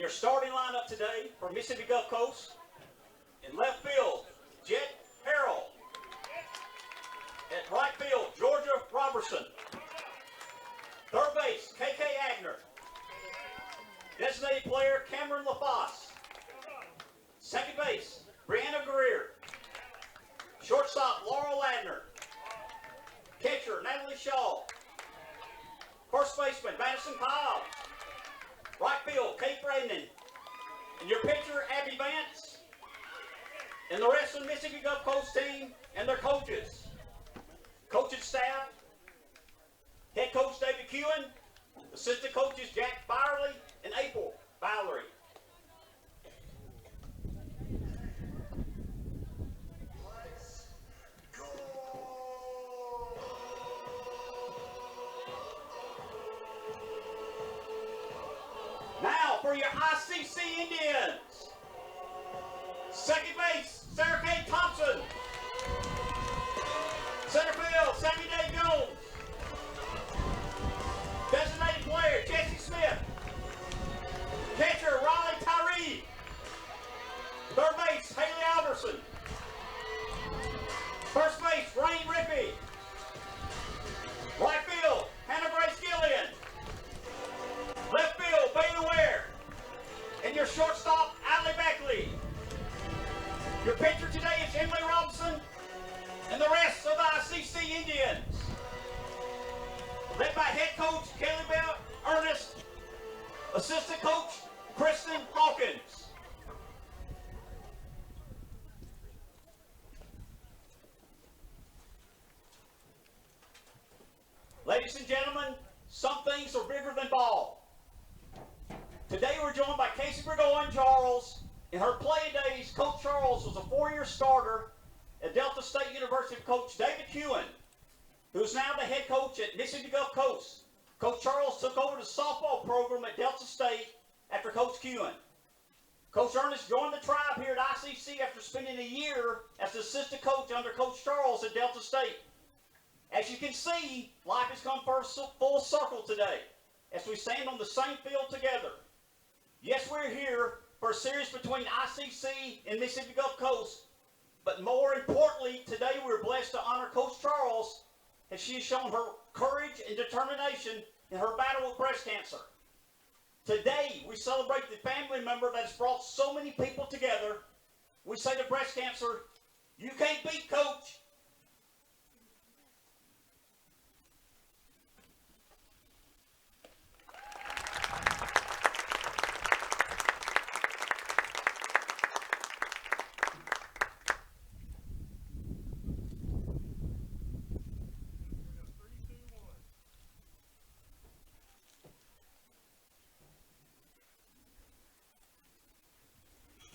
your starting lineup today for Mississippi Gulf Coast, in left field, Jet Harrell. At right field, Georgia Robertson. Third base, K.K. Agner. Designated player, Cameron LaFosse. Second base, Brianna Greer. Shortstop, Laurel Ladner. Catcher, Natalie Shaw. First baseman, Madison Powell. Right field, Kate Braden. And your pitcher, Abby Vance. And the rest of the Mississippi Gulf Coast team and their coaches. Coaching staff, head coach David Kewen, assistant coaches Jack Firely and April Valerie. Now for your ICC Indians. Second base, Sarah Kay Thompson. Center field, Sammy Day Jones. Designated player, Jesse Smith. Catcher, Raleigh Tyree. Third base, Haley Alderson. First base, Rain Rippey. Right field, Hannah Grace Gillian. Left field, Bailey Ware. And your shortstop, Allie Beckley. Your pitcher today is Emily Robinson. And the rest of the ICC Indians. Led by head coach Kelly Bell Ernest, assistant coach Kristen Hawkins. Ladies and gentlemen, some things are bigger than ball. Today we're joined by Casey Burgoyne Charles. In her playing days, Coach Charles was a 4-year starter at Delta State University. Coach David Kewen, who is now the head coach at Mississippi Gulf Coast. Coach Charles took over the softball program at Delta State after Coach Kewen. Coach Ernest joined the tribe here at ICC after spending a year as the assistant coach under Coach Charles at Delta State. As you can see, life has come full circle today as we stand on the same field together. Yes, we're here for a series between ICC and Mississippi Gulf Coast, but more importantly, today we're blessed to honor Coach Charles as she has shown her courage and determination in her battle with breast cancer. Today, we celebrate the family member that has brought so many people together. We say to breast cancer, you can't beat Coach.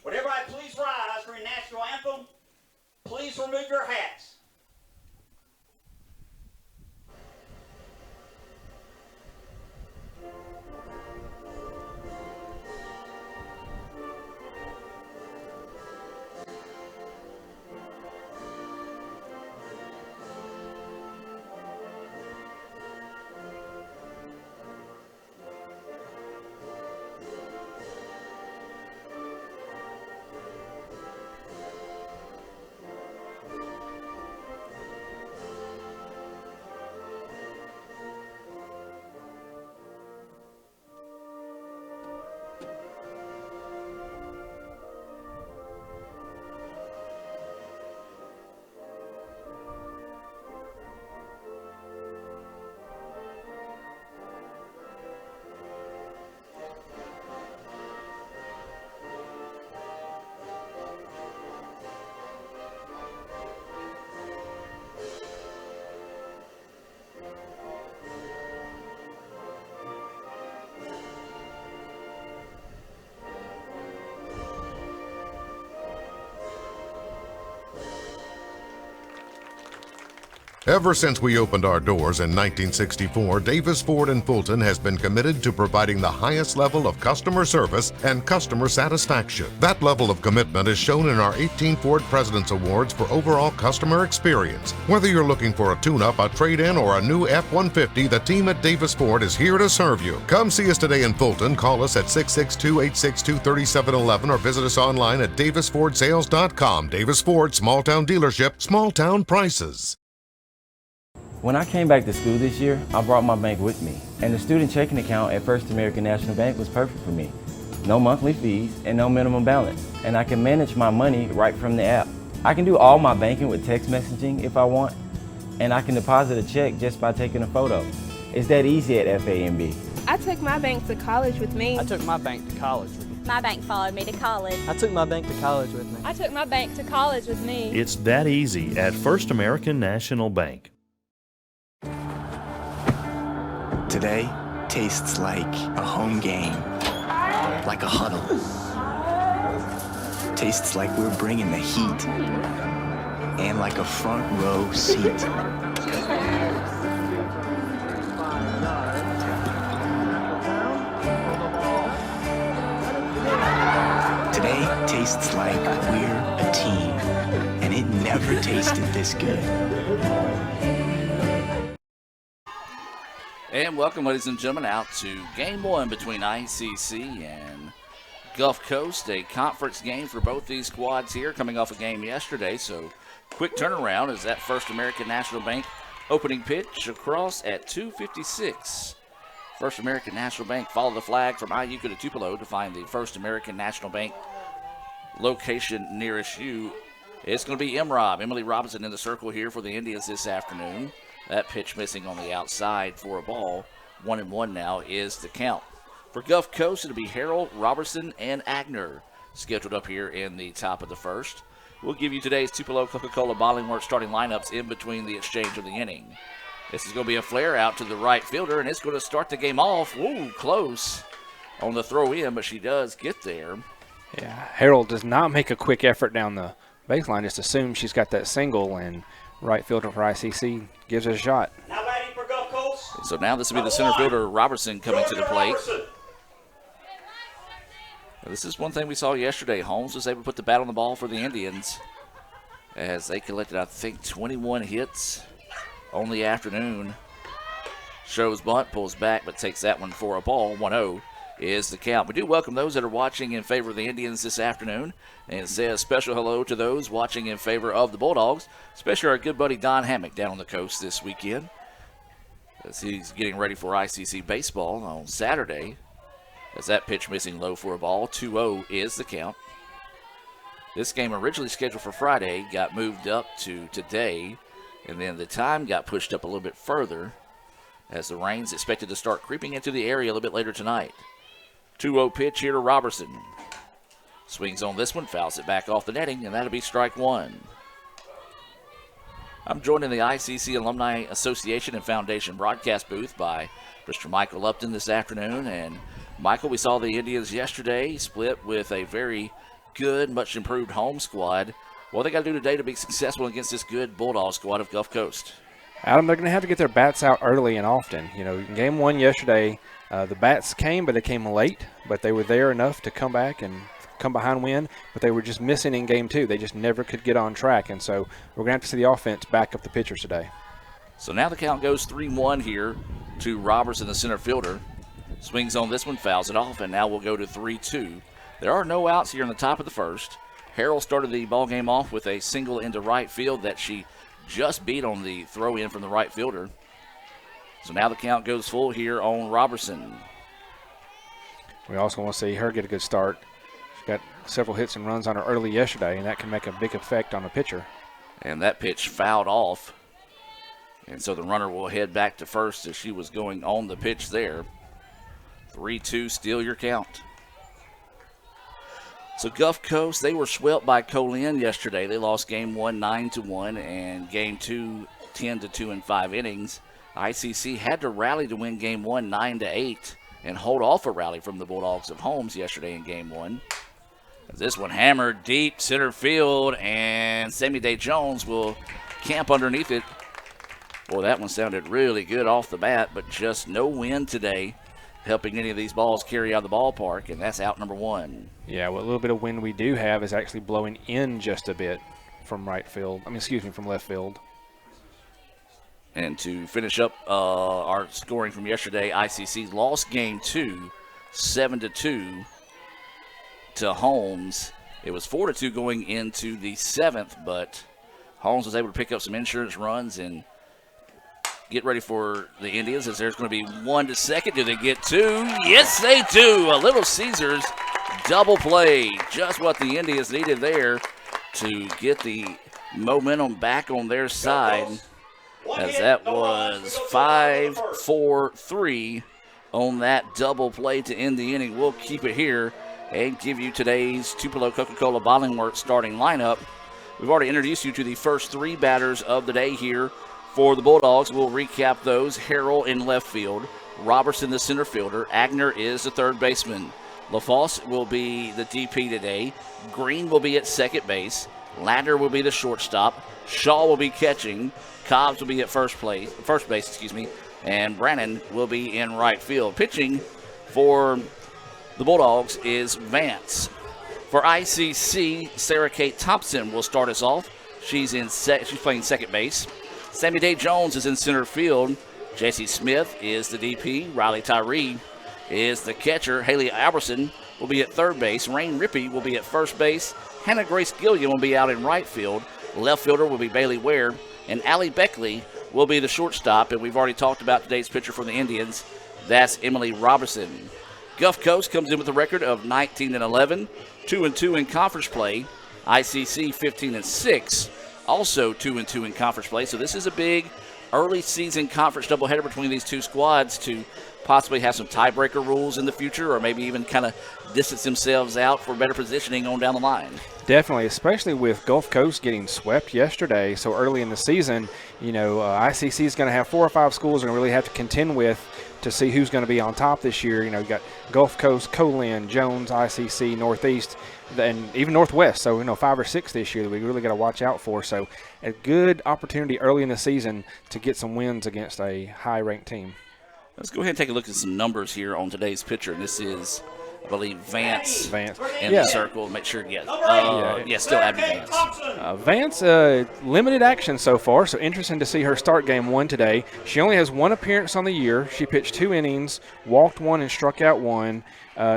Would everybody please rise for your national anthem? Please remove your hats. Ever since we opened our doors in 1964, Davis Ford in Fulton has been committed to providing the highest level of customer service and customer satisfaction. That level of commitment is shown in our 18 Ford President's Awards for overall customer experience. Whether you're looking for a tune-up, a trade-in, or a new F-150, the team at Davis Ford is here to serve you. Come see us today in Fulton. Call us at 662-862-3711 or visit us online at davisfordsales.com. Davis Ford, small-town dealership, small-town prices. When I came back to school this year, I brought my bank with me, and the student checking account at First American National Bank was perfect for me. No monthly fees and no minimum balance, and I can manage my money right from the app. I can do all my banking with text messaging if I want, and I can deposit a check just by taking a photo. It's that easy at FAMB. I took my bank to college with me. I took my bank to college with me. My bank followed me to college. I took my bank to college with me. I took my bank to college with me. It's that easy at First American National Bank. Today tastes like a home game, like a huddle. Tastes like we're bringing the heat, and like a front row seat. Today tastes like we're a team, and it never tasted this good. And welcome, ladies and gentlemen, out to Game 1 between ICC and Gulf Coast, a conference game for both these squads here, coming off a game yesterday. So quick turnaround as that First American National Bank opening pitch across at 2:56. First American National Bank follow the flag from Iuka to Tupelo to find the First American National Bank location nearest you. It's going to be Imrob, Emily Robinson in the circle here for the Indians this afternoon. That pitch missing on the outside for a ball. 1-1 now is the count. For Gulf Coast, it'll be Harrell, Robertson, and Agner scheduled up here in the top of the first. We'll give you today's Tupelo Coca-Cola Bottling Works starting lineups in between the exchange of the inning. This is going to be a flare out to the right fielder, and it's going to start the game off. Woo, close on the throw in, but she does get there. Yeah, Harrell does not make a quick effort down the baseline, just assumes she's got that single, and right fielder for ICC gives it a shot. Now batting for Gulf Coast. So now this will be the center fielder, Robertson, coming to the plate. Now, this is one thing we saw yesterday. Holmes was able to put the bat on the ball for the Indians as they collected, I think, 21 hits on the afternoon. Shows bunt, pulls back, but takes that one for a ball. 1-0 is the count. We do welcome those that are watching in favor of the Indians this afternoon, and say a special hello to those watching in favor of the Bulldogs, especially our good buddy Don Hammock down on the coast this weekend, as he's getting ready for ICC baseball on Saturday. As that pitch missing low for a ball. 2-0 is the count. This game originally scheduled for Friday got moved up to today, and then the time got pushed up a little bit further as the rain's expected to start creeping into the area a little bit later tonight. 2-0 pitch here to Robertson. Swings on this one, fouls it back off the netting, and that'll be strike one. I'm joined in the ICC Alumni Association and Foundation broadcast booth by Mr. Michael Upton this afternoon. And Michael, we saw the Indians yesterday split with a very good, much improved home squad. What they got to do today to be successful against this good Bulldog squad of Gulf Coast? Adam, they're going to have to get their bats out early and often. You know, in game one yesterday, the bats came, but they came late, but they were there enough to come back and come behind win, but they were just missing in game two. They just never could get on track, and so we're going to have to see the offense back up the pitchers today. So now the count goes 3-1 here to Robertson, the center fielder. Swings on this one, fouls it off, and now we'll go to 3-2. There are no outs here in the top of the first. Harrell started the ball game off with a single into right field that she just beat on the throw in from the right fielder. So now the count goes full here on Robertson. We also want to see her get a good start. She got several hits and runs on her early yesterday, and that can make a big effect on the pitcher. And that pitch fouled off. And so the runner will head back to first as she was going on the pitch there. 3-2, still your count. So Gulf Coast, they were swept by Colin yesterday. They lost game one 9-1 and game two 10-2 in 5 innings. ICC had to rally to win game one 9-8 and hold off a rally from the Bulldogs of Holmes yesterday in game one. This one hammered deep center field, and Sammy Day Jones will camp underneath it Boy, that one sounded really good off the bat, but just no wind today helping any of these balls carry out of the ballpark, and that's out number 1. Yeah, well, a little bit of wind we do have is actually blowing in just a bit from from left field. And to finish up our scoring from yesterday, ICC lost game 2, 7-2 to Holmes. It was 4-2 going into the 7th, but Holmes was able to pick up some insurance runs and get ready for the Indians, as there's going to be 1 to second. Do they get 2? Yes, they do. A Little Caesars double play. Just what the Indians needed there to get the momentum back on their side, as that was 5-4-3 on that double play to end the inning. We'll keep it here and give you today's Tupelo Coca-Cola Bottling Works starting lineup. We've already introduced you to the first 3 batters of the day here for the Bulldogs. We'll recap those. Harrell in left field, Robertson the center fielder, Agner is the third baseman. LaFosse will be the DP today. Green will be at second base. Lander will be the shortstop. Shaw will be catching. Cobbs will be at first base, and Brannon will be in right field. Pitching for the Bulldogs is Vance. For ICC, Sarah Kate Thompson will start us off. She's playing second base. Sammy Day Jones is in center field. J.C. Smith is the DP. Riley Tyree is the catcher. Haley Alberson will be at third base. Rain Rippey will be at first base. Hannah Grace Gilliam will be out in right field. Left fielder will be Bailey Ware. And Allie Beckley will be the shortstop. And we've already talked about today's pitcher for the Indians. That's Emily Robertson. Gulf Coast comes in with a record of 19-11, 2-2 in conference play. ICC 15-6, also 2-2 in conference play. So this is a big early season conference doubleheader between these two squads to possibly have some tiebreaker rules in the future, or maybe even kind of distance themselves out for better positioning on down the line. Definitely, especially with Gulf Coast getting swept yesterday so early in the season. ICC is going to have 4 or 5 schools and really have to contend with to see who's going to be on top this year. You got Gulf Coast, Colin, Jones, ICC, Northeast, and even Northwest. So, 5 or 6 this year that we really got to watch out for. So, a good opportunity early in the season to get some wins against a high-ranked team. Let's go ahead and take a look at some numbers here on today's pitcher. And this is, I believe, Vance in the circle. Make sure, still Abby Vance. Vance, limited action so far, so interesting to see her start game 1 today. She only has 1 appearance on the year. She pitched 2 innings, walked 1 and struck out 1,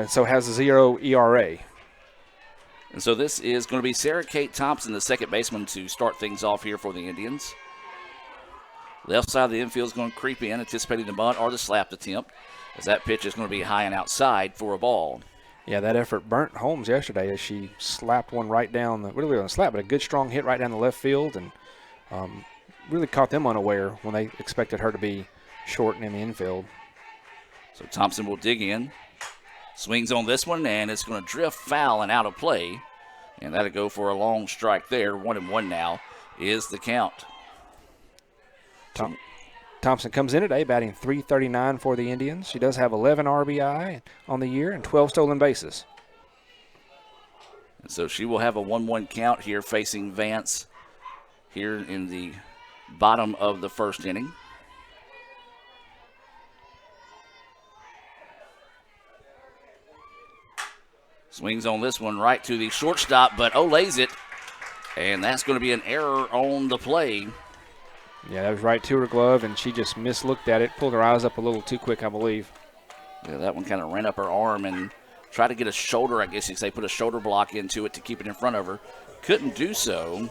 so has a 0 ERA. And so this is going to be Sarah Kate Thompson, the second baseman, to start things off here for the Indians. Left side of the infield is going to creep in, anticipating the bunt or the slap attempt, as that pitch is going to be high and outside for a ball. Yeah, that effort burnt Holmes yesterday as she slapped one right down really on a slap, but a good strong hit right down the left field, and really caught them unaware when they expected her to be short and in the infield. So Thompson will dig in, swings on this one, and it's going to drift foul and out of play, and that'll go for a long strike there. 1-1 now is the count. Thompson comes in today batting .339 for the Indians. She does have 11 RBI on the year and 12 stolen bases. And so she will have a 1-1 count here facing Vance here in the bottom of the first inning. Swings on this one right to the shortstop, but lays it. And that's going to be an error on the play. Yeah, that was right to her glove, and she just mislooked at it, pulled her eyes up a little too quick, I believe. Yeah, that one kind of ran up her arm and tried to get a shoulder, I guess you could say, put a shoulder block into it to keep it in front of her. Couldn't do so.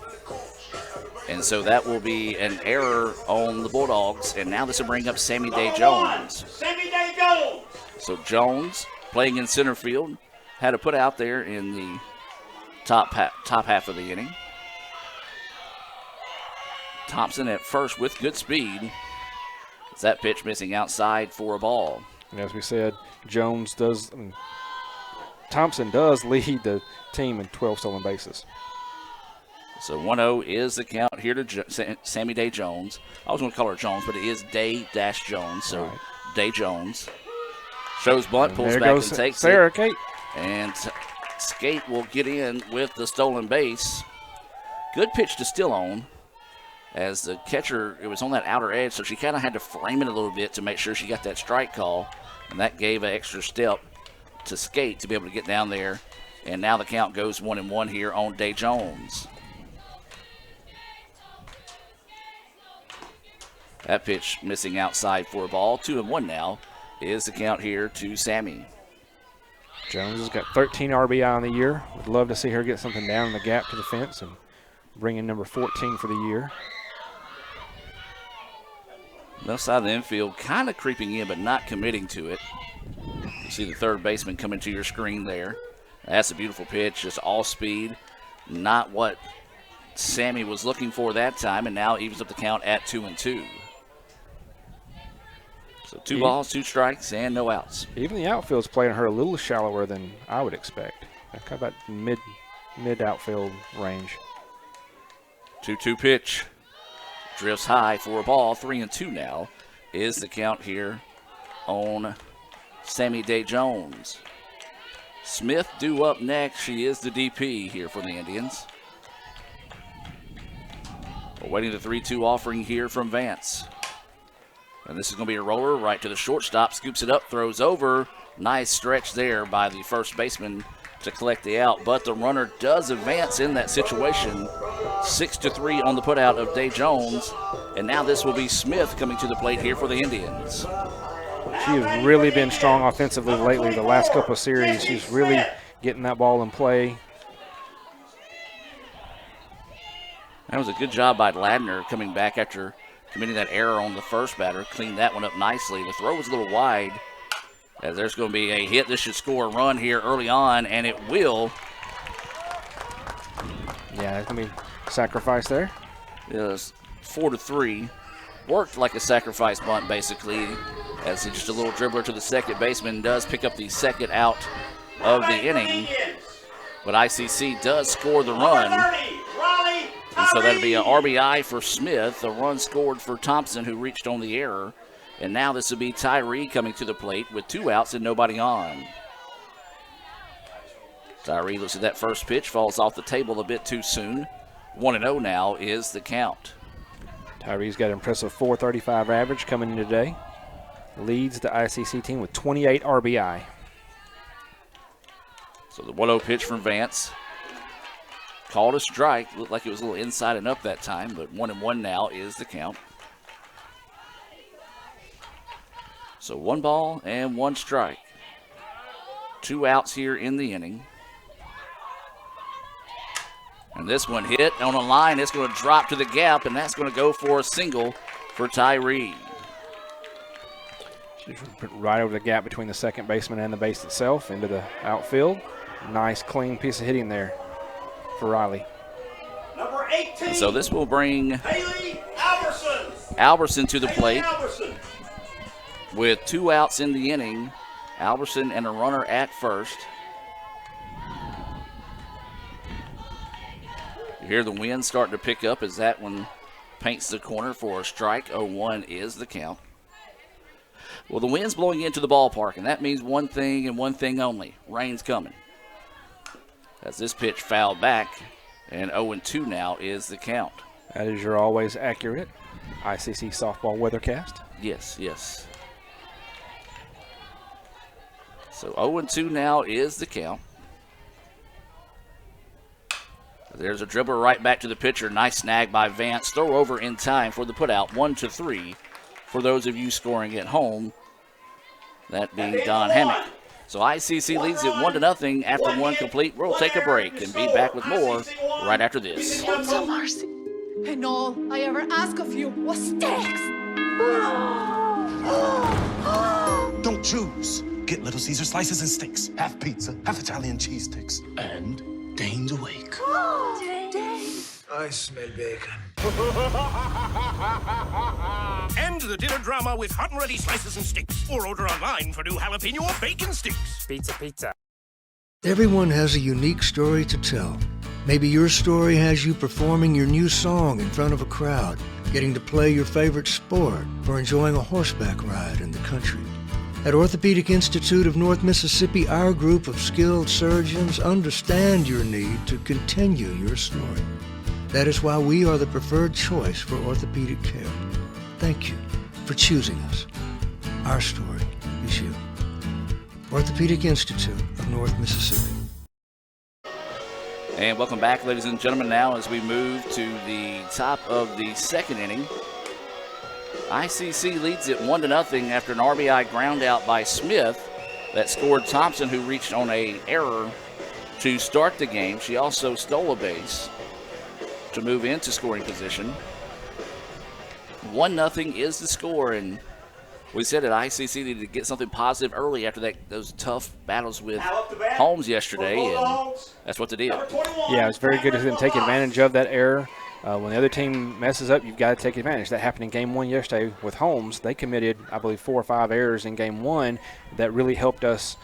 And so that will be an error on the Bulldogs. And now this will bring up Sammy Day Jones. Sammy Day Jones. So Jones, playing in center field, had to put out there in the top half of the inning. Thompson at first with good speed. It's that pitch missing outside for a ball. And as we said, Thompson does lead the team in 12 stolen bases. So 1-0 is the count here to Sammy Day Jones. I was going to call her Jones, but it is Day-Jones. So right. Day Jones shows bunt, pulls back and takes Sarah Kate. And Skate will get in with the stolen base. Good pitch to Stillon. as the catcher, it was on that outer edge, so she kind of had to frame it a little bit to make sure she got that strike call, and that gave an extra step to skate to be able to get down there. And now the count goes 1-1 here on Day Jones. That pitch missing outside for a ball. 2-1 now is the count here to Sammy. Jones has got 13 RBI on the year. Would love to see her get something down in the gap to the fence and bring in number 14 for the year. Left side of the infield kind of creeping in but not committing to it. You see the third baseman coming to your screen there. That's a beautiful pitch, just all speed. Not what Sammy was looking for that time, and now evens up the count at 2-2. So 2 balls, 2 strikes, and no outs. Even the outfield's playing her a little shallower than I would expect. Kind of about mid outfield range. 2-2 pitch. Drifts high for a ball. 3-2 now is the count here on Sammy Day Jones. Smith due up next. She is the DP here for the Indians. Awaiting the 3-2 offering here from Vance. And this is going to be a roller right to the shortstop. Scoops it up, throws over. Nice stretch there by the first baseman to collect the out. But the runner does advance in that situation. 6-3 on the putout of Day Jones. And now this will be Smith coming to the plate here for the Indians. She has really been strong offensively lately. The last couple of series, she's really getting that ball in play. That was a good job by Ladner coming back after committing that error on the first batter. Cleaned that one up nicely. The throw was a little wide. As there's going to be a hit. This should score a run here early on, and it will. Yeah, there's going to be sacrifice there. Yes, 4-3. Worked like a sacrifice bunt, basically, as just a little dribbler to the second baseman does pick up the second out of the inning. But ICC does score the run. And so that'll be an RBI for Smith, a run scored for Thompson, who reached on the error. And now this will be Tyree coming to the plate with 2 outs and nobody on. Tyree looks at that first pitch, falls off the table a bit too soon. 1-0 now is the count. Tyree's got an impressive .435 average coming in today. Leads the ICC team with 28 RBI. So the 1-0 pitch from Vance. Called a strike. Looked like it was a little inside and up that time, but 1-1 now is the count. So 1 ball and 1 strike. 2 outs here in the inning. And this one hit on a line. It's going to drop to the gap, and that's going to go for a single for Tyree. She's right over the gap between the second baseman and the base itself into the outfield. Nice, clean piece of hitting there for Riley. Number 18. And so this will bring Haley Alberson. Alberson to the plate Alberson. with 2 outs in the inning. Alberson and a runner at first. You hear the wind starting to pick up as that one paints the corner for a strike. 0-1 is the count. Well, the wind's blowing into the ballpark, and that means one thing and one thing only. Rain's coming. As this pitch fouled back, and 0-2 now is the count. That is your always accurate ICC softball weathercast. Yes, yes. So 0-2 now is the count. There's a dribbler right back to the pitcher. Nice snag by Vance. Throw over in time for the putout. 1-3 for those of you scoring at home. That being Don Hammock. So ICC leads it 1-0 after 1 complete. We'll take a break and be back with more right after this. Some mercy. And all I ever ask of you was steaks. Don't choose. Get Little Caesar slices and steaks. Half pizza, half Italian cheese sticks. And Dane's awake. Dane. I smell bacon. End the dinner drama with hot and ready slices and sticks. Or order online for new jalapeno or bacon sticks. Pizza, pizza. Everyone has a unique story to tell. Maybe your story has you performing your new song in front of a crowd, getting to play your favorite sport, or enjoying a horseback ride in the country. At Orthopedic Institute of North Mississippi, our group of skilled surgeons understand your need to continue your story. That is why we are the preferred choice for orthopedic care. Thank you for choosing us. Our story is you. Orthopedic Institute of North Mississippi. And welcome back, ladies and gentlemen, now as we move to the top of the second inning. ICC leads it 1-0 after an RBI ground out by Smith that scored Thompson, who reached on an error to start the game. She also stole a base to move into scoring position. 1-0 is the score, and we said that ICC needed to get something positive early after those tough battles with Holmes yesterday, and that's what they did. Yeah, it's very good to take advantage of that error. When the other team messes up, you've got to take advantage. That happened in Game 1 yesterday with Holmes. They committed, I believe, 4 or 5 errors in Game 1 that really helped us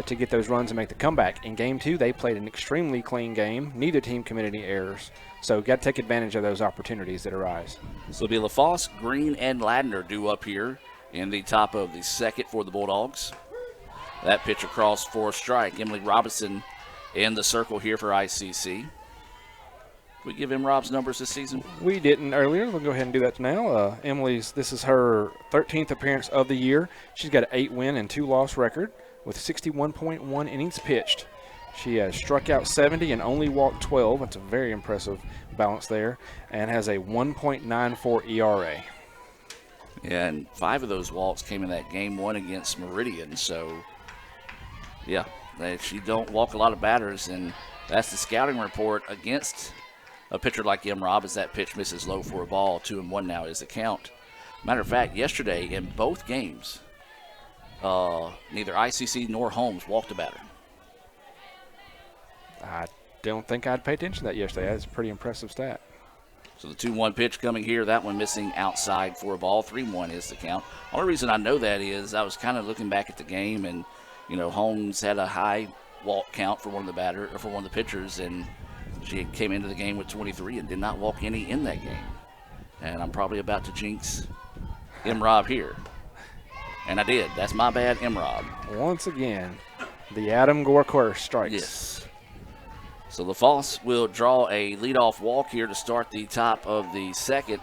to get those runs and make the comeback. In Game 2, they played an extremely clean game. Neither team committed any errors. So got to take advantage of those opportunities that arise. So it'll be LaFosse, Green, and Ladner due up here in the top of the second for the Bulldogs. That pitch across for a strike. Emily Robinson in the circle here for ICC. We give him Rob's numbers this season? We didn't earlier. We'll go ahead and do that now. This is her 13th appearance of the year. She's got an 8-win and 2-loss record with 61.1 innings pitched. She has struck out 70 and only walked 12. That's a very impressive balance there. And has a 1.94 ERA. Yeah, and 5 of those walks came in that Game 1 against Meridian. So, yeah, she don't walk a lot of batters, and that's the scouting report against a pitcher like M. Rob, as that pitch misses low for a ball. 2-1 now is the count. Matter of fact, yesterday in both games, neither ICC nor Holmes walked a batter. I don't think I'd pay attention to that yesterday. That's a pretty impressive stat. So the 2-1 pitch coming here, that one missing outside for a ball. 3-1 is the count. Only reason I know that is I was kind of looking back at the game, and Holmes had a high walk count for one of the pitchers, and she came into the game with 23 and did not walk any in that game. And I'm probably about to jinx M. Rob here. And I did. That's my bad, M. Rob. Once again, the Adam Gore curse strikes. Yes. So LaFosse will draw a leadoff walk here to start the top of the second.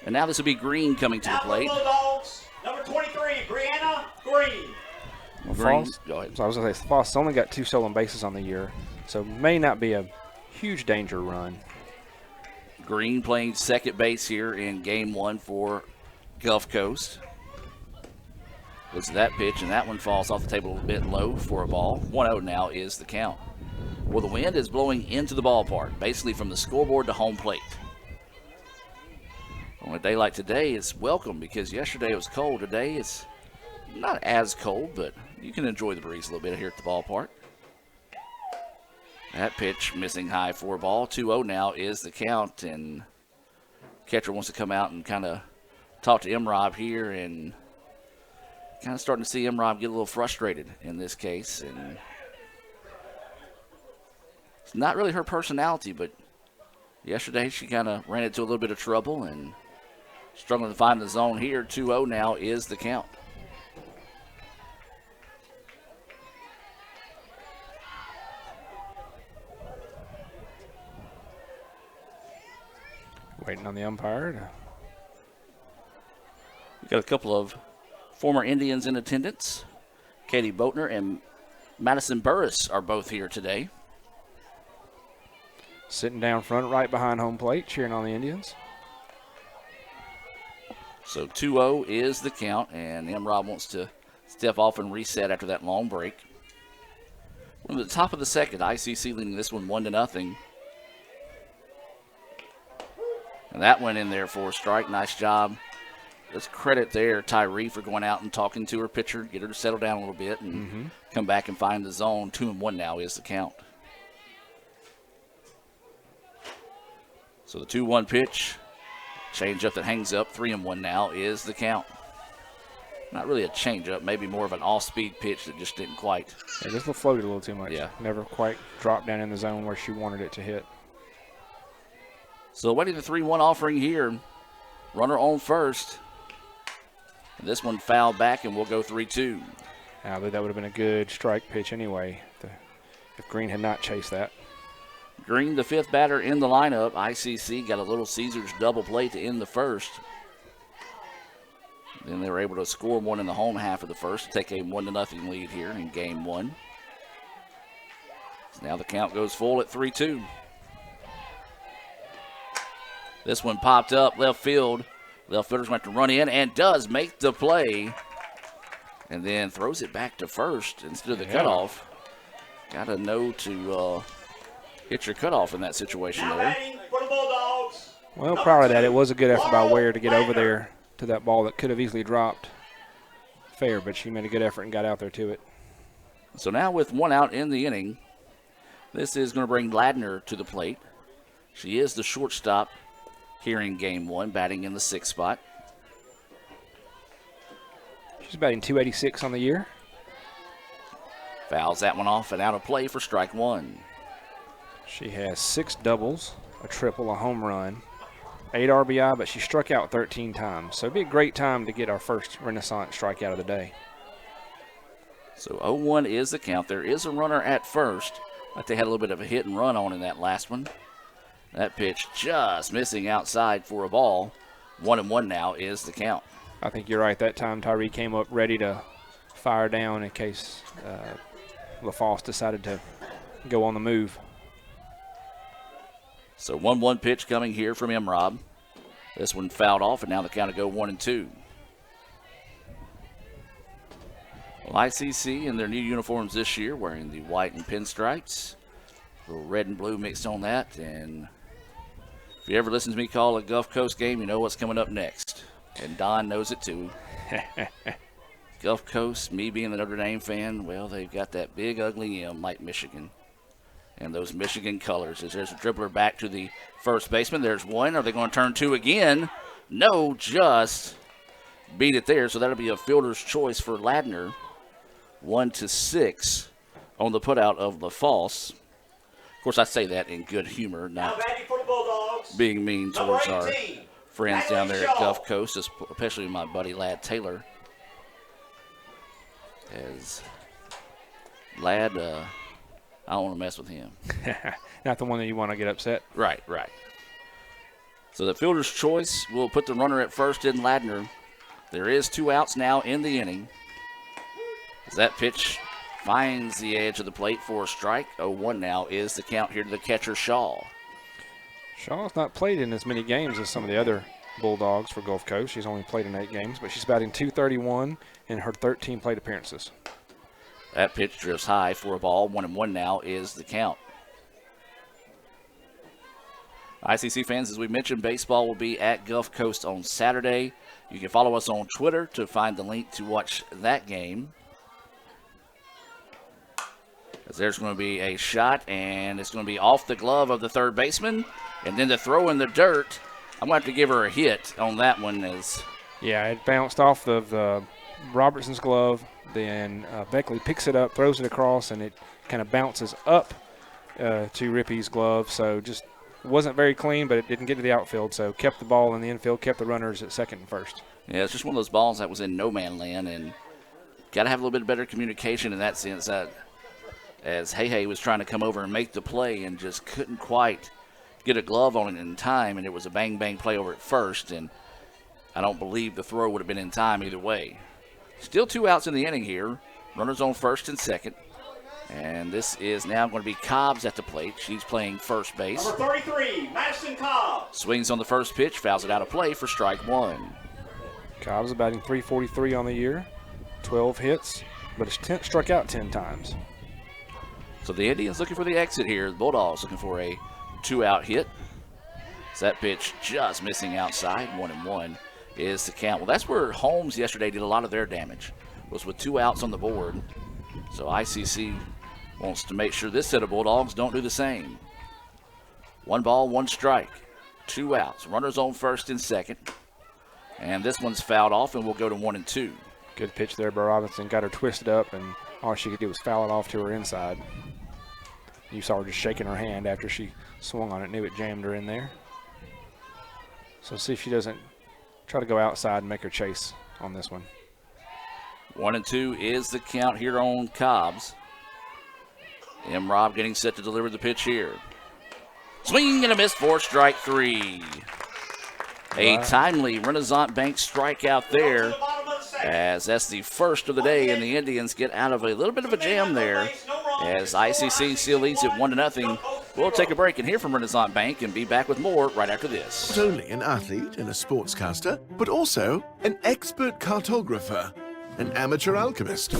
And now this will be Green coming to the plate. Bulldogs, number 23, Brianna Green. LaFosse, go ahead. So I was going to say, LaFosse only got 2 stolen bases on the year, so may not be a huge danger run. Green playing second base here in Game 1 for Gulf Coast. Looks at that pitch, and that one falls off the table a bit low for a ball. 1-0 now is the count. Well, the wind is blowing into the ballpark, basically from the scoreboard to home plate. On a day like today, it's welcome because yesterday it was cold. Today it's not as cold, but you can enjoy the breeze a little bit here at the ballpark. That pitch missing high for a ball. 2-0 now is the count, and catcher wants to come out and kind of talk to M-Rob here, and kind of starting to see M-Rob get a little frustrated in this case. And it's not really her personality, but yesterday she kind of ran into a little bit of trouble and struggling to find the zone here. 2-0 now is the count. Waiting on the umpire. We've got a couple of former Indians in attendance. Katie Boatner and Madison Burris are both here today. Sitting down front right behind home plate, cheering on the Indians. So 2-0 is the count, and M-Rob wants to step off and reset after that long break. We're at the top of the second. ICC leading this one 1-0. And that went in there for a strike. Nice job. Let's credit there Tyree for going out and talking to her pitcher, get her to settle down a little bit and come back and find the zone. 2-1 now is the count. So the 2-1 pitch, change up that hangs up. 3-1 now is the count. Not really a change up, maybe more of an off-speed pitch that just didn't quite. Yeah, just floated a little too much. Yeah. Never quite dropped down in the zone where she wanted it to hit. So waiting the 3-1 offering here. Runner on first. And this one fouled back, and we'll go 3-2. I believe that would have been a good strike pitch anyway if Green had not chased that. Green, the fifth batter in the lineup. ICC got a Little Caesars double play to end the first. Then they were able to score one in the home half of the first to take a 1-0 lead here in game one. So now the count goes full at 3-2. This one popped up left field. Left fielder's going to have to run in and does make the play. And then throws it back to first instead of the cutoff. Got to know to hit your cutoff in that situation there. Well, proud of that. It was a good effort by Ware to get over there to that ball that could have easily dropped fair, but she made a good effort and got out there to it. So now with one out in the inning, this is going to bring Ladner to the plate. She is the shortstop here in game one, batting in the 6th spot. She's batting .286 on the year. Fouls that one off and out of play for strike one. She has 6 doubles, a triple, a home run, 8 RBI, but she struck out 13 times. So it'd be a great time to get our first Renaissance strikeout of the day. So 0-1 is the count. There is a runner at first, but they had a little bit of a hit and run on in that last one. That pitch just missing outside for a ball. 1-1 now is the count. I think you're right. That time Tyree came up ready to fire down in case LaFosse decided to go on the move. So 1-1 pitch coming here from Emrob. This one fouled off, and now the count to go 1-2. Well, ICC in their new uniforms this year, wearing the white and pinstripes. A little red and blue mixed on that. And if you ever listen to me call a Gulf Coast game, you know what's coming up next. And Don knows it too. Gulf Coast, me being a Notre Dame fan, well, they've got that big, ugly M like Michigan. And those Michigan colors. As there's a dribbler back to the first baseman. There's one. Are they going to turn two again? No, just beat it there. So that'll be a fielder's choice for Ladner. 1-6 on the putout of LaFosse. Of course, I say that in good humor, not being mean towards our friends down there at Gulf Coast, especially my buddy Lad Taylor. As Lad, I don't want to mess with him. Not the one that you want to get upset. Right. So the fielder's choice will put the runner at first in Ladner. There is 2 outs now in the inning. As that pitch finds the edge of the plate for a strike. 0-1 now is the count here to the catcher, Shaw. Shaw's not played in as many games as some of the other Bulldogs for Gulf Coast. She's only played in 8 games, but she's batting .231 in her 13 plate appearances. That pitch drifts high for a ball. 1-1 now is the count. ICC fans, as we mentioned, baseball will be at Gulf Coast on Saturday. You can follow us on Twitter to find the link to watch that game. As there's going to be a shot, and it's going to be off the glove of the third baseman. And then the throw in the dirt, I'm going to have to give her a hit on that one. Yeah, it bounced off of Robertson's glove. Then Beckley picks it up, throws it across, and it kind of bounces up to Rippey's glove. So just wasn't very clean, but it didn't get to the outfield. So kept the ball in the infield, kept the runners at second and first. Yeah, it's just one of those balls that was in no man land, and got to have a little bit better communication in that sense. As Hey was trying to come over and make the play and just couldn't quite get a glove on it in time, and it was a bang-bang play over at first, and I don't believe the throw would have been in time either way. Still 2 outs in the inning here. Runners on first and second. And this is now going to be Cobbs at the plate. She's playing first base. Number 33, Madison Cobbs. Swings on the first pitch, fouls it out of play for strike one. Cobbs is batting .343 on the year, 12 hits, but has struck out 10 times. So the Indians looking for the exit here. The Bulldogs looking for a 2-out hit. So that pitch just missing outside. 1-1 is the count. Well, that's where Holmes yesterday did a lot of their damage, was with 2 outs on the board. So ICC wants to make sure this set of Bulldogs don't do the same. 1 ball, 1 strike, 2 outs. Runners on first and second. And this one's fouled off, and we'll go to 1-2. Good pitch there by Robinson. Got her twisted up, and all she could do was foul it off to her inside. You saw her just shaking her hand after she swung on it, knew it jammed her in there. So see if she doesn't try to go outside and make her chase on this one. 1-2 is the count here on Cobbs. Rob getting set to deliver the pitch here. Swing and a miss for strike 3. A timely Renaissance Bank strikeout there, as that's the first of the day, and the Indians get out of a little bit of a jam there, as ICC still leads it 1-0. We'll take a break and hear from Renaissance Bank and be back with more right after this. Not only an athlete and a sportscaster, but also an expert cartographer, an amateur alchemist,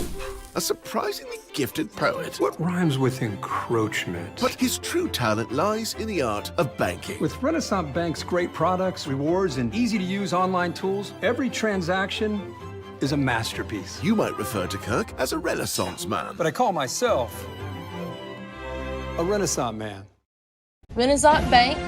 a surprisingly gifted poet. What rhymes with encroachment? But his true talent lies in the art of banking. With Renaissance Bank's great products, rewards, and easy-to-use online tools, every transaction is a masterpiece. You might refer to Kirk as a Renaissance man. But I call myself a Renaissance man. Renaissance Bank,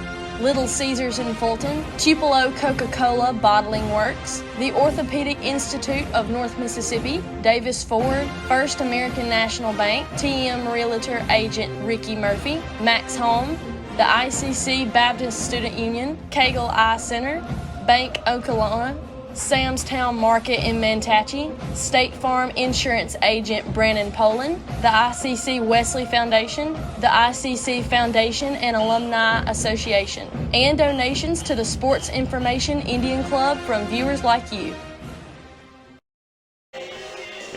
Little Caesars in Fulton, Tupelo Coca-Cola Bottling Works, the Orthopedic Institute of North Mississippi, Davis Ford, First American National Bank, TM Realtor Agent Ricky Murphy, Max Home, the ICC Baptist Student Union, Cagle Eye Center, Bank Okolona, Sam's Town Market in Mantachie, State Farm Insurance Agent Brandon Poland, the ICC Wesley Foundation, the ICC Foundation and Alumni Association, and donations to the Sports Information Indian Club from viewers like you.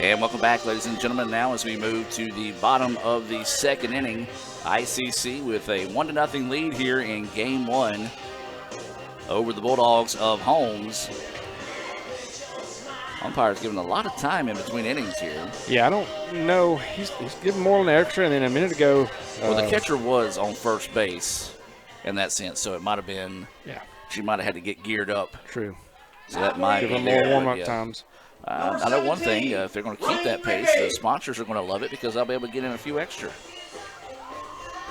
And welcome back, ladies and gentlemen. Now as we move to the bottom of the second inning, ICC with a 1-0 lead here in Game 1 over the Bulldogs of Holmes. Umpire's giving a lot of time in between innings here. Yeah, I don't know. He's giving more than extra, and then a minute ago. Well, the catcher was on first base in that sense, so it might have been. Yeah. She might have had to get geared up. True. So that might give be them more there, warm-up yeah. times. I know one thing. If they're going to keep that pace, the sponsors are going to love it because they'll be able to get in a few extra.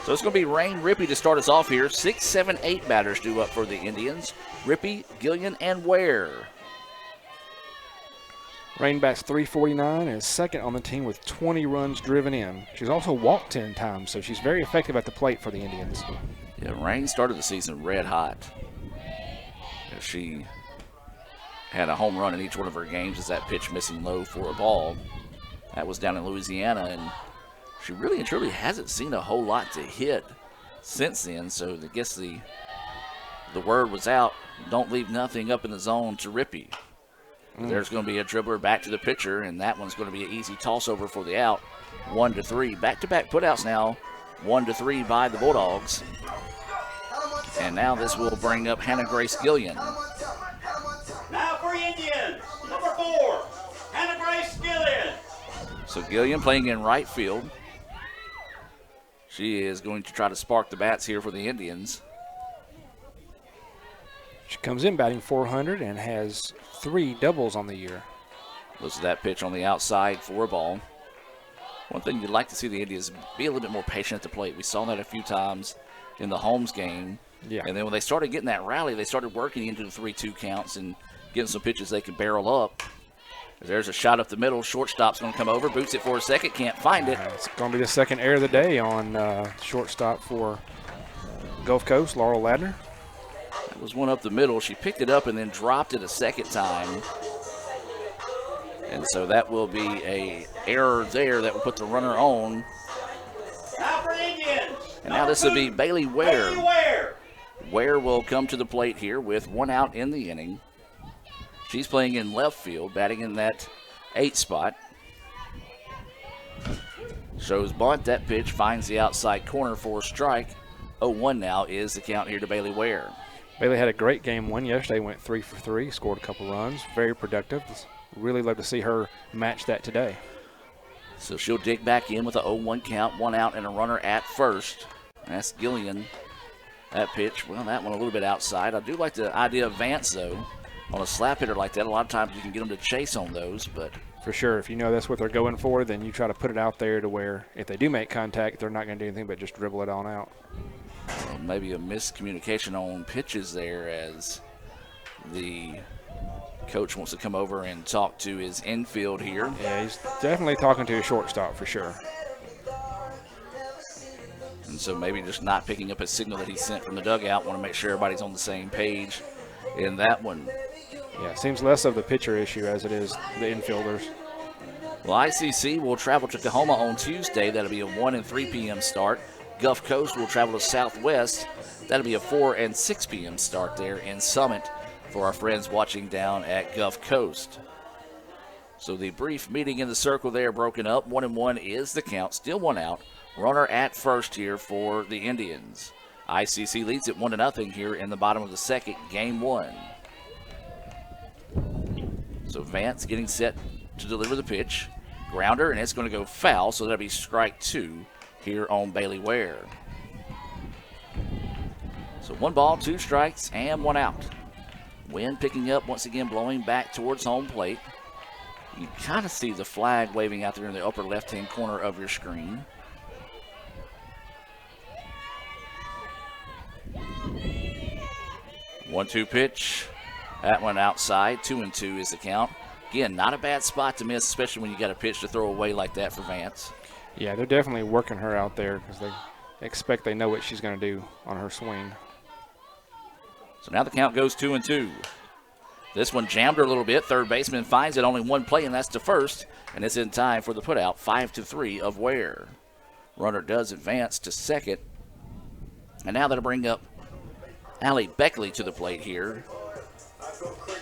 So it's going to be Rain Rippey to start us off here. 6, 7, 8 batters due up for the Indians. Rippey, Gillian, and Ware. Rain bats .349 and is second on the team with 20 runs driven in. She's also walked 10 times, so she's very effective at the plate for the Indians. Yeah, Rain started the season red hot. She had a home run in each one of her games as that pitch missing low for a ball. That was down in Louisiana, and she really and truly hasn't seen a whole lot to hit since then, so I guess the word was out, don't leave nothing up in the zone to Rippey. There's going to be a dribbler back to the pitcher, and that one's going to be an easy toss-over for the out. 1-3. Back-to-back putouts now. 1-3 by the Bulldogs. And now this will bring up Hannah Grace Gillian. Now for Indians, number 4, Hannah Grace Gillian. So Gillian playing in right field. She is going to try to spark the bats here for the Indians. She comes in batting .400 and has 3 doubles on the year. Looks at that pitch on the outside for a ball. One thing you'd like to see the Indians be a little bit more patient at the plate. We saw that a few times in the Holmes game. Yeah. And then when they started getting that rally, they started working into the 3-2 counts and getting some pitches they could barrel up. There's a shot up the middle. Shortstop's going to come over, boots it for a second, can't find it. It's going to be the second error of the day on shortstop for Gulf Coast, Laurel Ladner. That was one up the middle. She picked it up and then dropped it a second time. And so that will be a error there that will put the runner on. Now for Indians. And now this will be Bailey Ware. Bailey Ware. Ware will come to the plate here with 1 out in the inning. She's playing in left field, batting in that 8 spot. Shows bunt. That pitch finds the outside corner for a strike. 0-1 now is the count here to Bailey Ware. Bailey had a great game 1 yesterday, went 3 for 3, scored a couple runs, very productive. Really love to see her match that today. So she'll dig back in with a 0-1 count, 1 out and a runner at first. That's Gillian. That pitch, well, that one a little bit outside. I do like the idea of Vance, though. On a slap hitter like that, a lot of times you can get them to chase on those, but for sure, if you know that's what they're going for, then you try to put it out there to where if they do make contact, they're not going to do anything but just dribble it on out. Well, maybe a miscommunication on pitches there as the coach wants to come over and talk to his infield here. Yeah, he's definitely talking to his shortstop for sure. And so maybe just not picking up a signal that he sent from the dugout. Want to make sure everybody's on the same page in that one. Yeah, it seems less of the pitcher issue as it is the infielders. Well, ICC will travel to Tahoma on Tuesday. That'll be a 1 and 3 p.m. start. Gulf Coast will travel to Southwest. That'll be a 4 and 6 p.m. start there in Summit for our friends watching down at Gulf Coast. So the brief meeting in the circle there broken up. 1-1 is the count. Still one out. Runner at first here for the Indians. ICC leads it 1-0 here in the bottom of the second, game 1. So Vance getting set to deliver the pitch. Grounder, and it's going to go foul, so that'll be strike 2 here on Bailey Ware. So 1 ball, 2 strikes, and 1 out. Wind picking up once again, blowing back towards home plate. You kind of see the flag waving out there in the upper left-hand corner of your screen. One-two pitch. That one outside. 2-2 is the count. Again, not a bad spot to miss, especially when you got a pitch to throw away like that for Vance. Yeah, they're definitely working her out there because they know what she's going to do on her swing. So now the count goes 2-2. This one jammed her a little bit. Third baseman finds it, only one play, and that's to first. And it's in time for the putout, 5-3 of Ware. Runner does advance to second. And now that'll bring up Allie Beckley to the plate here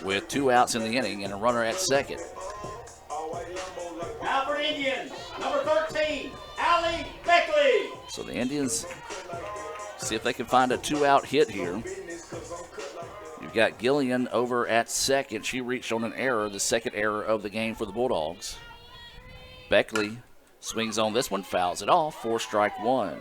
with 2 outs in the inning and a runner at second. Now for Indians, number 13, Allie Beckley. So the Indians see if they can find a 2-out hit here. You've got Gillian over at second. She reached on an error, the second error of the game for the Bulldogs. Beckley swings on this one, fouls it off for strike 1.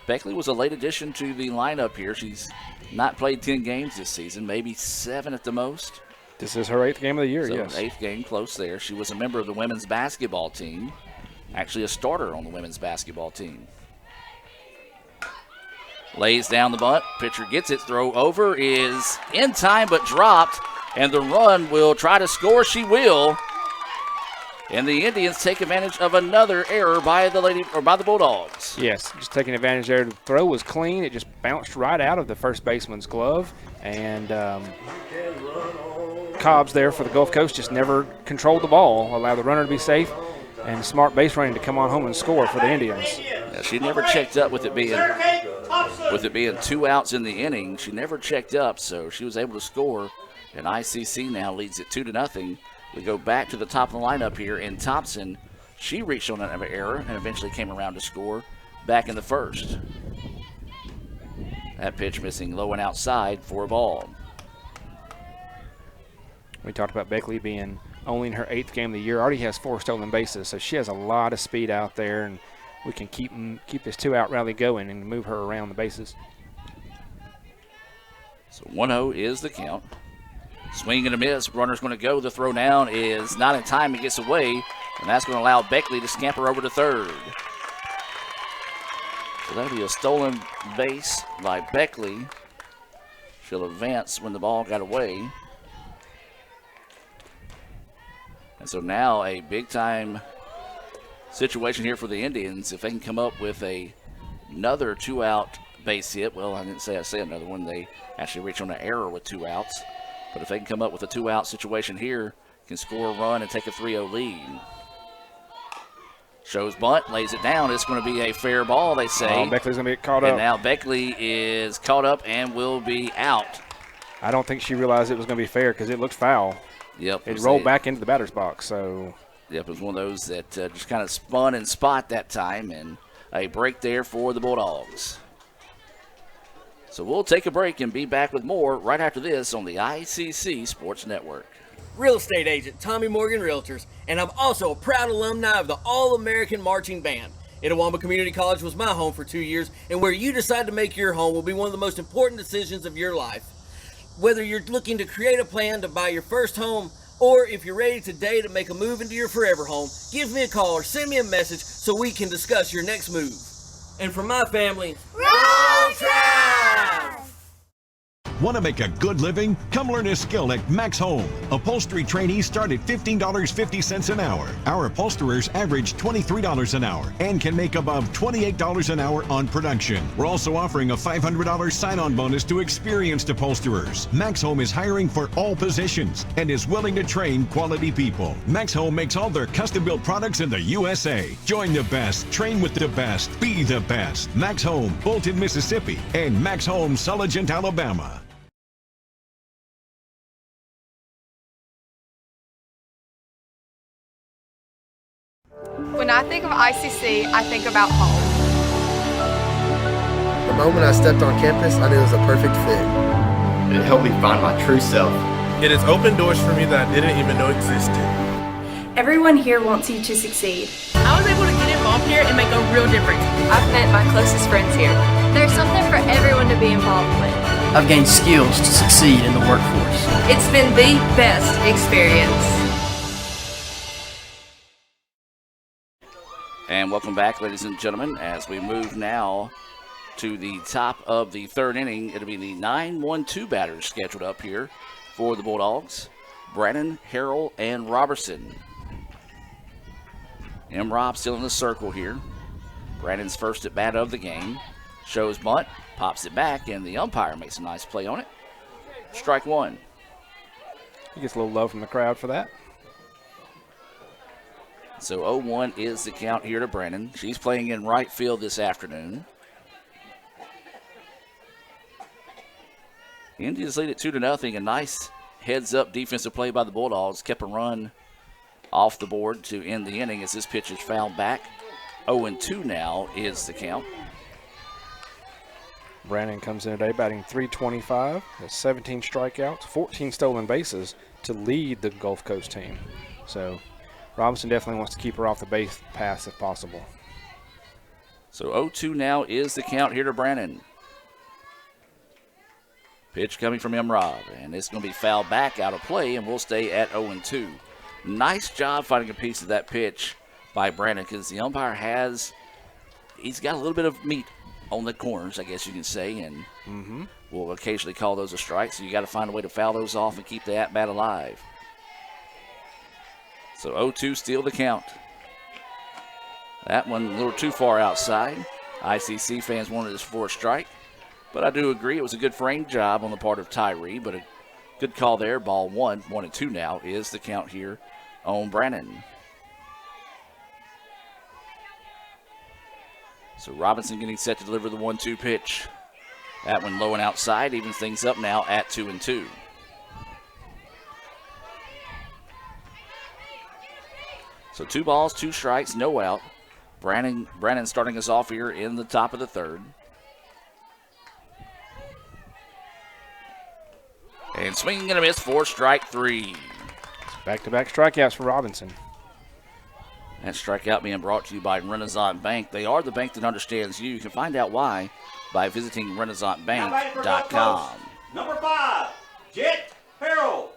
Beckley was a late addition to the lineup here. She's not played 10 games this season, maybe 7 at the most. This is her 8th game of the year, so yes. 8th game, close there. She was a member of the women's basketball team, actually a starter on the women's basketball team. Lays down the bunt. Pitcher gets it. Throw over is in time but dropped. And the run will try to score. She will. And the Indians take advantage of another error by the Bulldogs. Yes, just taking advantage there. The throw was clean. It just bounced right out of the first baseman's glove. And Cobbs there for the Gulf Coast just never controlled the ball, allowed the runner to be safe, and smart base running to come on home and score for the Indians. Yeah, she never checked up with it being 2 outs in the inning. She never checked up, so she was able to score. And ICC now leads it 2-0. We go back to the top of the lineup here in Thompson. She reached on an error and eventually came around to score back in the first. That pitch missing low and outside for a ball. We talked about Beckley being only in her 8th game of the year. Already has 4 stolen bases, so she has a lot of speed out there, and we can keep this 2-out rally going and move her around the bases. So 1-0 is the count. Swing and a miss. Runner's going to go. The throw down is not in time. It gets away, and that's going to allow Beckley to scamper over to third. So that'll be a stolen base by Beckley. She'll advance when the ball got away. And so now a big-time situation here for the Indians. If they can come up with another 2-out base hit, well, I didn't say another one. They actually reached on an error with 2 outs. But if they can come up with a 2-out situation here, can score a run and take a 3-0 lead. Shows bunt, lays it down. It's going to be a fair ball, they say. Oh, Beckley's going to get caught up. And now Beckley is caught up and will be out. I don't think she realized it was going to be fair because it looked foul. Yep. It rolled back into the batter's box. So. Yep, it was one of those that just kind of spun and spot that time, and a break there for the Bulldogs. So we'll take a break and be back with more right after this on the ICC Sports Network. Real estate agent Tommy Morgan Realtors, and I'm also a proud alumni of the All-American Marching Band. Itawamba Community College was my home for 2 years, and where you decide to make your home will be one of the most important decisions of your life. Whether you're looking to create a plan to buy your first home, or if you're ready today to make a move into your forever home, give me a call or send me a message so we can discuss your next move. And for my family, Roll Tribe! Want to make a good living? Come learn a skill at Max Home. Upholstery trainees start at $15.50 an hour. Our upholsterers average $23 an hour and can make above $28 an hour on production. We're also offering a $500 sign-on bonus to experienced upholsterers. Max Home is hiring for all positions and is willing to train quality people. Max Home makes all their custom-built products in the USA. Join the best, train with the best, be the best. Max Home, Bolton, Mississippi, and Max Home, Sulligent, Alabama. When I think of ICC, I think about home. The moment I stepped on campus, I knew it was a perfect fit. It helped me find my true self. It has opened doors for me that I didn't even know existed. Everyone here wants you to succeed. I was able to get involved here and make a real difference. I've met my closest friends here. There's something for everyone to be involved with. I've gained skills to succeed in the workforce. It's been the best experience. And welcome back, ladies and gentlemen, as we move now to the top of the third inning. It'll be the 9-1-2 batters scheduled up here for the Bulldogs. Brannon, Harrell, and Robertson. M-Rob still in the circle here. Brandon's first at bat of the game. Shows bunt, pops it back, and the umpire makes a nice play on it. Strike one. He gets a little love from the crowd for that. So 0-1 is the count here to Brandon. She's playing in right field this afternoon. Indians lead it 2-0. A nice heads-up defensive play by the Bulldogs. Kept a run off the board to end the inning as this pitch is fouled back. 0-2 now is the count. Brandon comes in today batting .325, has 17 strikeouts, 14 stolen bases to lead the Gulf Coast team. So Robinson definitely wants to keep her off the base pass if possible. So 0-2 now is the count here to Brandon. Pitch coming from M-Rob, and it's going to be fouled back out of play, and we'll stay at 0-2. Nice job finding a piece of that pitch by Brandon, because the umpire he's got a little bit of meat on the corners, I guess you can say, and we'll occasionally call those a strike, so you got to find a way to foul those off and keep the at-bat alive. So 0-2 still the count. That one a little too far outside. ICC fans wanted this for a strike. But I do agree it was a good frame job on the part of Tyree, but a good call there. Ball 1-1-2 now is the count here on Brannon. So Robinson getting set to deliver the 1-2 pitch. That one low and outside, evens things up now at 2-2. So 2 balls, 2 strikes, no out. Brannon starting us off here in the top of the third. And swinging and a miss for strike 3. Back-to-back strikeouts for Robinson. That strikeout being brought to you by Renaissance Bank. They are the bank that understands you. You can find out why by visiting RenaissanceBank.com. Number 5, Jet Harrell.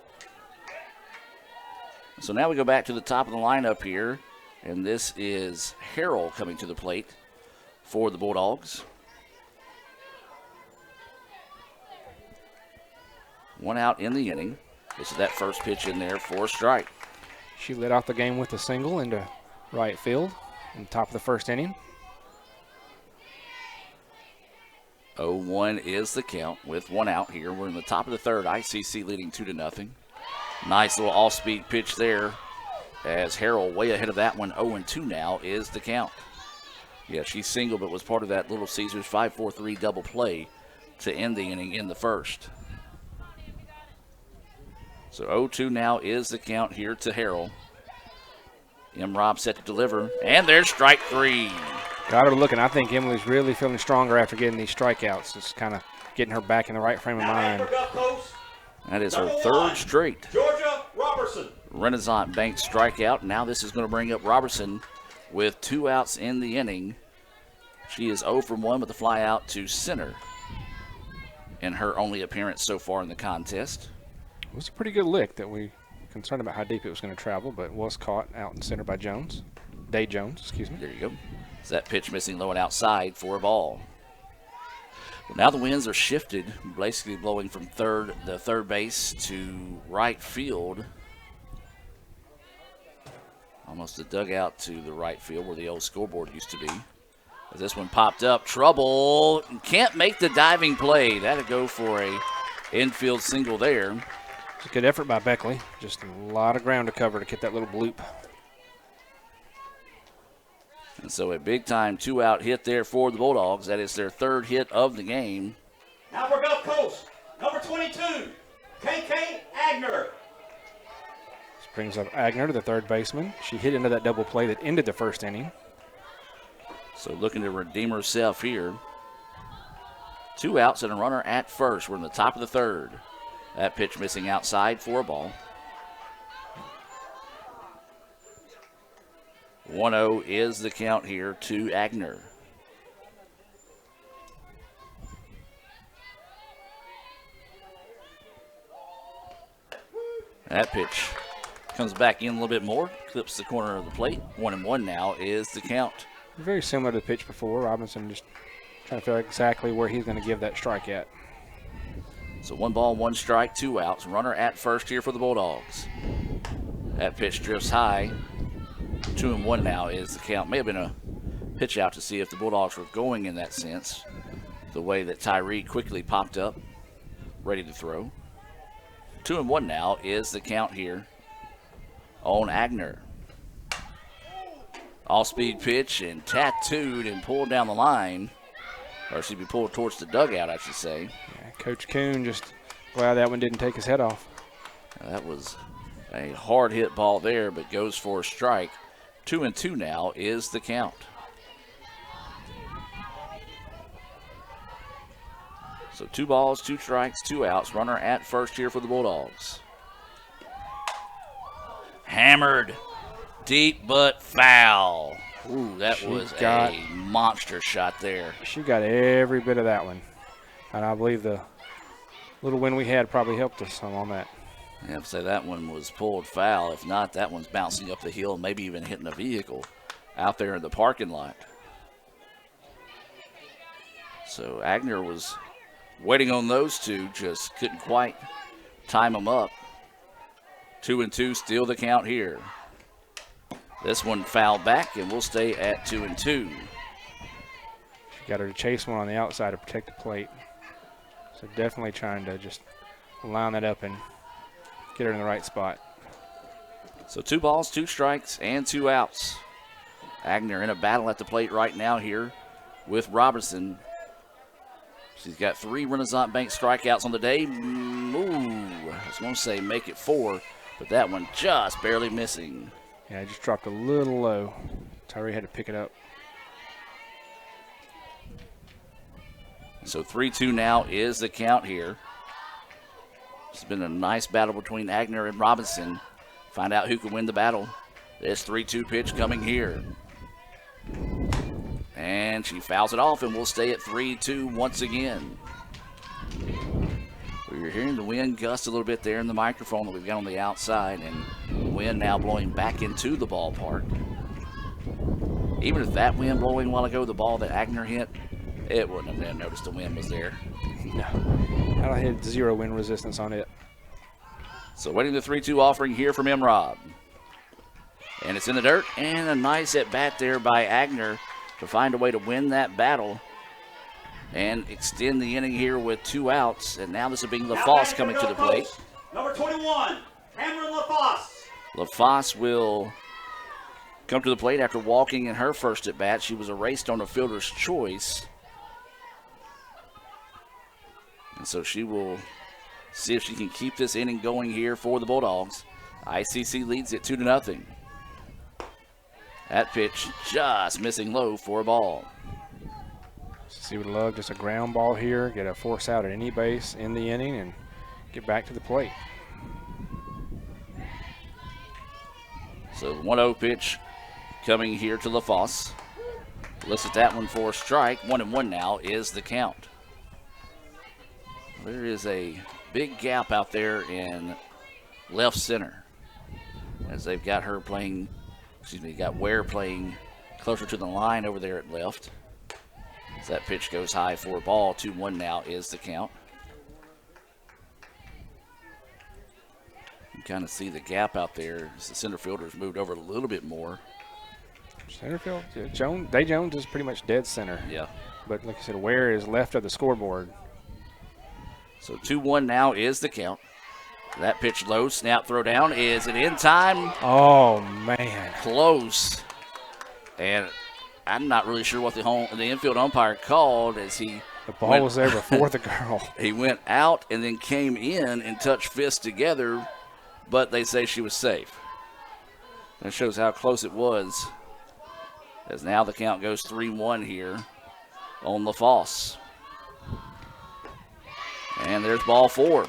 So now we go back to the top of the lineup here, and this is Harrell coming to the plate for the Bulldogs. 1 out in the inning. This is that first pitch in there for a strike. She led off the game with a single into right field in the top of the first inning. 0-1 is the count with 1 out here. We're in the top of the third. ICC leading 2-0. Nice little off-speed pitch there as Harrell way ahead of that one. 0-2 now is the count. Yeah, she singled, but was part of that Little Caesars 5-4-3 double play to end the inning in the first. So 0-2 now is the count here to Harrell. M-Rob set to deliver, and there's strike 3. Got her looking. I think Emily's really feeling stronger after getting these strikeouts. It's kind of getting her back in the right frame of mind. That is her third straight Georgia Robertson. Renaissance Bank strikeout. Now this is going to bring up Robertson with 2 outs in the inning. She is 0 for 1 with the fly out to center in her only appearance so far in the contest. It was a pretty good lick that we concerned about how deep it was going to travel, but was caught out in center by Jones. Day Jones, excuse me. There you go. So that pitch missing low and outside for a ball. Now the winds are shifted, basically blowing from the third base to right field. Almost the dugout to the right field where the old scoreboard used to be. As this one popped up, trouble. Can't make the diving play. That'd go for a infield single there. It's a good effort by Beckley. Just a lot of ground to cover to get that little bloop. And so a big-time two-out hit there for the Bulldogs. That is their third hit of the game. Now for Gulf Coast, number 22, KK Agner. This brings up Agner to the third baseman. She hit into that double play that ended the first inning. So looking to redeem herself here. 2 outs and a runner at first. We're in the top of the third. That pitch missing outside for a ball. 1-0 is the count here to Agner. That pitch comes back in a little bit more, clips the corner of the plate. 1-1 now is the count. Very similar to the pitch before. Robinson just trying to figure out exactly where he's going to give that strike at. So 1 ball, 1 strike, 2 outs. Runner at first here for the Bulldogs. That pitch drifts high. 2-1 now is the count. May have been a pitch out to see if the Bulldogs were going in that sense. The way that Tyree quickly popped up, ready to throw. 2-1 now is the count here on Agner. All-speed pitch and tattooed and pulled down the line. Or should be pulled towards the dugout, I should say. Yeah, Coach Kuhn just glad that one didn't take his head off. Now that was a hard hit ball there, but goes for a strike. 2-2 now is the count. So 2 balls, 2 strikes, 2 outs. Runner at first here for the Bulldogs. Hammered. Deep but foul. Ooh, that was a monster shot there. She got every bit of that one. And I believe the little win we had probably helped us some on that. I have to say that one was pulled foul. If not, that one's bouncing up the hill, maybe even hitting a vehicle out there in the parking lot. So Agner was waiting on those two, just couldn't quite time them up. 2-2, still the count here. This one fouled back, and we'll stay at 2-2. She got her to chase one on the outside to protect the plate. So definitely trying to just line that up and get her in the right spot. So 2 balls, 2 strikes, and 2 outs. Agner in a battle at the plate right now here with Robertson. She's got 3 Renaissance Bank strikeouts on the day. Ooh, I was going to say make it 4, but that one just barely missing. Yeah, it just dropped a little low. Tyree had to pick it up. So 3-2 now is the count here. It's been a nice battle between Agner and Robinson. Find out who can win the battle. This 3-2 pitch coming here. And she fouls it off, and we'll stay at 3-2 once again. We're hearing the wind gust a little bit there in the microphone that we've got on the outside, and the wind now blowing back into the ballpark. Even if that wind blowing a while ago, the ball that Agner hit, it wouldn't have been noticed the wind was there. No, I had 0 wind resistance on it. So waiting the 3-2 offering here from Rob. And it's in the dirt, and a nice at-bat there by Agner to find a way to win that battle and extend the inning here with 2 outs. And now this will be LaFosse coming to the plate. Number 21, Cameron LaFosse. LaFosse will come to the plate after walking in her first at-bat. She was erased on a fielder's choice. And so she will see if she can keep this inning going here for the Bulldogs. ICC leads it 2-0. That pitch just missing low for a ball. See what love, just a ground ball here, get a force out at any base in the inning and get back to the plate. So 1-0 pitch coming here to LaFosse. Looks at that one for a strike. 1-1 now is the count. There is a big gap out there in left center as they've got her playing, got Ware playing closer to the line over there at left. As that pitch goes high for a ball. 2-1 now is the count. You kind of see the gap out there as the center fielder's moved over a little bit more. Center field, yeah, Day Jones is pretty much dead center. Yeah. But like I said, Ware is left of the scoreboard. So 2-1 now is the count. That pitch low, snap, throw down. Is it in time? Oh, man. Close. And I'm not really sure what the infield umpire called as he. The ball was there before the girl. He went out and then came in and touched fists together, but they say she was safe. That shows how close it was. As now the count goes 3-1 here on LaFosse. And there's ball 4.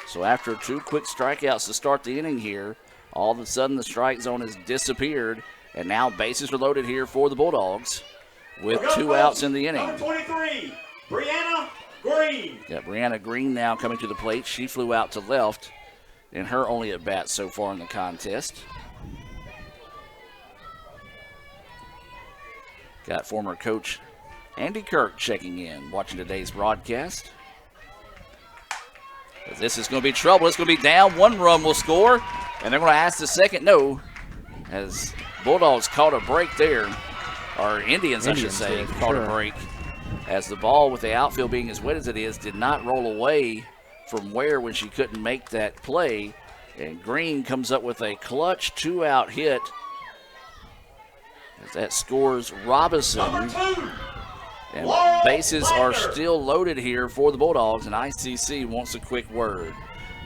So after 2 quick strikeouts to start the inning here, all of a sudden the strike zone has disappeared, and now bases are loaded here for the Bulldogs with 2 outs in the inning. Number 23, Brianna Green. Got Brianna Green now coming to the plate. She flew out to left in her only at bat so far in the contest. Got former coach Andy Kirk checking in, watching today's broadcast. This is going to be trouble. It's going to be down. 1 run will score, and they're going to ask the second no as Bulldogs caught a break there, or Indians I should say, caught a break as the ball with the outfield being as wet as it is did not roll away from Ware when she couldn't make that play, and Green comes up with a clutch 2-out hit as that scores Robinson. And bases are still loaded here for the Bulldogs, and ICC wants a quick word.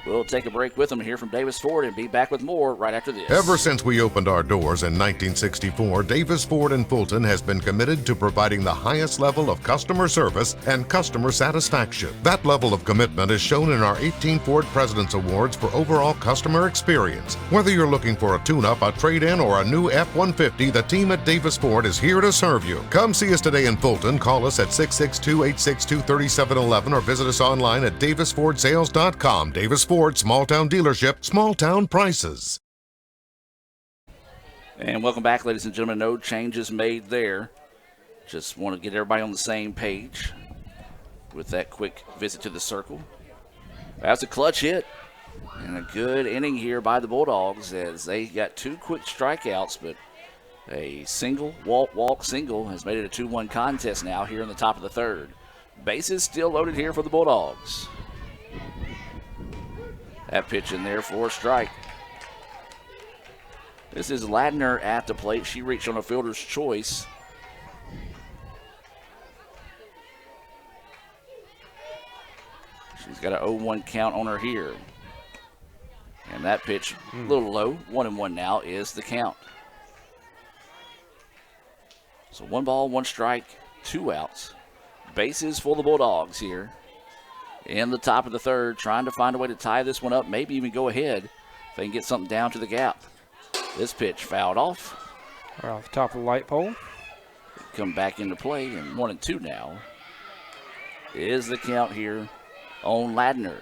We'll take a break with them here from Davis Ford and be back with more right after this. Ever since we opened our doors in 1964, Davis Ford in Fulton has been committed to providing the highest level of customer service and customer satisfaction. That level of commitment is shown in our 18 Ford President's Awards for overall customer experience. Whether you're looking for a tune-up, a trade-in, or a new F-150, the team at Davis Ford is here to serve you. Come see us today in Fulton. Call us at 662-862-3711 or visit us online at davisfordsales.com. Davis Ford, small town dealership, small town prices. And welcome back, ladies and gentlemen. No changes made there. Just want to get everybody on the same page with that quick visit to the circle. That's a clutch hit and a good inning here by the Bulldogs as they got 2 quick strikeouts, but a single, walk, single has made it a 2-1 contest now here in the top of the 3rd. Bases still loaded here for the Bulldogs. That pitch in there for a strike. This is Ladner at the plate. She reached on a fielder's choice. She's got an 0-1 count on her here. And that pitch, a little low. 1-1 now is the count. So 1 ball, 1 strike, 2 outs. Bases for the Bulldogs here in the top of the 3rd, trying to find a way to tie this one up, maybe even go ahead if they can get something down to the gap. This pitch fouled off. Right off the top of the light pole. Come back into play, and 1-2 now is the count here on Ladner.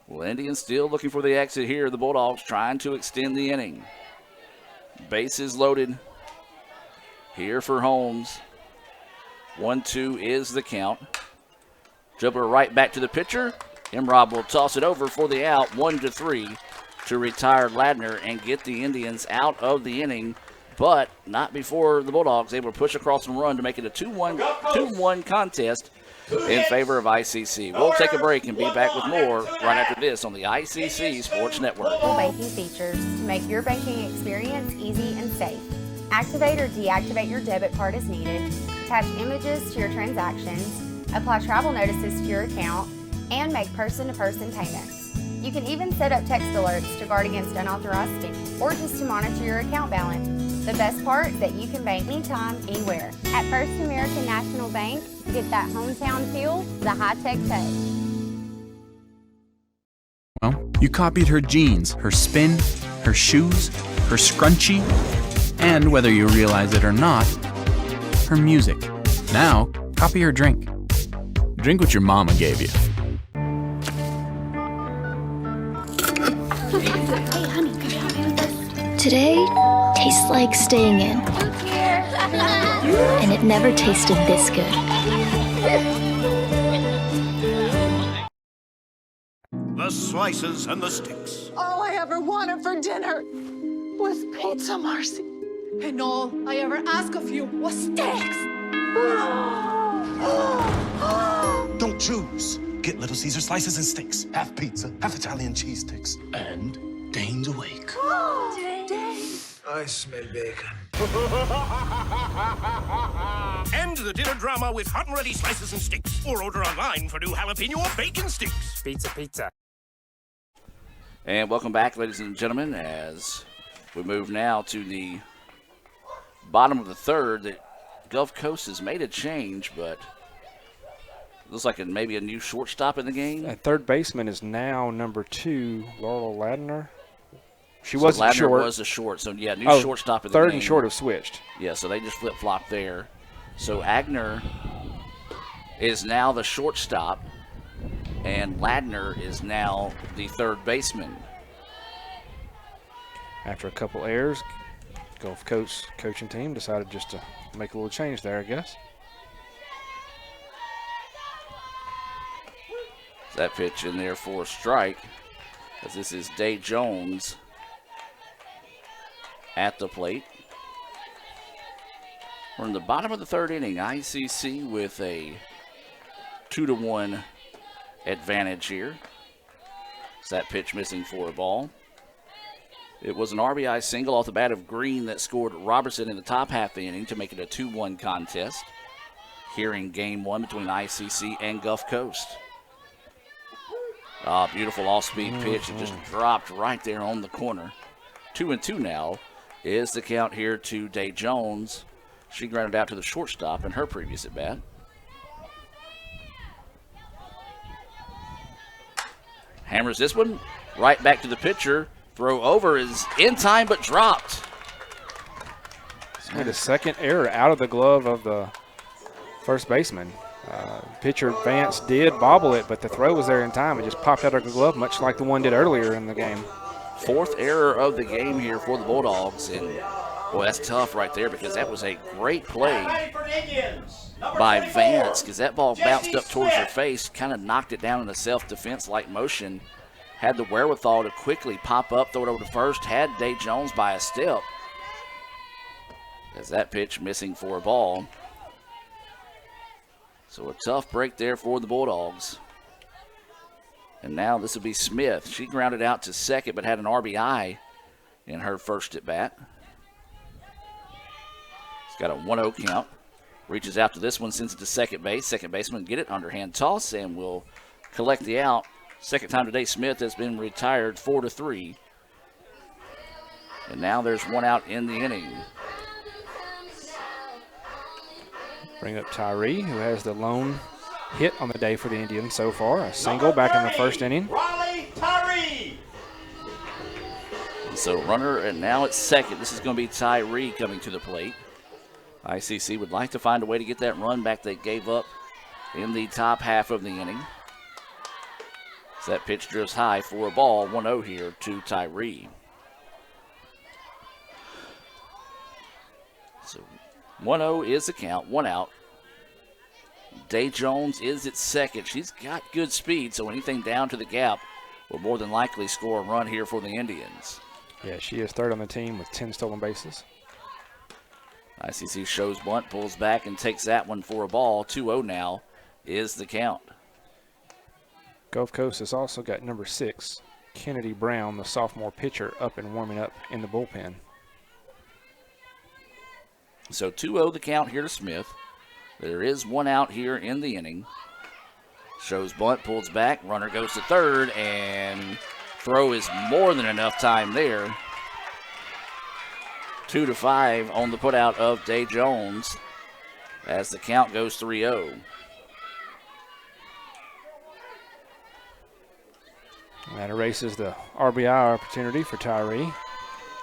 Well, Indians still looking for the exit here. The Bulldogs trying to extend the inning. Bases loaded here for Holmes. 1-2 is the count. Dribbler right back to the pitcher. Imrob will toss it over for the out. 1-3 to retire Ladner and get the Indians out of the inning, but not before the Bulldogs able to push across and run to make it a 2-1 contest in favor of ICC. We'll take a break and be back with more right after this on the ICC Sports Network. Banking features to make your banking experience easy and safe. Activate or deactivate your debit card as needed. Attach images to your transactions. Apply travel notices to your account, and make person-to-person payments. You can even set up text alerts to guard against unauthorized spending, or just to monitor your account balance. The best part is that you can bank anytime, anywhere. At First American National Bank, get that hometown feel the high-tech touch. Well, you copied her jeans, her spin, her shoes, her scrunchie, and whether you realize it or not, her music. Now, copy her drink. Drink what your mama gave you. Hey, honey, can you help me with this? Today tastes like staying in. And it never tasted this good. The slices and the sticks. All I ever wanted for dinner was pizza, Marcy. And all I ever asked of you was steaks. Don't choose. Get Little Caesar slices and sticks. Half pizza, half Italian cheese sticks. And Dane's awake. I smell bacon. End the dinner drama with hot and ready slices and sticks. Or order online for new jalapeno or bacon sticks. Pizza. And welcome back, ladies and gentlemen, as we move now to the bottom of the third. The Gulf Coast has made a change, but looks like maybe a new shortstop in the game. Third baseman is now number 2, Laurel Ladner. She So wasn't Ladner short. was a short, so yeah, new shortstop in the game. Third and short have switched. Yeah, so they just flip-flopped there. So Agner is now the shortstop, and Ladner is now the third baseman. After a couple errors, Gulf Coast coaching team decided just to make a little change there, I guess. That pitch in there for a strike, as this is Day Jones at the plate. We're in the bottom of the third inning. ICC with a 2-1 advantage here. So that pitch missing for a ball. It was an RBI single off the bat of Green that scored Robertson in the top half of the inning to make it a 2-1 contest here in game one between ICC and Gulf Coast. Beautiful off-speed pitch. It just dropped right there on the corner. 2-2 now is the count here to Day Jones. She grounded out to the shortstop in her previous at-bat. Hammers this one right back to the pitcher. Throw over is in time but dropped. It's made a second error out of the glove of the first baseman. Pitcher Vance did bobble it, but the throw was there in time. It just popped out of the glove, much like the one did earlier in the game. Fourth error of the game here for the Bulldogs, and boy, that's tough right there because that was a great play by Vance because that ball bounced up towards her face, kind of knocked it down in a self-defense-like motion. Had the wherewithal to quickly pop up, throw it over to first, had Day Jones by a step. As that pitch missing for a ball. So a tough break there for the Bulldogs. And now this will be Smith. She grounded out to second but had an RBI in her first at bat. She's got a 1-0 count. Reaches out to this one, sends it to second base. Second baseman get it, underhand toss, and will collect the out. Second time today, Smith has been retired 4-3. And now there's one out in the inning. Bring up Tyree, who has the lone hit on the day for the Indians so far. A single back in the first inning. Riley Tyree. So runner, and now it's second. This is going to be Tyree coming to the plate. ICC would like to find a way to get that run back they gave up in the top half of the inning. So that pitch drifts high for a ball. 1-0 here to Tyree. So 1-0 is the count, one out. Day Jones is at second. She's got good speed, so anything down to the gap will more than likely score a run here for the Indians. Yeah, she is third on the team with 10 stolen bases. ICC shows bunt, pulls back, and takes that one for a ball. 2-0 now is the count. Gulf Coast has also got number 6, Kennedy Brown, the sophomore pitcher, up and warming up in the bullpen. So 2-0 the count here to Smith. There is one out here in the inning. Shows bunt, pulls back, runner goes to third, and throw is more than enough time there. 2-5 on the putout of Day Jones as the count goes 3-0. That erases the RBI opportunity for Tyree.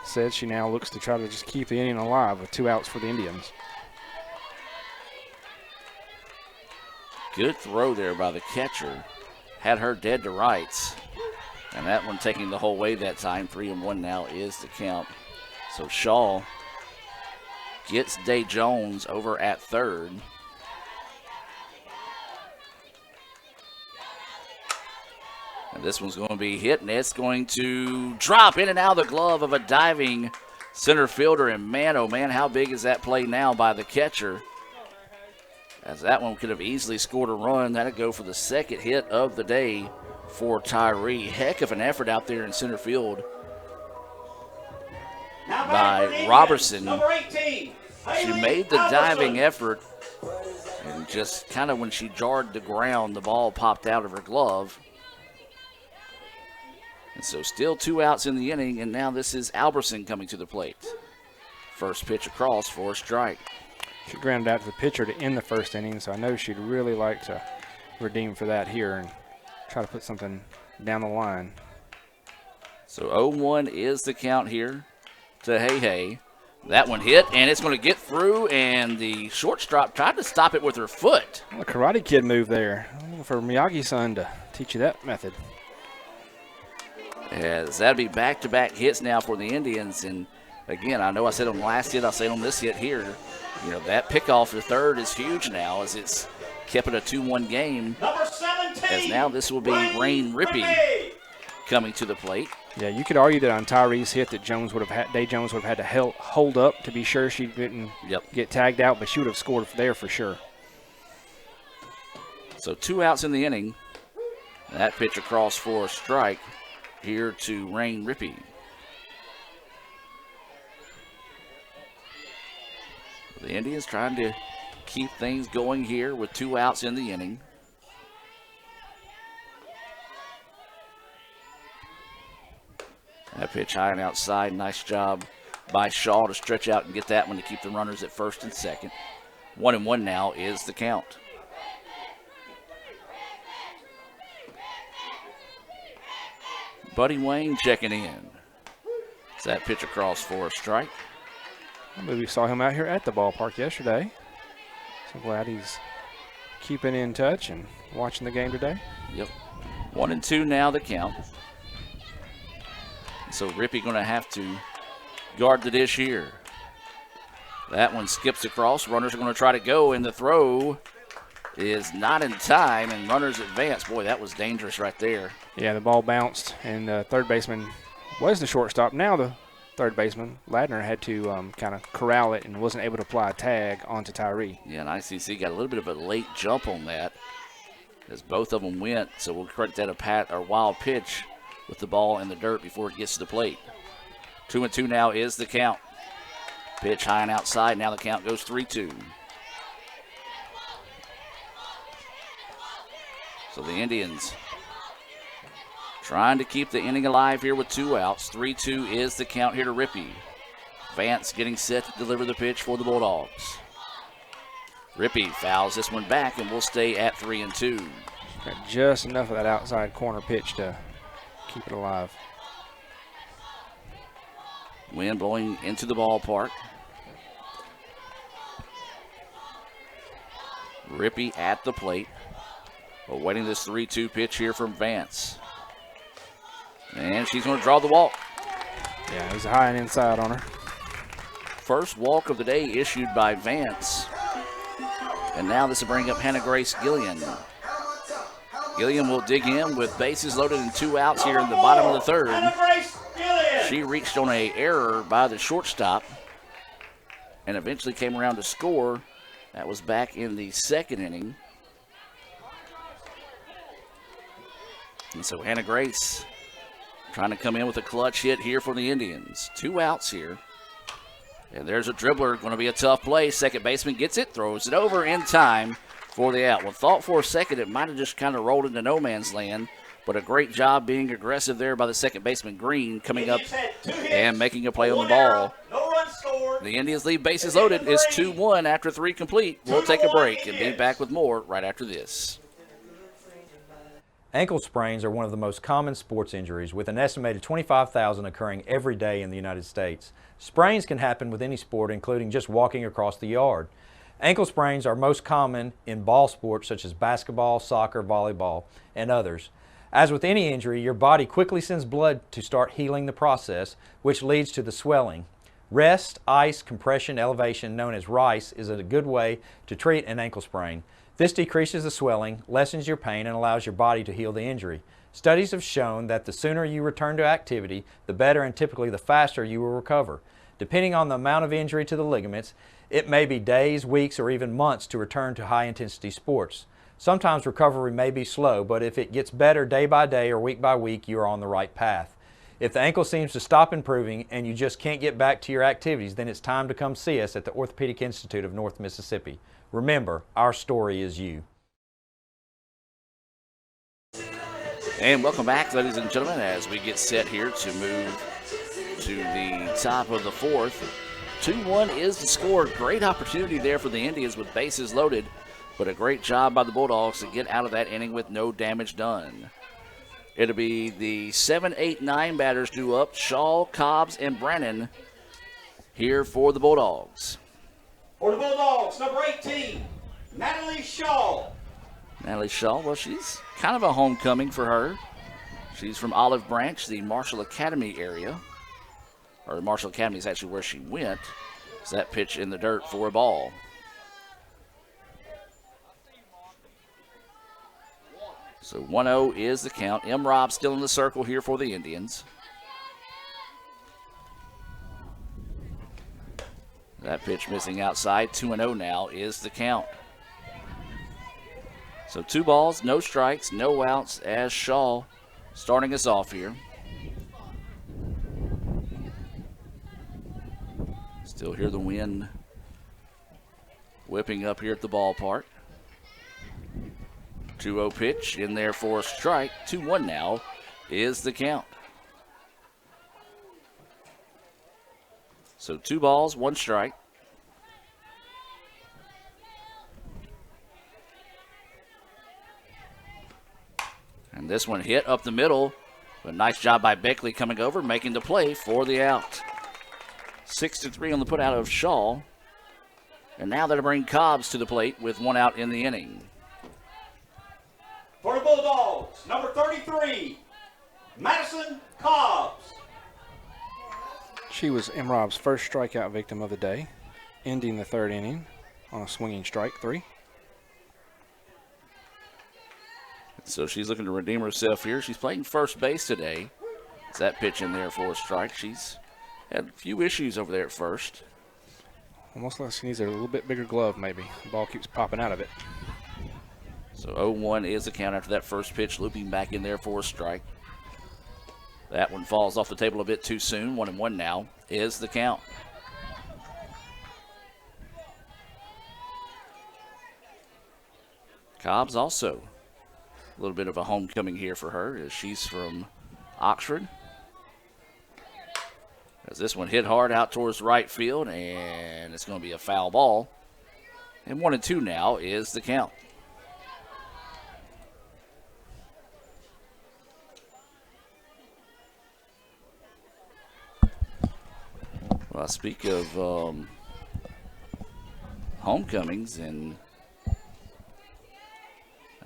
Said she now looks to try to just keep the inning alive with 2 outs for the Indians. Good throw there by the catcher. Had her dead to rights. And that one taking the whole way that time. 3-1 now is the count. So Shaw gets Day Jones over at third. And this one's going to be hit, and it's going to drop in and out of the glove of a diving center fielder. And man, oh man, how big is that play now by the catcher? As that one could have easily scored a run. That'd go for the second hit of the day for Tyree. Heck of an effort out there in center field by Robertson. Number 18. She made the diving effort, and just kind of when she jarred the ground, the ball popped out of her glove. And so still 2 outs in the inning, and now this is Alberson coming to the plate. First pitch across for a strike. She grounded out to the pitcher to end the first inning, so I know she'd really like to redeem for that here and try to put something down the line. So 0-1 is the count here to Hey. That one hit, and it's going to get through, and the shortstop tried to stop it with her foot. Well, a Karate Kid move there. For Miyagi-san to teach you that method. As that'd be back-to-back hits now for the Indians. And again, I know I said on the last hit, I said on this hit here, you know, that pickoff to third is huge now as it's kept it a 2-1 game. Number 17. As now this will be Rain Rippey coming to the plate. Yeah, you could argue that on Tyree's hit that Day Jones would have had to hold up to be sure she didn't get tagged out, but she would have scored there for sure. So 2 outs in the inning. That pitch across for a strike here to Rain Rippey. The Indians trying to keep things going here with 2 outs in the inning. That pitch high and outside. Nice job by Shaw to stretch out and get that one to keep the runners at first and second. 1-1 now is the count. Buddy Wayne checking in. It's that pitch across for a strike. I believe we saw him out here at the ballpark yesterday. So glad he's keeping in touch and watching the game today. Yep. 1-2 now the count. So Rippey going to have to guard the dish here. That one skips across. Runners are going to try to go, and the throw is not in time, and runners advance. Boy, that was dangerous right there. Yeah, the ball bounced, and the third baseman was the shortstop. Now the third baseman, Ladner, had to kind of corral it and wasn't able to apply a tag onto Tyree. Yeah, and ICC got a little bit of a late jump on that as both of them went, so we'll credit that a wild pitch with the ball in the dirt before it gets to the plate. 2-2 now is the count. Pitch high and outside. Now the count goes 3-2. So the Indians trying to keep the inning alive here with 2 outs. 3-2 is the count here to Rippey. Vance getting set to deliver the pitch for the Bulldogs. Rippey fouls this one back, and we'll stay at 3-2. Got just enough of that outside corner pitch to keep it alive. Wind blowing into the ballpark. Rippey at the plate. Awaiting this 3-2 pitch here from Vance. And she's going to draw the walk. Yeah, it was a high and inside on her. First walk of the day issued by Vance. And now this will bring up Hannah Grace Gillian. Gillian will dig in with bases loaded and 2 outs here in the bottom of the third. She reached on an error by the shortstop and eventually came around to score. That was back in the second inning. And so Hannah Grace trying to come in with a clutch hit here for the Indians. 2 outs here. And there's a dribbler, going to be a tough play. Second baseman gets it, throws it over in time for the out. Well, thought for a second it might have just kind of rolled into no man's land, but a great job being aggressive there by the second baseman, Green, coming up and making a play on the ball. The Indians lead bases loaded. It's 2-1 after 3 complete. We'll take a break and be back with more right after this. Ankle sprains are one of the most common sports injuries, with an estimated 25,000 occurring every day in the United States. Sprains can happen with any sport, including just walking across the yard. Ankle sprains are most common in ball sports such as basketball, soccer, volleyball, and others. As with any injury, your body quickly sends blood to start healing the process, which leads to the swelling. Rest, ice, compression, elevation, known as RICE, is a good way to treat an ankle sprain. This decreases the swelling, lessens your pain, and allows your body to heal the injury. Studies have shown that the sooner you return to activity, the better and typically the faster you will recover. Depending on the amount of injury to the ligaments, it may be days, weeks, or even months to return to high-intensity sports. Sometimes recovery may be slow, but if it gets better day by day or week by week, you are on the right path. If the ankle seems to stop improving and you just can't get back to your activities, then it's time to come see us at the Orthopedic Institute of North Mississippi. Remember, our story is you. And welcome back, ladies and gentlemen, as we get set here to move to the top of the fourth. 2-1 is the score. Great opportunity there for the Indians with bases loaded, but a great job by the Bulldogs to get out of that inning with no damage done. It'll be the 7, 8, 9 batters due up, Shaw, Cobbs, and Brennan here for the Bulldogs. For the Bulldogs, number 18, Natalie Shaw. Natalie Shaw, well, she's kind of a homecoming for her. She's from Olive Branch, the Marshall Academy area. Or Marshall Academy is actually where she went. So that pitch in the dirt for a ball. So 1-0 is the count. M. Rob still in the circle here for the Indians. That pitch missing outside. 2-0 now is the count. So 2 balls, no strikes, no outs as Shaw starting us off here. Still hear the wind whipping up here at the ballpark. 2-0 pitch in there for a strike. 2-1 now is the count. So 2 balls, 1 strike. And this one hit up the middle. But nice job by Beckley coming over, making the play for the out. 6-3 on the put out of Shaw. And now that'll bring Cobbs to the plate with 1 out in the inning. For the Bulldogs, number 33, Madison Cobbs. She was M. Rob's first strikeout victim of the day, ending the 3rd inning on a swinging strike 3. So she's looking to redeem herself here. She's playing first base today. It's that pitch in there for a strike. She's had a few issues over there at first. Almost like she needs a little bit bigger glove, maybe. The ball keeps popping out of it. So 0-1 is the count after that first pitch, looping back in there for a strike. That one falls off the table a bit too soon. 1-1 now is the count. Cobbs also a little bit of a homecoming here for her as she's from Oxford. As this one hit hard out towards right field, and it's going to be a foul ball. And 1-2 now is the count. Well, I speak of homecomings, and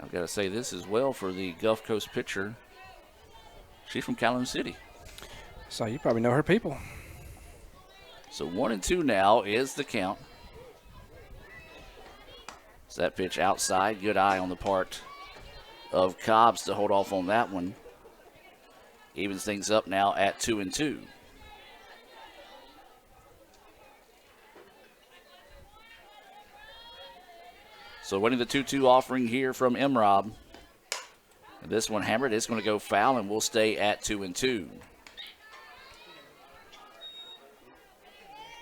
I've got to say this as well for the Gulf Coast pitcher. She's from Calhoun City. So you probably know her people. So 1-2 now is the count. So that pitch outside. Good eye on the part of Cobbs to hold off on that one. Evens things up now at 2-2. So winning the 2-2 offering here from M-Rob. This one hammered. It's going to go foul, and we'll stay at 2-2.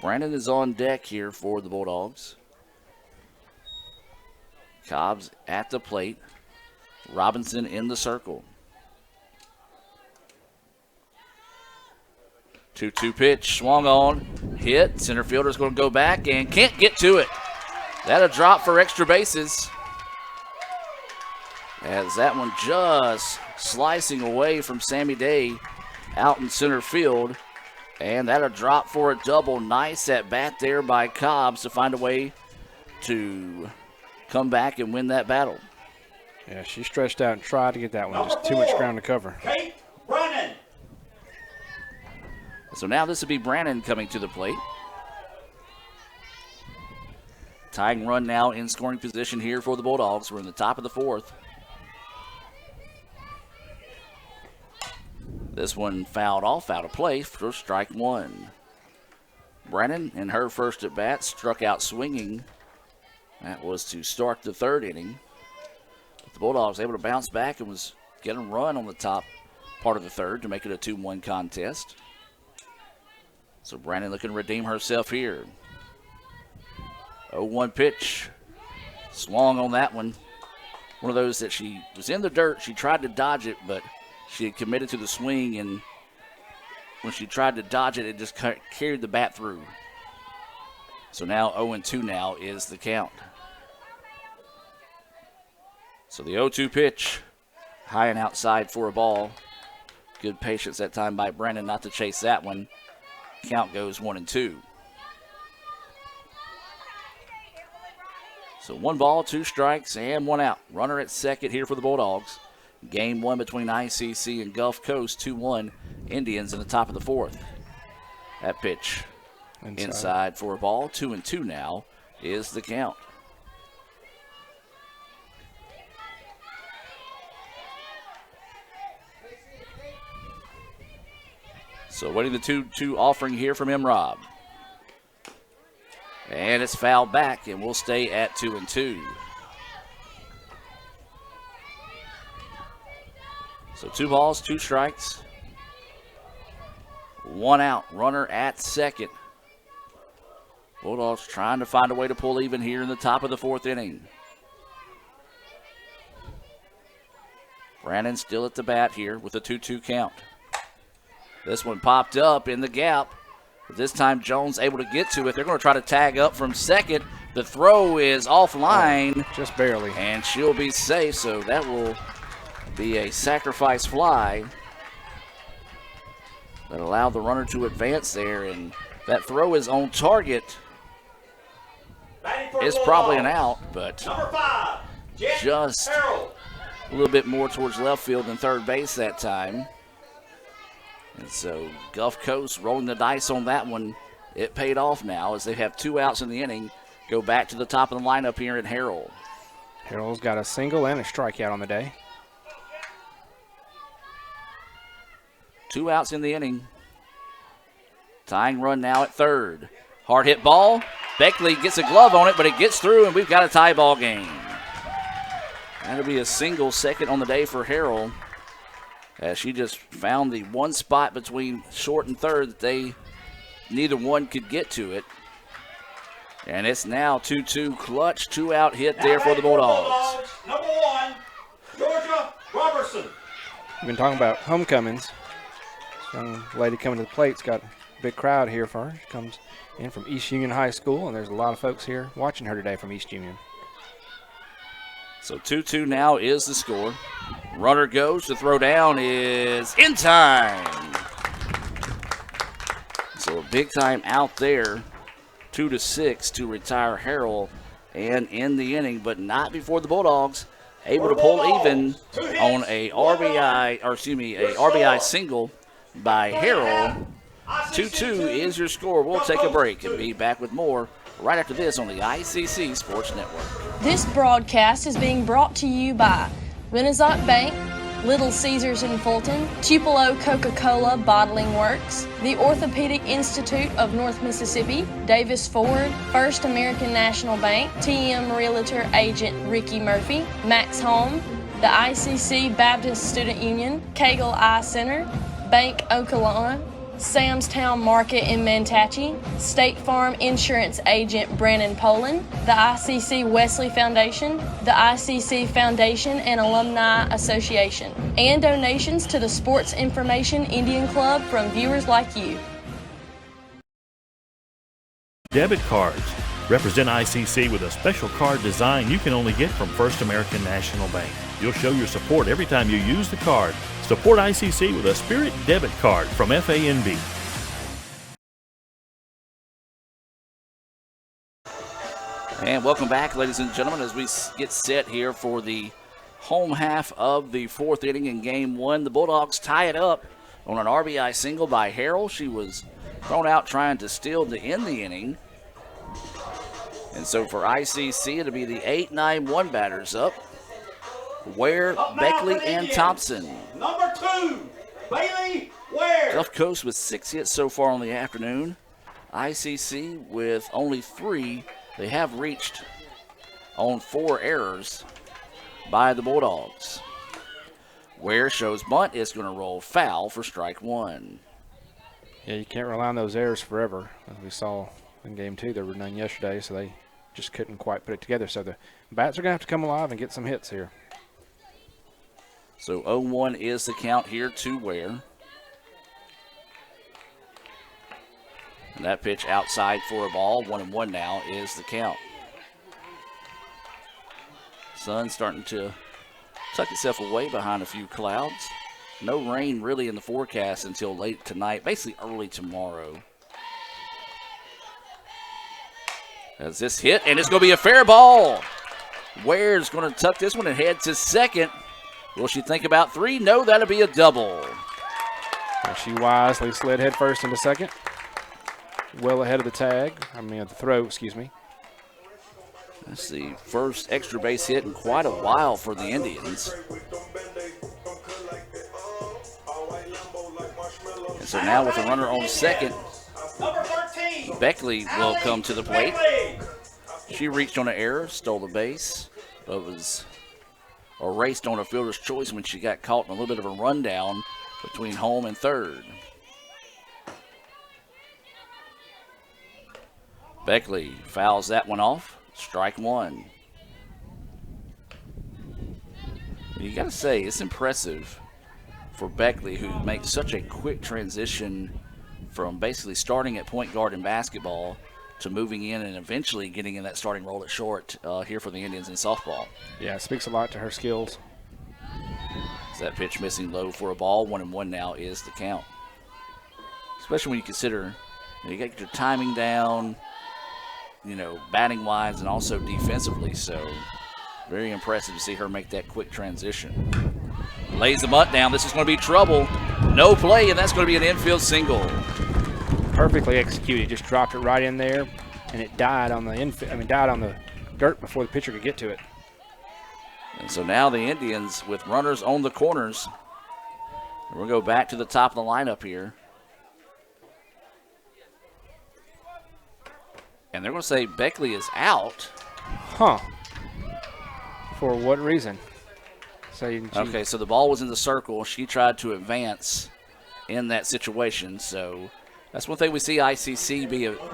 Brandon is on deck here for the Bulldogs. Cobbs at the plate. Robinson in the circle. 2-2 pitch, swung on, hit. Center fielder's going to go back and can't get to it. That'll drop for extra bases. As that one just slicing away from Sammy Day out in center field. And that'll drop for a double. Nice at bat there by Cobbs to find a way to come back and win that battle. Yeah, she stretched out and tried to get that one. Just too much ground to cover. Kate Brennan. So now this would be Brannon coming to the plate. Tying run now in scoring position here for the Bulldogs. We're in the top of the fourth. This one fouled off, out of play for strike one. Brannon, in her first at bat, struck out swinging. That was to start the third inning. But the Bulldogs able to bounce back and was getting a run on the top part of the third to make it a 2-1 contest. So Brannon looking to redeem herself here. 0-1 pitch. Swung on that one. One of those that she was in the dirt. She tried to dodge it, but she had committed to the swing, and when she tried to dodge it, it just carried the bat through. So now 0-2 now is the count. So the 0-2 pitch, high and outside for a ball. Good patience that time by Brannon not to chase that one. Count goes 1-2. So 1 ball, 2 strikes, and 1 out. Runner at second here for the Bulldogs. Game 1 between ICC and Gulf Coast, 2-1 Indians in the top of the fourth. That pitch inside for a ball. 2-2 now is the count. So waiting the 2-2 offering here from M-Rob. And it's fouled back, and we'll stay at 2-2. So 2 balls, 2 strikes, 1 out. Runner at second. Bulldogs trying to find a way to pull even here in the top of the fourth inning. Brannon still at the bat here with a 2-2 count. This one popped up in the gap. But this time Jones able to get to it. They're going to try to tag up from second. The throw is offline. Just barely. And she'll be safe, so that will be a sacrifice fly that allowed the runner to advance there, and that throw is on target. It's probably an out, but just a little bit more towards left field than third base that time. And so Gulf Coast rolling the dice on that one. It paid off now as they have 2 outs in the inning. Go back to the top of the lineup here at Harrell. Harrell's got a single and a strikeout on the day. 2 outs in the inning. Tying run now at third. Hard hit ball. Beckley gets a glove on it, but it gets through, and we've got a tie ball game. That'll be a single second on the day for Harrell, as she just found the one spot between short and third that neither one could get to it. And it's now 2-2 clutch, 2-out hit there for the Bulldogs. Number 1, Georgia Robertson. We've been talking about homecomings. This young lady coming to the plate's got a big crowd here for her. She comes in from East Union High School, and there's a lot of folks here watching her today from East Union. So 2-2 now is the score. Runner goes. The throw down is in time. So a big time out there. 2-6 to retire Harrell and end the inning, but not before the Bulldogs able to pull even on a RBI single by Harrell. 2-2 is your score. We'll take a break and be back with more right after this on the ICC Sports Network. This broadcast is being brought to you by Renaissance Bank, Little Caesars in Fulton, Tupelo Coca-Cola Bottling Works, the Orthopedic Institute of North Mississippi, Davis Ford, First American National Bank, TM Realtor Agent Ricky Murphy, Max Home, the ICC Baptist Student Union, Cagle Eye Center, Bank Okolona, Sam's Town Market in Mantachie, State Farm Insurance Agent Brandon Poland, the ICC Wesley Foundation, the ICC Foundation and Alumni Association, and donations to the Sports Information Indian Club from viewers like you. Debit cards represent ICC with a special card design you can only get from First American National Bank. You'll show your support every time you use the card. Support ICC with a Spirit debit card from FANB. And welcome back, ladies and gentlemen, as we get set here for the home half of the fourth inning in Game 1. The Bulldogs tie it up on an RBI single by Harrell. She was thrown out trying to steal to end the inning. And so for ICC, it'll be the 8-9-1 batters up. Ware, Beckley, and Thompson. Number 2, Bailey Ware. Gulf Coast with 6 hits so far on the afternoon. ICC with only 3. They have reached on 4 errors by the Bulldogs. Ware shows bunt is going to roll foul for strike 1. Yeah, you can't rely on those errors forever. As we saw in game 2, there were none yesterday, so they just couldn't quite put it together. So the bats are going to have to come alive and get some hits here. So 0-1 is the count here to Ware. And that pitch outside for a ball. 1-1 now is the count. Sun starting to tuck itself away behind a few clouds. No rain really in the forecast until late tonight, basically early tomorrow. As this hit, and it's going to be a fair ball. Ware's going to tuck this one and head to second. Will she think about 3? No, that'll be a double. And she wisely slid head first into second. Well ahead of the the throw, excuse me. That's the first extra base hit in quite a while for the Indians. And so now with a runner on second, Beckley will come to the plate. She reached on an error, stole the base, but was erased on a fielder's choice when she got caught in a little bit of a rundown between home and third. Beckley fouls that one off. Strike 1. You got to say, it's impressive for Beckley, who makes such a quick transition from basically starting at point guard in basketball to moving in and eventually getting in that starting role at short here for the Indians in softball. Yeah, it speaks a lot to her skills. So that pitch missing low for a ball. 1-1 now is the count. Especially when you consider you got your timing down, batting wise and also defensively. So very impressive to see her make that quick transition. Lays the bunt down. This is going to be trouble. No play, and that's going to be an infield single. Perfectly executed. Just dropped it right in there, and it died on the died on the dirt before the pitcher could get to it. And so now the Indians with runners on the corners. We'll go back to the top of the lineup here. And they're going to say Beckley is out. Huh. For what reason? Okay, so the ball was in the circle. She tried to advance in that situation. So that's one thing we see ICC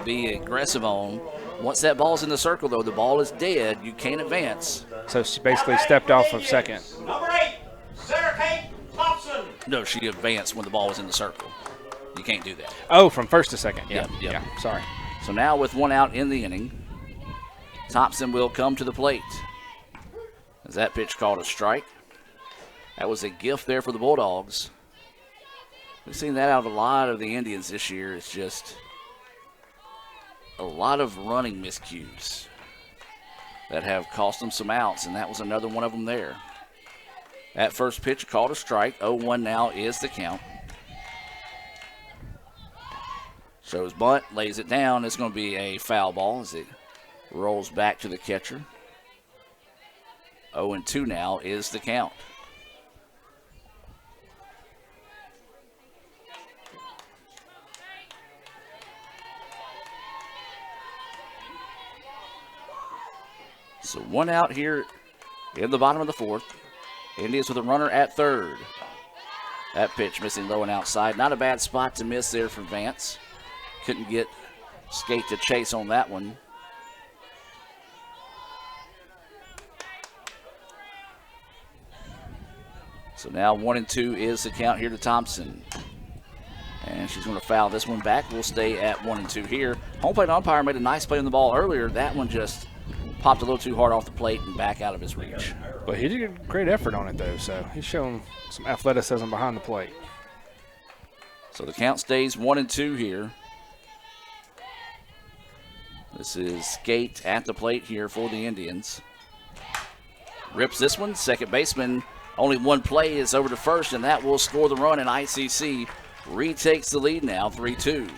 be aggressive on. Once that ball's in the circle, though, the ball is dead. You can't advance. So she basically stepped off of second. Number 8, Sarah Kate Thompson. No, she advanced when the ball was in the circle. You can't do that. Oh, from first to second. Yeah, Yep. yeah, sorry. So now with one out in the inning, Thompson will come to the plate. As that pitch called a strike. That was a gift there for the Bulldogs. We've seen that out of a lot of the Indians this year. It's just a lot of running miscues that have cost them some outs, and that was another one of them there. That first pitch called a strike. 0-1 now is the count. Shows bunt, lays it down. It's going to be a foul ball as it rolls back to the catcher. 0-2 now is the count. So one out here in the bottom of the fourth. Indians with a runner at third. That pitch missing low and outside. Not a bad spot to miss there for Vance. Couldn't get Skate to chase on that one. So now 1-2 is the count here to Thompson. And she's going to foul this one back. We'll stay at 1-2 here. Home plate umpire made a nice play on the ball earlier. That one just popped a little too hard off the plate and back out of his reach. But he did a great effort on it, though, so he's showing some athleticism behind the plate. So the count stays 1-2 here. This is Skate at the plate here for the Indians. Rips this one. Second baseman, only one play is over to first, and that will score the run, and ICC retakes the lead now, 3-2.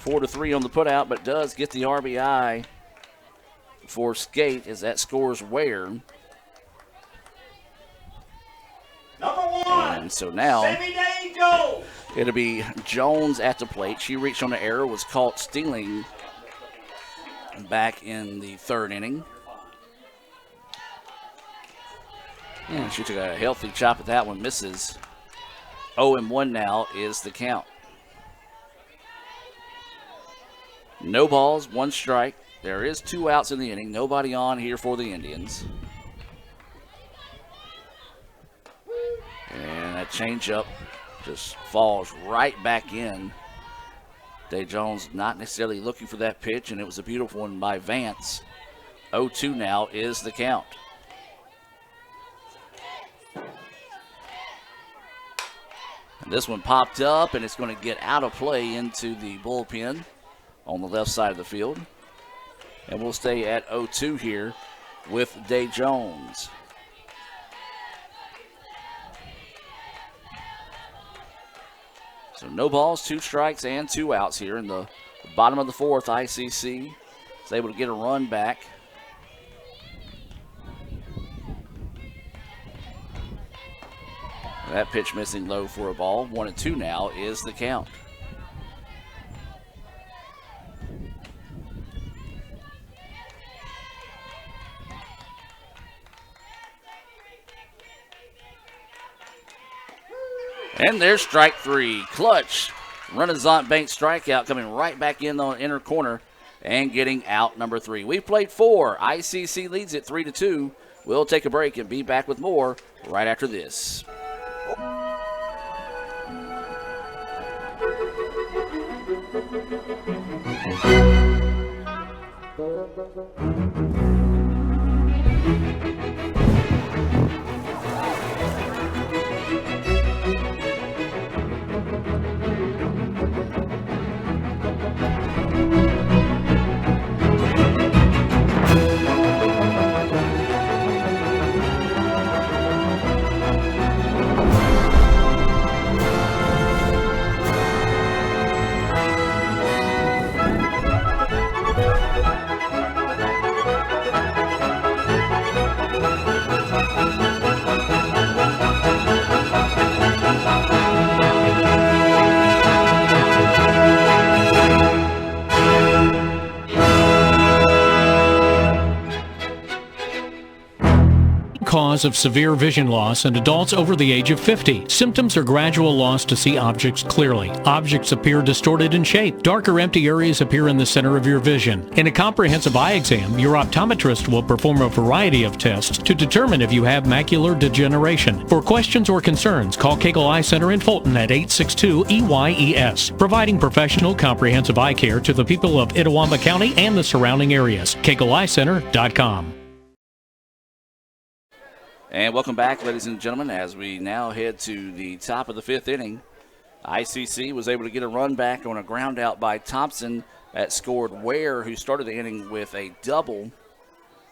4-3 on the putout, but does get the RBI for Skate as that scores Ware. Number 1. And so now Sammy Jones. it'll be Jones at the plate. She reached on the error, was caught stealing back in the third inning. And she took a healthy chop at that one, misses. 0-1 now is the count. No balls, 1 strike. There is 2 outs in the inning. Nobody on here for the Indians. And that changeup just falls right back in. Day Jones not necessarily looking for that pitch, and it was a beautiful one by Vance. 0-2 now is the count. And this one popped up, and it's going to get out of play into the bullpen on the left side of the field. And we'll stay at 0-2 here with Day Jones. So no balls, 2 strikes, and 2 outs here in the bottom of the 4th. ICC is able to get a run back. That pitch missing low for a ball. 1-2 now is the count. And there's strike 3. Clutch. Renaissance Bank strikeout coming right back in the inner corner and getting out number 3. We've played 4. ICC leads it 3-2. We'll take a break and be back with more right after this. Cause of severe vision loss in adults over the age of 50. Symptoms are gradual loss to see objects clearly. Objects appear distorted in shape. Dark or empty areas appear in the center of your vision. In a comprehensive eye exam, your optometrist will perform a variety of tests to determine if you have macular degeneration. For questions or concerns, call Cagle Eye Center in Fulton at 862-EYES, providing professional comprehensive eye care to the people of Itawamba County and the surrounding areas. CagleEyeCenter.com. And welcome back, ladies and gentlemen, as we now head to the top of the 5th inning. ICC was able to get a run back on a ground out by Thompson that scored Ware, who started the inning with a double.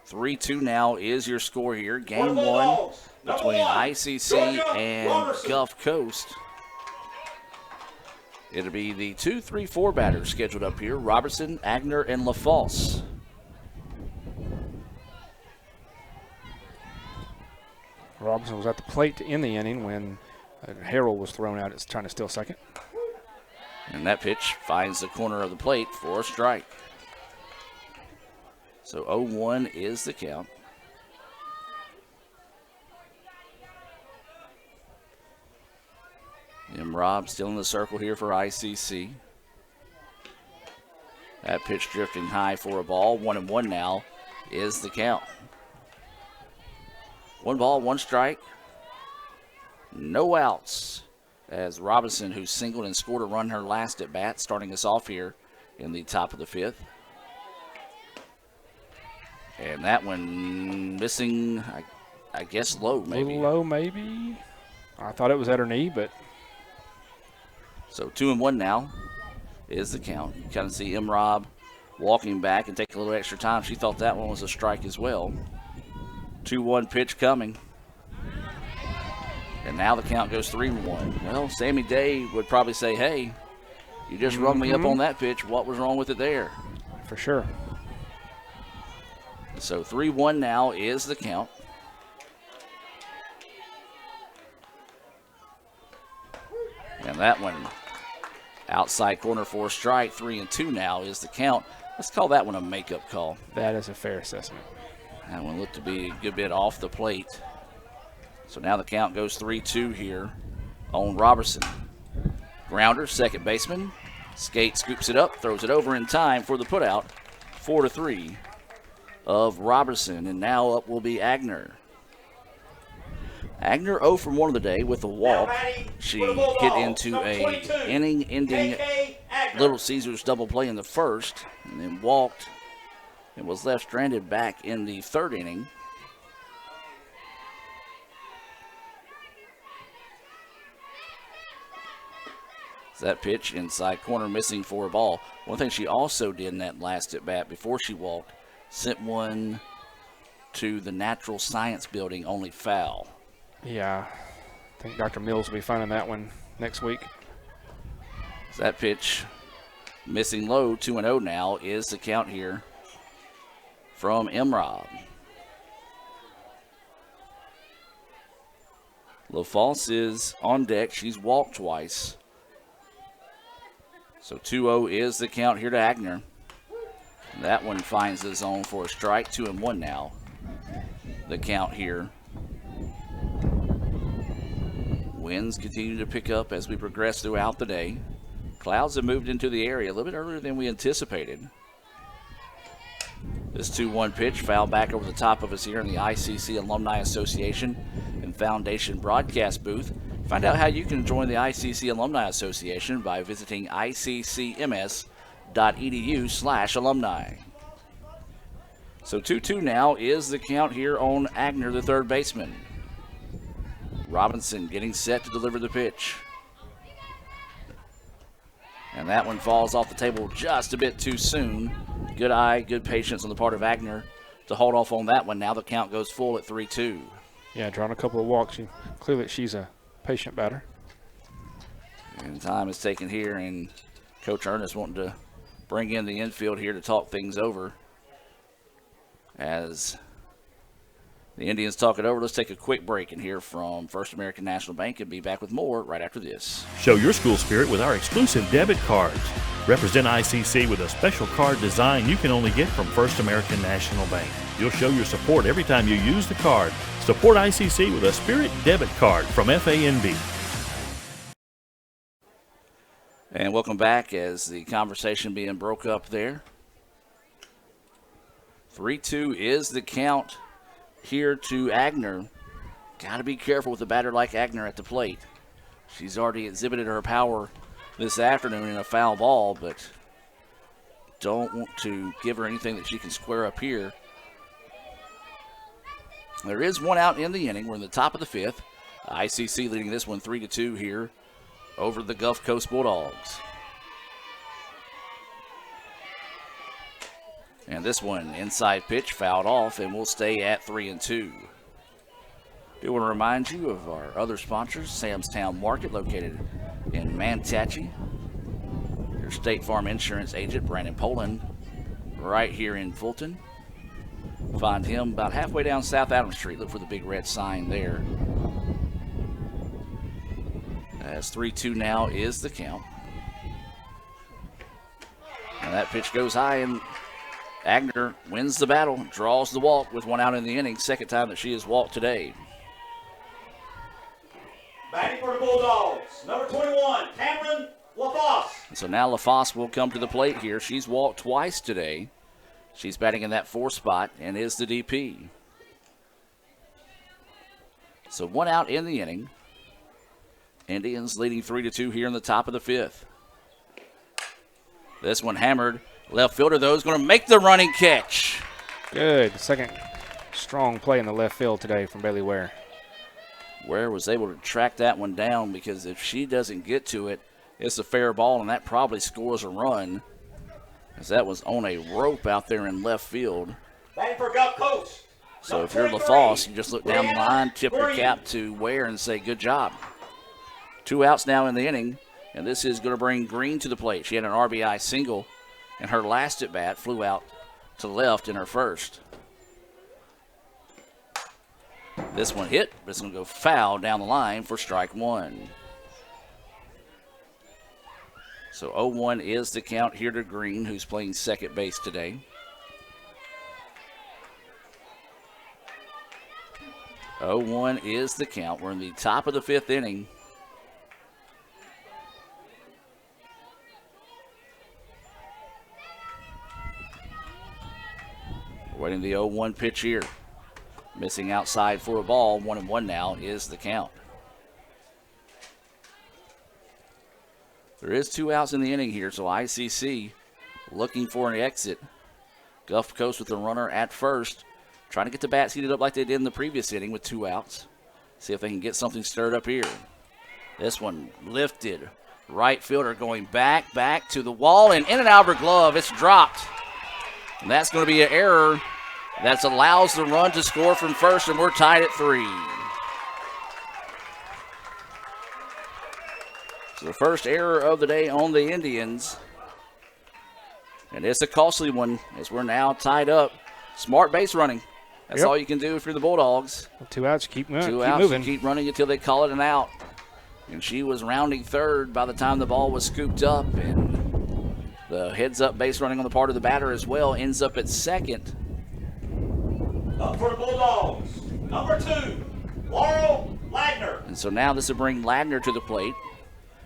3-2 now is your score here. Game 1 between ICC and Gulf Coast. It'll be the 2, 3, 4 batters scheduled up here. Robertson, Agner, and LaFalce. Robinson was at the plate in the inning when Harrell was thrown out. It's trying to steal second. And that pitch finds the corner of the plate for a strike. So 0-1 is the count. And Rob still in the circle here for ICC. That pitch drifting high for a ball. 1-1 now is the count. 1 ball, 1 strike. No outs as Robinson, who singled and scored a run her last at bat, starting us off here in the top of the 5th. And that one missing, I guess, low maybe. A little low maybe. I thought it was at her knee, but. So 2-1 now is the count. You kind of see Rob walking back and take a little extra time. She thought that one was a strike as well. 2-1 pitch coming. And now the count goes 3-1. Well, Sammy Day would probably say, hey, you just rung me up on that pitch. What was wrong with it there? For sure. So 3-1 now is the count. And that one outside corner for a strike. 3-2 now is the count. Let's call that one a makeup call. That is a fair assessment. That one looked to be a good bit off the plate. So now the count goes 3-2 here on Robertson. Grounder, second baseman. Skate scoops it up, throws it over in time for the putout. 4-3 of Robertson. And now up will be Agner. Agner 0 from 1 of the day with a walk. She hit into a inning-ending Little Caesars double play in the first and then walked and was left stranded back in the third inning. That pitch inside corner missing for a ball. One thing she also did in that last at bat before she walked, sent one to the Natural Science Building, only foul. Yeah, I think Dr. Mills will be finding that one next week. That pitch missing low, 2-0 now is the count here from Imrob. LaFosse is on deck. She's walked twice. So 2-0 is the count here to Agner. That one finds the zone for a strike. 2-1 now. The count here. Winds continue to pick up as we progress throughout the day. Clouds have moved into the area a little bit earlier than we anticipated. This 2-1 pitch fouled back over the top of us here in the ICC Alumni Association and Foundation broadcast booth. Find out how you can join the ICC Alumni Association by visiting iccms.edu/alumni. So 2-2 now is the count here on Agner, the third baseman. Robinson getting set to deliver the pitch. And that one falls off the table just a bit too soon. Good eye, good patience on the part of Agner to hold off on that one. Now the count goes full at 3-2. Yeah, drawing a couple of walks. Clearly she's a patient batter. And time is taken here, and Coach Ernest wanting to bring in the infield here to talk things over. As the Indians talk it over, let's take a quick break and hear from First American National Bank and be back with more right after this. Show your school spirit with our exclusive debit cards. Represent ICC with a special card design you can only get from First American National Bank. You'll show your support every time you use the card. Support ICC with a Spirit debit card from FANB. And welcome back as the conversation being broke up there. 3-2 is the count here to Agner. Got to be careful with a batter like Agner at the plate. She's already exhibited her power this afternoon in a foul ball, but don't want to give her anything that she can square up here. There is one out in the inning. We're in the top of the fifth. ICC leading this one 3-2 here over the Gulf Coast Bulldogs. And this one, inside pitch, fouled off, and we'll stay at 3-2. Do want to remind you of our other sponsors, Sam's Town Market, located in Manatee. Your State Farm Insurance agent, Brandon Poland, right here in Fulton. Find him about halfway down South Adams Street. Look for the big red sign there. As 3-2 now is the count. And that pitch goes high, and Agner wins the battle, draws the walk with one out in the inning. Second time that she has walked today. Batting for the Bulldogs, number 21, Cameron LaFosse. So now LaFosse will come to the plate here. She's walked twice today. She's batting in that fourth spot and is the DP. So one out in the inning. Indians leading 3-2 here in the top of the fifth. This one hammered. Left fielder, though, is going to make the running catch. Good. Second strong play in the left field today from Bailey Ware. Ware was able to track that one down, because if she doesn't get to it, it's a fair ball, and that probably scores a run, as that was on a rope out there in left field. Batting for Gulf Coast, So if you're LaFosse, you just look down the line, tip your cap to Ware and say, good job. 2 outs now in the inning, and this is going to bring Green to the plate. She had an RBI single, and her last at bat flew out to left in her first. This one hit, but it's going to go foul down the line for strike 1. So 0-1 is the count here to Green, who's playing second base today. 0-1 is the count. We're in the top of the 5th inning. Waiting the 0-1 pitch here. Missing outside for a ball. 1-1 now is the count. There is 2 outs in the inning here, so ICC looking for an exit. Gulf Coast with the runner at first. Trying to get the bats heated up like they did in the previous inning with 2 outs. See if they can get something stirred up here. This one lifted. Right fielder going back to the wall, and in and out of her glove. It's dropped. And that's going to be an error that allows the run to score from first, and we're tied at 3. So the first error of the day on the Indians. And it's a costly one as we're now tied up. Smart base running. That's all you can do if you're the Bulldogs. 2 outs, keep moving. 2 outs, moving. Keep running until they call it an out. And she was rounding third by the time the ball was scooped up. And the heads-up base running on the part of the batter as well ends up at second. Up for the Bulldogs, number 2, Laurel Ladner. And so now this will bring Ladner to the plate.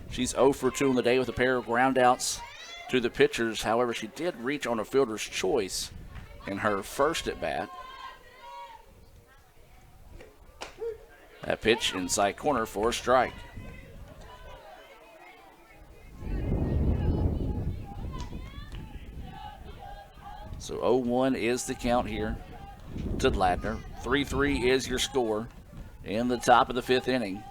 She's 0 for 2 on the day with a pair of groundouts to the pitchers. However, she did reach on a fielder's choice in her first at bat. That pitch inside corner for a strike. So 0-1 is the count here to Ladner. 3-3 is your score in the top of the 5th inning.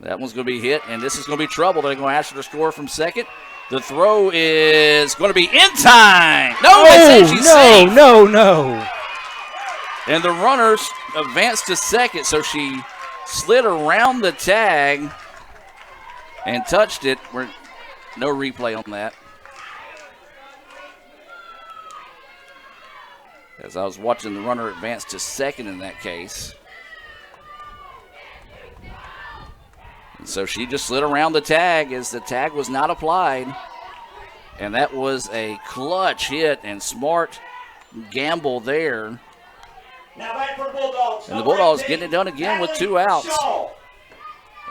That one's going to be hit, and this is going to be trouble. They're going to ask her to score from second. The throw is going to be in time. No, they say she's safe. No. And the runners advanced to second, so she slid around the tag and touched it. No replay on that. As I was watching the runner advance to second in that case. And so she just slid around the tag as the tag was not applied. And that was a clutch hit and smart gamble there. Now back for the Bulldogs. And the Bulldogs getting it done again with 2 outs.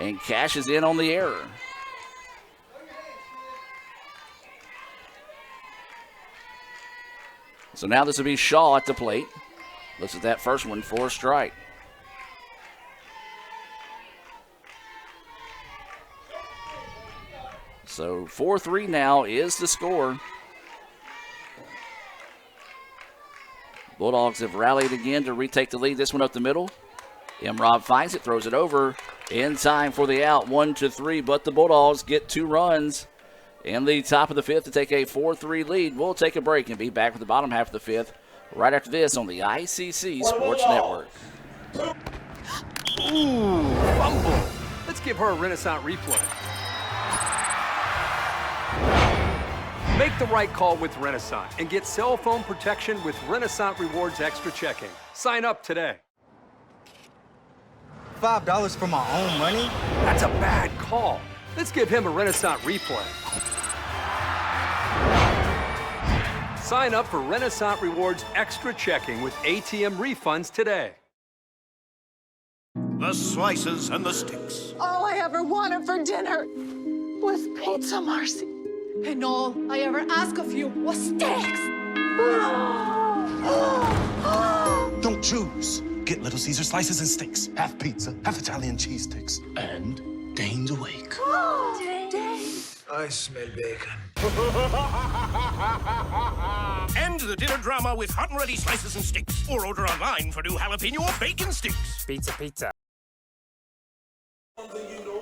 And cashes in on the error. So now this will be Shaw at the plate. Looks at that first one for a strike. So 4-3 now is the score. Bulldogs have rallied again to retake the lead. This one up the middle. Rob finds it, throws it over in time for the out. 1-3, but the Bulldogs get 2 runs in the top of the 5th to take a 4-3 lead. We'll take a break and be back with the bottom half of the 5th right after this on the ICC Sports Network. Ooh, fumble. Let's give her a Renaissance replay. Make the right call with Renaissance and get cell phone protection with Renaissance Rewards Extra Checking. Sign up today. $5 for my own money? That's a bad call. Let's give him a Renaissance replay. Sign up for Renaissance Rewards Extra Checking with ATM refunds today. The slices and the sticks. All I ever wanted for dinner was pizza, Marcy. And all I ever asked of you was steaks. Don't choose. Get Little Caesar slices and steaks. Half pizza, half Italian cheese sticks. And Dane's awake. I smell bacon. End the dinner drama with hot and ready slices and sticks. Or order online for new jalapeno or bacon sticks. Pizza.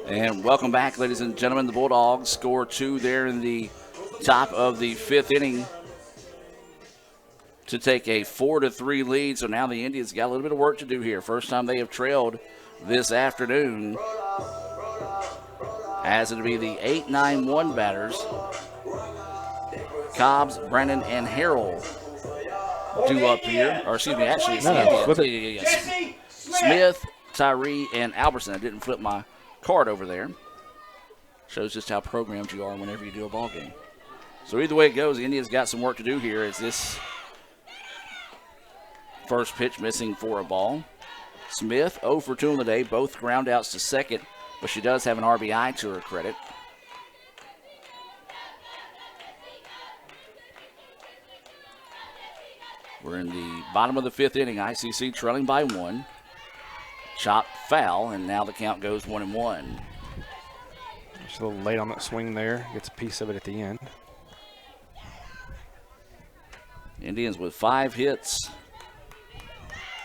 And welcome back, ladies and gentlemen. The Bulldogs score 2 there in the top of the 5th inning. to take a 4-3 lead. So now the Indians got a little bit of work to do here. First time they have trailed this afternoon. As it'll be the 8-9-1 batters. Cobbs, Brennan, and Harrell due up here. Or excuse me, actually it's the Indians. Smith, Tyree, and Albertson. I didn't flip my card over there. Shows just how programmed you are whenever you do a ball game. So either way it goes, the Indians got some work to do here as this first pitch missing for a ball. Smith 0 for 2 on the day, both ground outs to second, but she does have an RBI to her credit. We're in the bottom of the 5th inning. ICC trailing by 1. Chop foul, and now the count goes 1-1. Just a little late on that swing there. Gets a piece of it at the end. Indians with 5 hits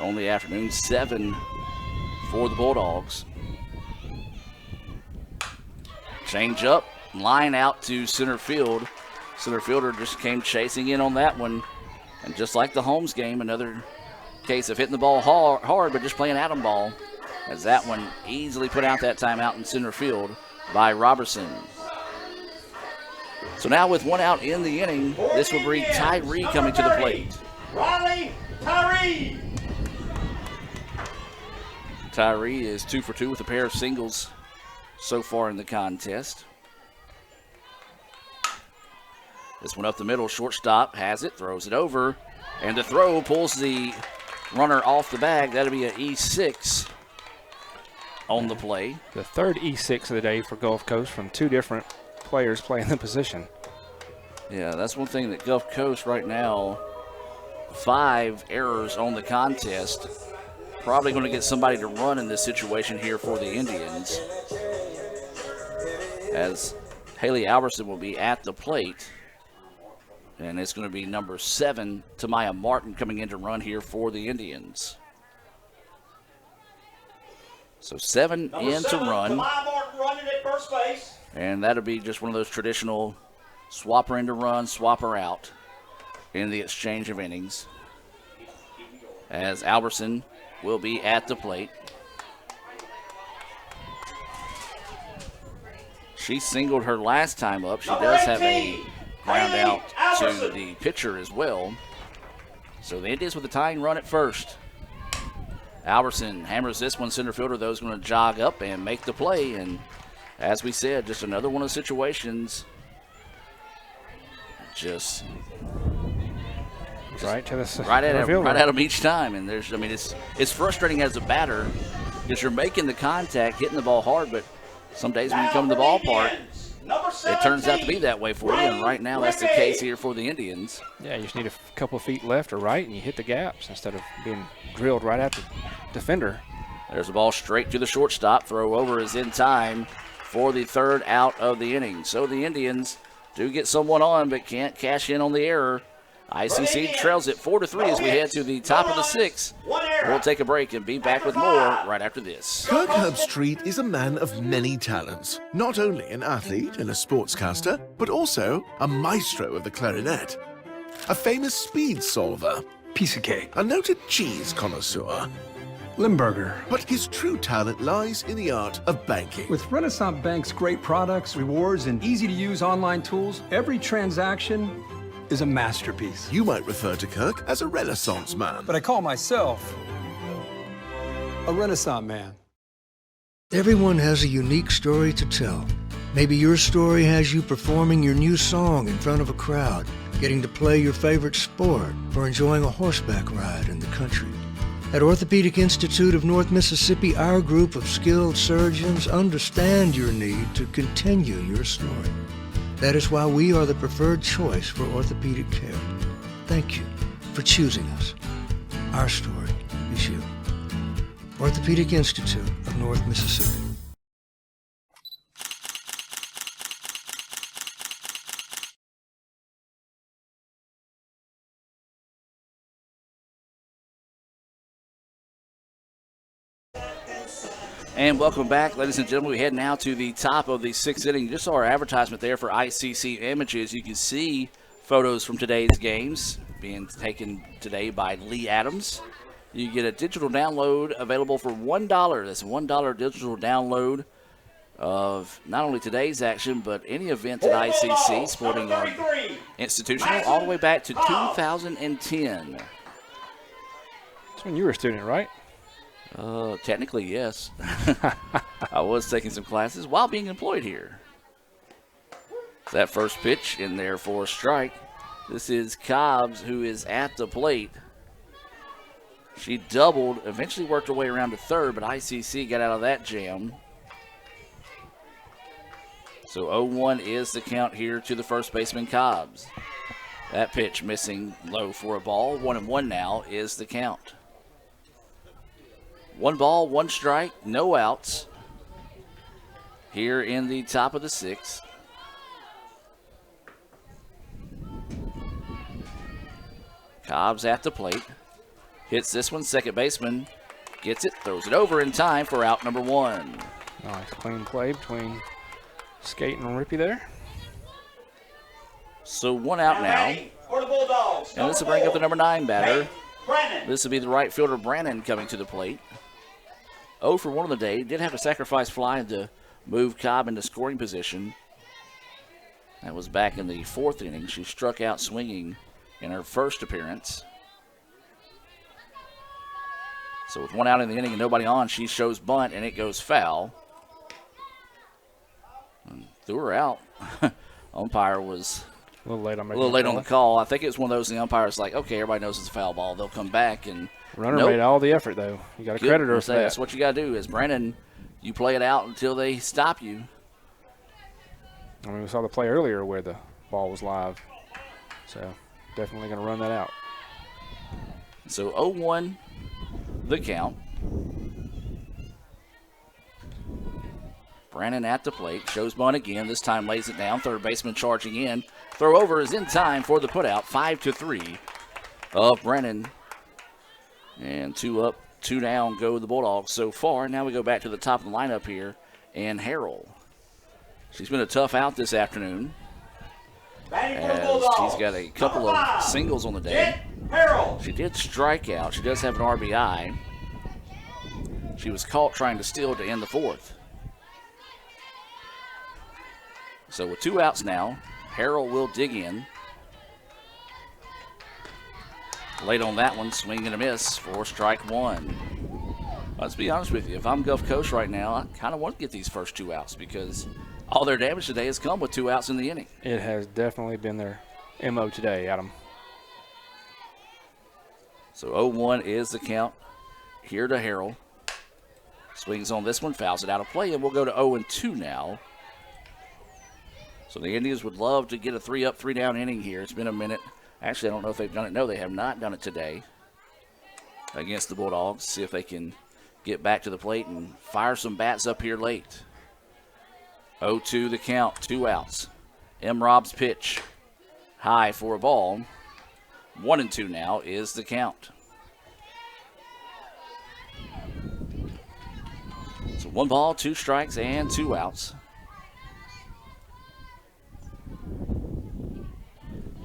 on the afternoon, 7 for the Bulldogs. Change up, line out to center field. Center fielder just came chasing in on that one. And just like the Holmes game, another case of hitting the ball hard, but just playing atom ball, as that one easily put out that time out in center field by Robertson. So now with 1 out in the inning, this will bring Tyree coming to the plate. Riley Tyree. Tyree is 2 for 2 with a pair of singles so far in the contest. This one up the middle, shortstop has it, throws it over, and the throw pulls the runner off the bag. That'll be an E6 on the play. The third E6 of the day for Gulf Coast from 2 different players playing the position. Yeah, that's one thing that Gulf Coast right now, 5 errors on the contest. Probably going to get somebody to run in this situation here for the Indians, as Haley Albertson will be at the plate. And it's going to be number 7, Tamaya Martin, coming in to run here for the Indians. So 7 in to run. Tamaya Martin running at first base. And that'll be just one of those traditional swapper in to run, swapper out in the exchange of innings. As Albertson will be at the plate. She singled her last time up. She does have a ground out to the pitcher as well. So the Indians with a tying run at first. Albertson hammers this one. Center fielder, though, is going to jog up and make the play. And as we said, just another one of the situations. Just right to the right at him each time. And there's, I mean, it's frustrating as a batter because you're making the contact, hitting the ball hard, but some days when you come to the ballpark, it turns out to be that way for you, and right now that's the case here for the Indians. Yeah, you just need a couple of feet left or right, and you hit the gaps instead of being drilled right at the defender. There's the ball straight to the shortstop. Throw over is in time for the 3rd out of the inning. So the Indians do get someone on, but can't cash in on the error. ICC trails it 4-3 as we head to the top of the 6th. We'll take a break and be back with more right after this. Kirk Herbstreit is a man of many talents. Not only an athlete and a sportscaster, but also a maestro of the clarinet. A famous speed solver. Piece of cake. A noted cheese connoisseur. Limburger. But his true talent lies in the art of banking. With Renaissance Bank's great products, rewards, and easy-to-use online tools, every transaction is a masterpiece. You might refer to Kirk as a Renaissance man. But I call myself a Renaissance man. Everyone has a unique story to tell. Maybe your story has you performing your new song in front of a crowd, getting to play your favorite sport, or enjoying a horseback ride in the country. At Orthopedic Institute of North Mississippi, our group of skilled surgeons understand your need to continue your story. That is why we are the preferred choice for orthopedic care. Thank you for choosing us. Our story is you. Orthopedic Institute of North Mississippi. And welcome back, ladies and gentlemen. We head now to the top of the 6th inning. You just saw our advertisement there for ICC Images. You can see photos from today's games being taken today by Lee Adams. You get a digital download available for $1. That's a $1 digital download of not only today's action, but any event at ICC sporting our institutional all the way back to 2010. That's when you were a student, right? Technically, yes. I was taking some classes while being employed here. So that first pitch in there for a strike. This is Cobbs, who is at the plate. She doubled, eventually worked her way around to third, but ICC got out of that jam. So 0-1 is the count here to the first baseman, Cobbs. That pitch missing low for a ball. 1-1 now is the count. 1 ball, 1 strike, no outs here in the top of the 6th. Cobbs at the plate. Hits this one, second baseman. Gets it, throws it over in time for out number 1. Nice clean play between Skate and Rippey there. So 1 out now. And this will bring up the number 9 batter. This will be the right fielder, Brannon, coming to the plate. 0 for 1 on the day. Did have a sacrifice fly to move Cobb into scoring position. That was back in the 4th inning. She struck out swinging in her first appearance. So with 1 out in the inning and nobody on, she shows bunt, and it goes foul. And threw her out. Umpire was a little late on the call. I think it was one of those, and the umpire's like, okay, everybody knows it's a foul ball. They'll come back. And runner made all the effort, though. You got to credit her for that. That's what you got to do. As Brandon, you play it out until they stop you. I mean, we saw the play earlier where the ball was live. So definitely going to run that out. So 0-1 the count. Brannon at the plate, shows bunt again. This time lays it down. Third baseman charging in. Throw over is in time for the putout. 5-3 of Brannon. And 2 up, 2 down go the Bulldogs so far. Now we go back to the top of the lineup here. And Harrell. She's been a tough out this afternoon, as she's got a couple of singles on the day. She did strike out. She does have an RBI. She was caught trying to steal to end the 4th. So with 2 outs now, Harrell will dig in. Late on that one, swing and a miss for strike 1. Let's be honest with you. If I'm Gulf Coast right now, I kind of want to get these first 2 outs because all their damage today has come with 2 outs in the inning. It has definitely been their MO today, Adam. So 0-1 is the count here to Harrell. Swings on this one, fouls it out of play, and we'll go to 0-2 now. So the Indians would love to get a 3 up, 3 down inning here. It's been a minute. Actually, I don't know if they've done it. No, they have not done it today against the Bulldogs. See if they can get back to the plate and fire some bats up here late. 0-2 the count, 2 outs. M. Rob's pitch, high for a ball. 1-2 now is the count. So 1 ball, 2 strikes, and 2 outs.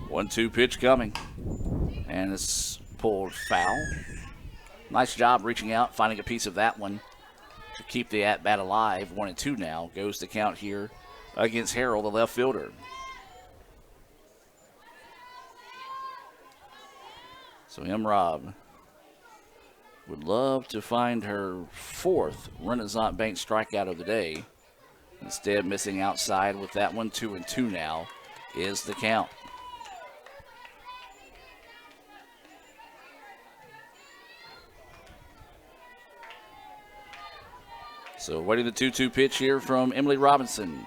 1-2 pitch coming. And it's pulled foul. Nice job reaching out, finding a piece of that one to keep the at-bat alive. 1-2 now goes the count here against Harrell, the left fielder. So M. Rob would love to find her 4th Renaissance Bank strikeout of the day. Instead, missing outside with that one. 2-2 now is the count. So waiting the 2-2 pitch here from Emily Robinson.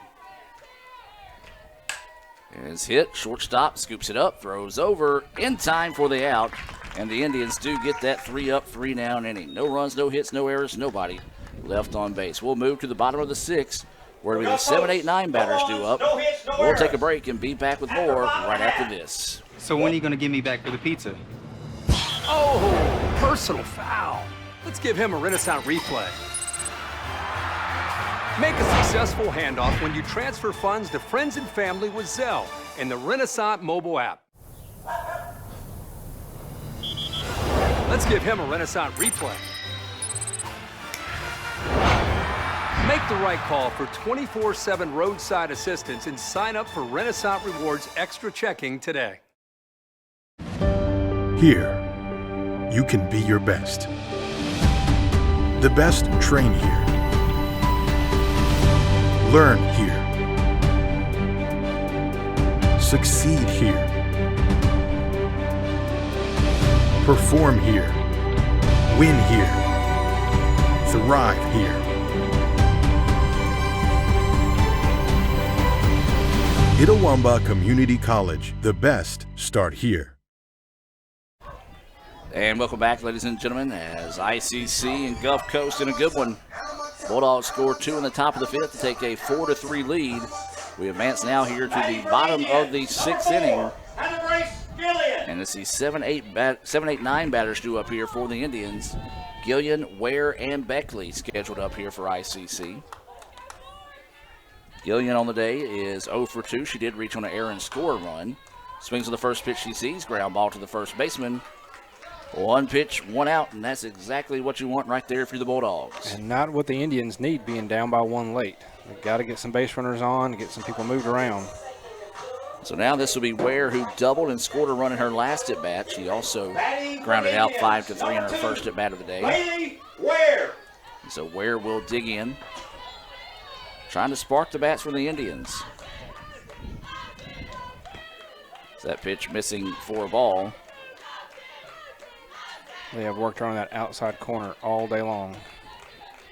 Is hit, shortstop, scoops it up, throws over, in time for the out. And the Indians do get that 3 up, 3 down inning. No runs, no hits, no errors, nobody left on base. We'll move to the bottom of the 6th, where the 7, 8, 9 batters due up. We'll take a break and be back with more right after this. So when are you going to give me back for the pizza? Oh, personal foul. Let's give him a Renaissance replay. Make a successful handoff when you transfer funds to friends and family with Zelle and the Renaissance mobile app. Let's give him a Renaissance replay. Make the right call for 24/7 roadside assistance and sign up for Renaissance Rewards Extra Checking today. Here, you can be your best. The best train here. Learn here. Succeed here. Perform here. Win here. Thrive here. Itawamba Community College. The best start here. And welcome back, ladies and gentlemen, as ICC and Gulf Coast in a good one. Bulldogs score 2 in the top of the 5th to take a 4-3 lead. We advance now here to the bottom of the 6th inning. And it's the 7-8-9 batters due up here for the Indians. Gillian, Ware, and Beckley scheduled up here for ICC. Gillian on the day is 0 for 2. She did reach on an error and score a run. Swings on the first pitch she sees. Ground ball to the first baseman. 1 pitch, 1 out, and that's exactly what you want right there for the Bulldogs. And not what the Indians need being down by 1 late. They've got to get some base runners on, get some people moved around. So now this will be Ware, who doubled and scored a run in her last at-bat. She also grounded out 5-3 in her first at-bat of the day. So Ware will dig in, trying to spark the bats for the Indians. So that pitch missing for a ball. They have worked around that outside corner all day long.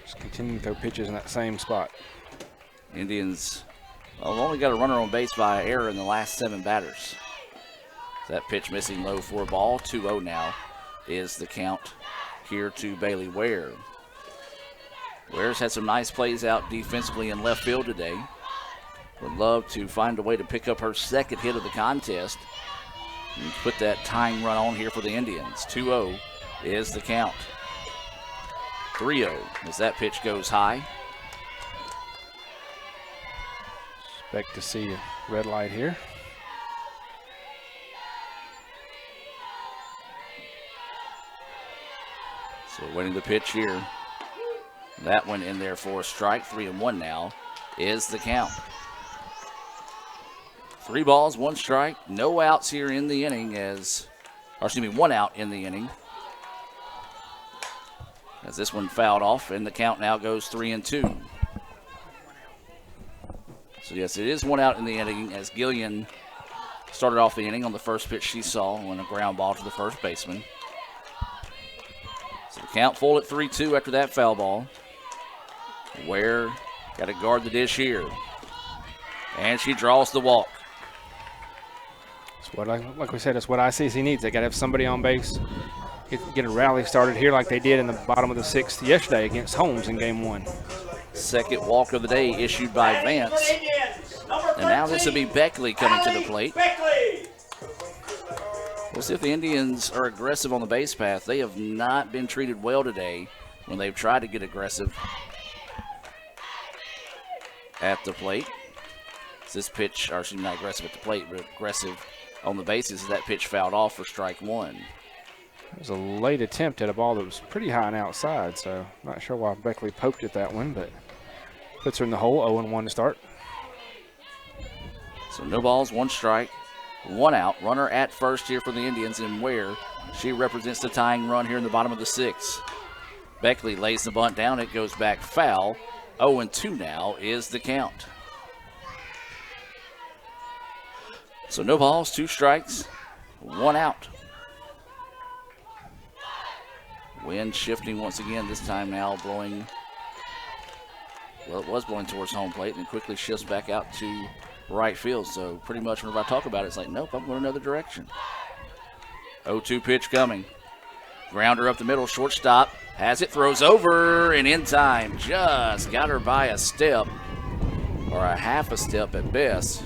Just continuing to throw pitches in that same spot. Indians have only got a runner on base by error in the last 7 batters. That pitch missing low for a ball. 2-0 now is the count here to Bailey Ware. Ware's had some nice plays out defensively in left field today. Would love to find a way to pick up her second hit of the contest and put that tying run on here for the Indians. 2-0 is the count. 3-0 as that pitch goes high. Expect to see a red light here. So waiting the pitch here. That one in there for a strike. 3-1 now is the count. 3 balls, 1 strike. No outs here in the inning 1 out in the inning. As this one fouled off, and the count now goes 3-2. So yes, it is 1 out in the inning as Gillian started off the inning on the first pitch she saw on a ground ball to the first baseman. So the count full at 3-2 after that foul ball. Ware got to guard the dish here. And she draws the walk. It's what, like we said, it's what ICC needs. They got to have somebody on base. Get a rally started here like they did in the bottom of the 6th yesterday against Holmes in Game 1. Second walk of the day issued by Vance. And now this will be Beckley coming to the plate. We'll see if the Indians are aggressive on the base path. They have not been treated well today when they've tried to get aggressive at the plate. This pitch, or excuse me, not aggressive at the plate, but aggressive on the bases as that pitch fouled off for strike 1. It was a late attempt at a ball that was pretty high and outside, so not sure why Beckley poked at that one, but puts her in the hole. 0-1 to start. So no balls, 1 strike, 1 out. Runner at first here for the Indians, and Ware, she represents the tying run here in the bottom of the 6th. Beckley lays the bunt down. It goes back foul. 0-2 now is the count. So no balls, 2 strikes, 1 out. Wind shifting once again, this time now blowing, well, it was blowing towards home plate and quickly shifts back out to right field. So pretty much whenever I talk about it, it's like, nope, I'm going another direction. 0-2 pitch coming. Grounder up the middle, shortstop, has it, throws over, and in time, just got her by a step, or a half a step at best.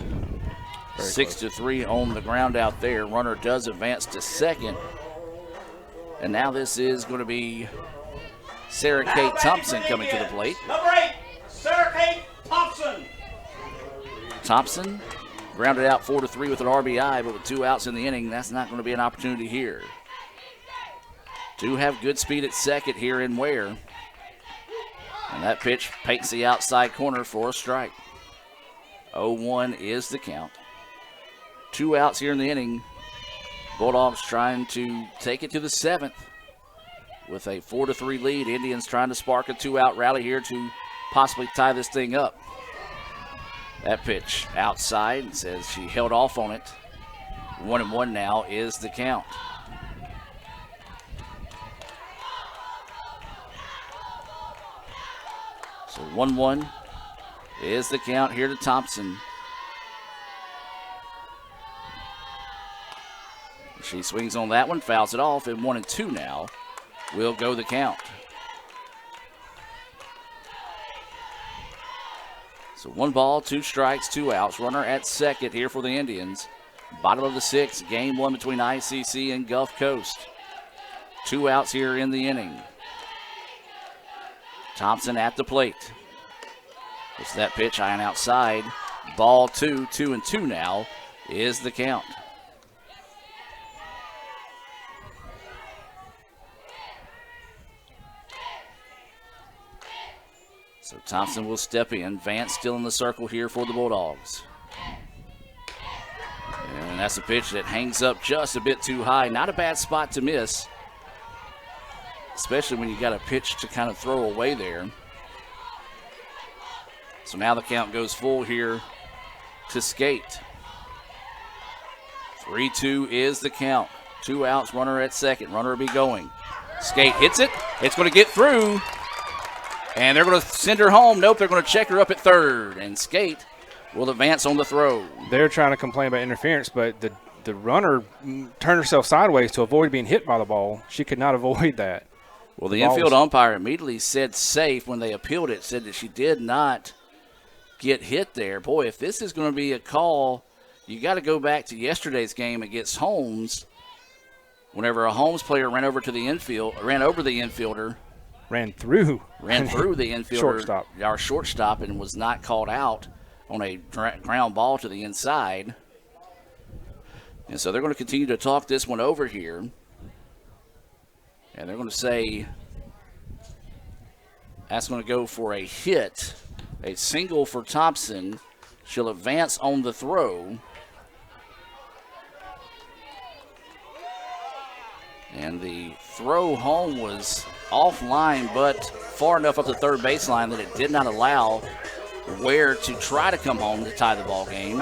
6-3 on the ground out there. Runner does advance to second. And now this is going to be Sarah Kate Thompson coming to the plate. Number 8, Sarah Kate Thompson. Thompson grounded out 4-3 with an RBI, but with 2 outs in the inning, that's not going to be an opportunity here. do have good speed at second here in Ware. And that pitch paints the outside corner for a strike. 0-1 is the count. 2 outs here in the inning. Bulldogs trying to take it to the 7th with a 4-3 lead. Indians trying to spark a 2-out rally here to possibly tie this thing up. That pitch outside, says she held off on it. 1-1 now is the count. So 1-1 is the count here to Thompson. She swings on that one, fouls it off, and 1-2 now will go the count. So 1 ball, 2 strikes, 2 outs. Runner at second here for the Indians. Bottom of the 6th, game 1 between ICC and Gulf Coast. 2 outs here in the inning. Thompson at the plate. It's that pitch high and outside. Ball 2, 2-2 now is the count. So Thompson will step in. Vance still in the circle here for the Bulldogs. And that's a pitch that hangs up just a bit too high. Not a bad spot to miss, especially when you got a pitch to kind of throw away there. So now the count goes full here to Skate. 3-2 is the count. 2 outs, runner at second. Runner will be going. Skate hits it. It's going to get through. And they're going to send her home. Nope, they're going to check her up at third. And Skate will advance on the throw. They're trying to complain about interference, but the runner turned herself sideways to avoid being hit by the ball. She could not avoid that. Well, the infield umpire immediately said safe when they appealed it, said that she did not get hit there. Boy, if this is going to be a call, you got to go back to yesterday's game against Holmes. Whenever a Holmes player ran over the infielder. Ran through the infielder, our shortstop, and was not called out on a ground ball to the inside. And so they're going to continue to talk this one over here. And they're going to say that's going to go for a hit, a single for Thompson. She'll advance on the throw. And the throw home was offline, but far enough up the third baseline that it did not allow Ware to try to come home to tie the ball game.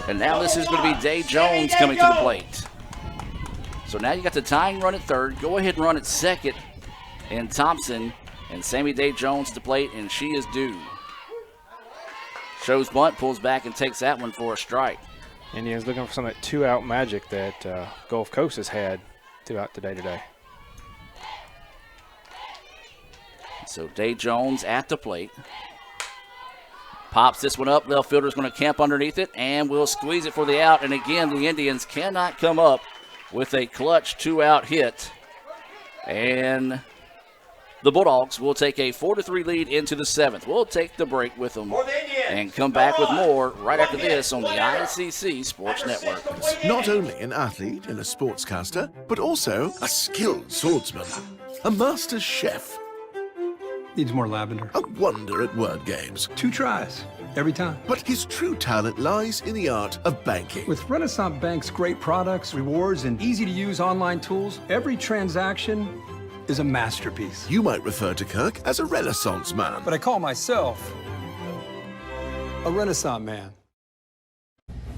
And now this is going to be Day Jones coming to the plate. So now you got the tying run at third, go ahead and run at second, and Thompson and Sammy Day Jones to the plate, and she is due. Shows bunt, pulls back, and takes that one for a strike. Indians looking for some of that 2-out magic that Gulf Coast has had throughout the day today. So Day Jones at the plate. Pops this one up. Left fielder's going to camp underneath it and will squeeze it for the out. And again, the Indians cannot come up with a clutch 2-out hit. And the Bulldogs will take a 4-3 lead into the 7th. We'll take the break with them and come back with more right after this on the ICC Sports Network. Not only an athlete and a sportscaster, but also a skilled swordsman, a master chef. Needs more lavender. A wonder at word games. 2 tries, every time. But his true talent lies in the art of banking. With Renaissance Bank's great products, rewards, and easy-to-use online tools, every transaction is a masterpiece. You might refer to Kirk as a Renaissance man. But I call myself a Renaissance man.